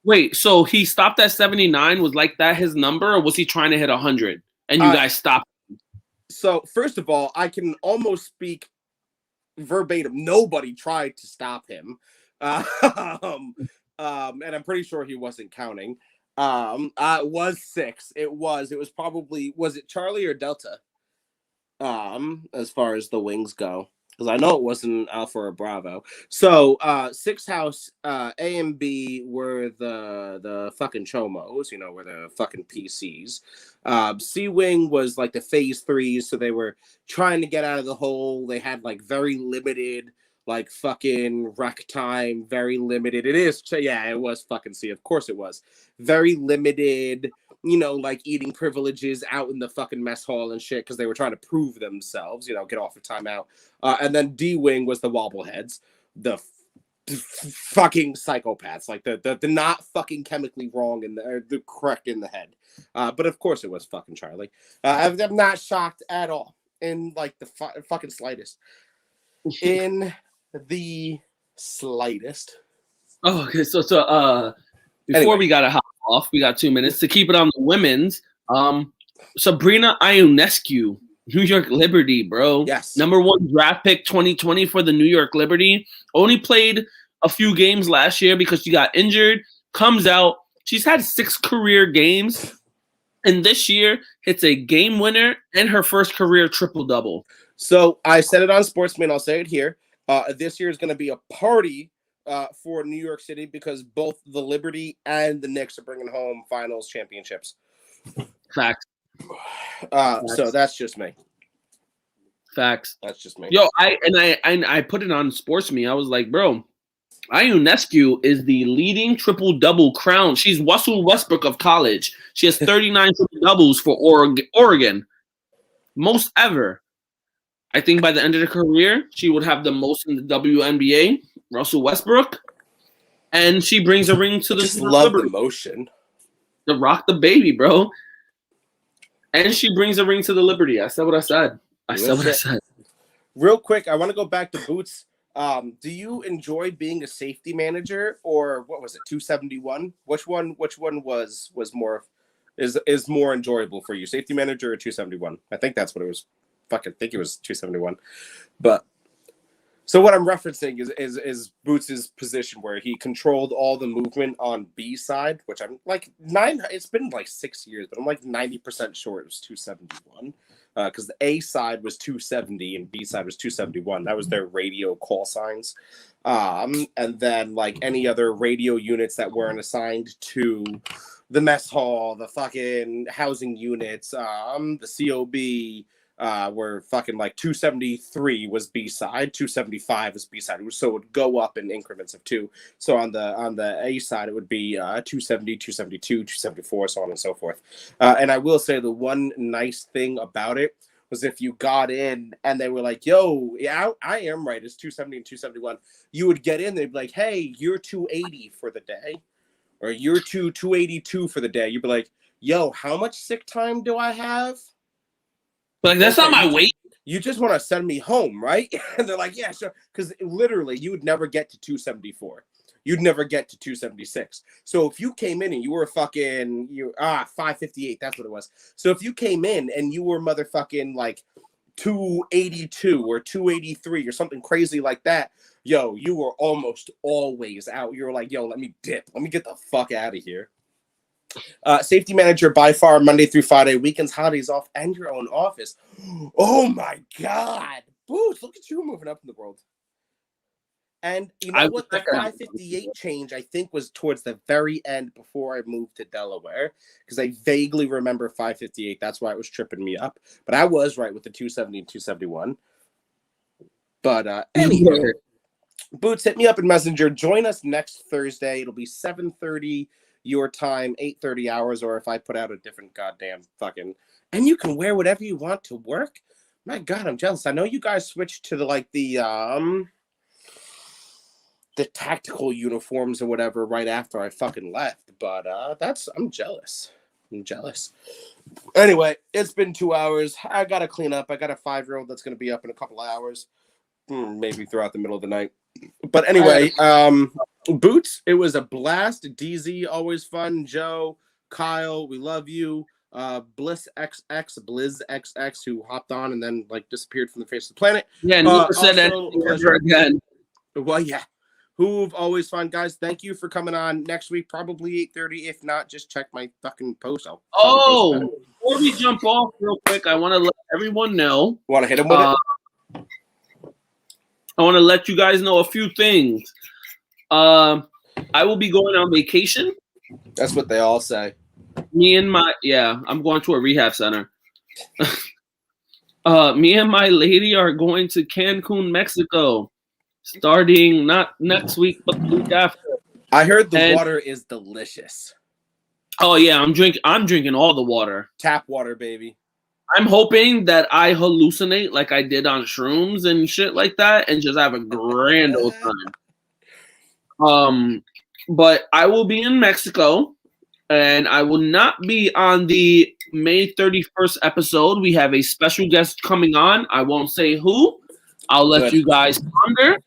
Speaker 2: Wait, so he stopped at 79? Was like that his number, or was he trying to hit 100? And you guys stopped.
Speaker 1: So, first of all, I can almost speak verbatim. Nobody tried to stop him. And I'm pretty sure he wasn't counting. It was 6. It was probably, was it Charlie or Delta? As far as the wings go. Because I know it wasn't Alpha or Bravo. So 6 house A and B were the fucking chomos, were the fucking PCs. C wing was like the phase 3s, so they were trying to get out of the hole. They had like very limited like fucking rec time, very limited. It was fucking C, of course it was. Very limited, like eating privileges out in the fucking mess hall and shit because they were trying to prove themselves, get off of timeout. And then D-Wing was the wobbleheads, the fucking psychopaths, like the not fucking chemically wrong and the correct in the head. But of course it was fucking Charlie. I'm not shocked at all in like the fucking slightest. In the slightest.
Speaker 2: Oh, okay. So before we gotta hop off, we got 2 minutes to keep it on the women's. Sabrina Ionescu, New York Liberty, bro.
Speaker 1: Yes.
Speaker 2: Number 1 draft pick 2020 for the New York Liberty. Only played a few games last year because she got injured. Comes out. She's had 6 career games. And this year hits a game winner and her first career triple-double.
Speaker 1: So I said it on Sportsman. I'll say it here. This year is going to be a party for New York City because both the Liberty and the Knicks are bringing home finals championships.
Speaker 2: Facts.
Speaker 1: So that's just me.
Speaker 2: Facts.
Speaker 1: That's just me.
Speaker 2: Yo, I put it on Sportsme. I was like, bro, Ionescu is the leading triple-double crown. She's Russell Westbrook of college. She has 39 triple-doubles for Oregon. Most ever. I think by the end of the career, she would have the most in the WNBA, Russell Westbrook. And she brings a ring to the
Speaker 1: just love the motion.
Speaker 2: To rock the baby, bro. And she brings a ring to the Liberty. I said what I said. I said what I said.
Speaker 1: Real quick, I want to go back to Boots. Do you enjoy being a safety manager, or what was it, 271? Which one was more is more enjoyable for you, safety manager or 271? I think that's what it was. Fucking think it was 271. But so what I'm referencing is Boots' position where he controlled all the movement on B side, which I'm like it's been like 6 years, but I'm like 90% sure it was 271. Because the A side was 270 and B side was 271. That was their radio call signs. And then like any other radio units that weren't assigned to the mess hall, the fucking housing units, the COB, were fucking like 273 was B side, 275 was B side. So it would go up in increments of 2. So on the A side, it would be 270, 272, 274, so on and so forth. And I will say the one nice thing about it was if you got in and they were like, yo, yeah, I am right, it's 270 and 271. You would get in, they'd be like, hey, you're 280 for the day, or you're 282 for the day. You'd be like, yo, how much sick time do I have?
Speaker 2: Like, that's not my weight.
Speaker 1: You just want to send me home, right? And they're like, yeah, sure. Because literally, you would never get to 274. You'd never get to 276. So if you came in and you were 558, that's what it was. So if you came in and you were motherfucking like 282 or 283 or something crazy like that, yo, you were almost always out. You were like, yo, let me dip. Let me get the fuck out of here. Safety manager by far, Monday through Friday, weekends, holidays off, and your own office. Oh my God. Boots, look at you moving up in the world. And you know what? The 558 change, I think, was towards the very end before I moved to Delaware, because I vaguely remember 558. That's why it was tripping me up. But I was right with the 270 and 271. But anyway, Boots, hit me up in Messenger. Join us next Thursday. It'll be 7:30 your time, 8:30 hours, or if I put out a different goddamn fucking, and you can wear whatever you want to work. My God, I'm jealous. I know you guys switched to the tactical uniforms or whatever right after I fucking left, but I'm jealous. I'm jealous. Anyway, it's been 2 hours. I gotta clean up. I got a 5-year-old that's gonna be up in a couple of hours, maybe throughout the middle of the night. But anyway, Boots, it was a blast. DZ, always fun. Joe, Kyle, we love you. Blizz XX, who hopped on and then like disappeared from the face of the planet.
Speaker 2: Yeah, never said anything ever again.
Speaker 1: Well, yeah. Who've always fun, guys. Thank you for coming on next week, probably 8:30. If not, just check my fucking post.
Speaker 2: Before we jump off real quick, I want to let everyone know.
Speaker 1: Want to hit him with it?
Speaker 2: I want to let you guys know a few things. I will be going on vacation.
Speaker 1: That's what they all say.
Speaker 2: I'm going to a rehab center. Me and my lady are going to Cancun, Mexico, starting not next week, but the week after.
Speaker 1: I heard the water is delicious.
Speaker 2: Oh yeah, I'm drinking all the water.
Speaker 1: Tap water, baby.
Speaker 2: I'm hoping that I hallucinate like I did on shrooms and shit like that, and just have a grand old time. But I will be in Mexico, and I will not be on the May 31st episode. We have a special guest coming on. I won't say who. I'll let you guys ponder.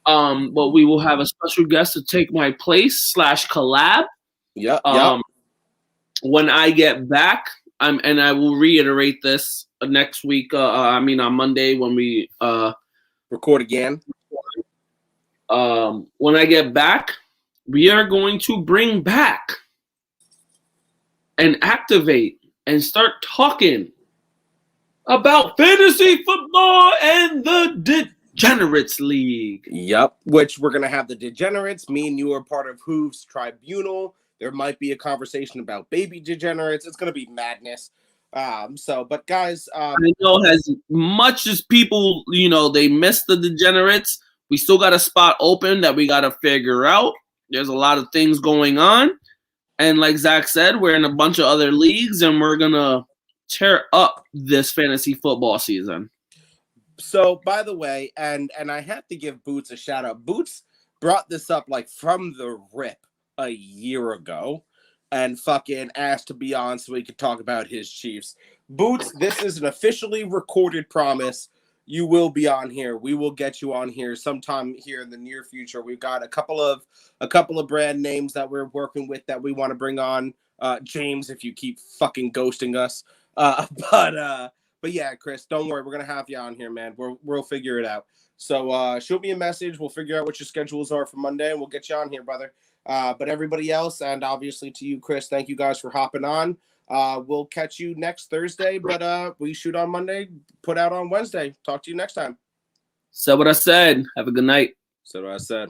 Speaker 2: But we will have a special guest to take my place / collab.
Speaker 1: Yeah.
Speaker 2: When I get back, and I will reiterate this next week. On Monday when we
Speaker 1: record again.
Speaker 2: When I get back, we are going to bring back and activate and start talking about fantasy football and the Degenerates League.
Speaker 1: Yep, which we're going to have the Degenerates. Me and you are part of Hooves Tribunal. There might be a conversation about baby degenerates. It's going to be madness. But guys,
Speaker 2: I know as much as people, they miss the Degenerates, we still got a spot open that we got to figure out. There's a lot of things going on. And like Zach said, we're in a bunch of other leagues, and we're going to tear up this fantasy football season.
Speaker 1: So, by the way, and I have to give Boots a shout out. Boots brought this up like from the rip a year ago. and fucking asked to be on so we could talk about his Chiefs. Boots, this is an officially recorded promise. You will be on here. We will get you on here sometime here in the near future. We've got a couple of brand names that we're working with that we want to bring on. James, if you keep fucking ghosting us. But yeah, Chris, don't worry. We're gonna have you on here, man. We'll figure it out. So shoot me a message. We'll figure out what your schedules are for Monday, and we'll get you on here, brother. But everybody else, and obviously to you, Chris, thank you guys for hopping on. We'll catch you next Thursday, but we shoot on Monday, put out on Wednesday. Talk to you next time.
Speaker 2: So what I said. Have a good night.
Speaker 1: So what I said.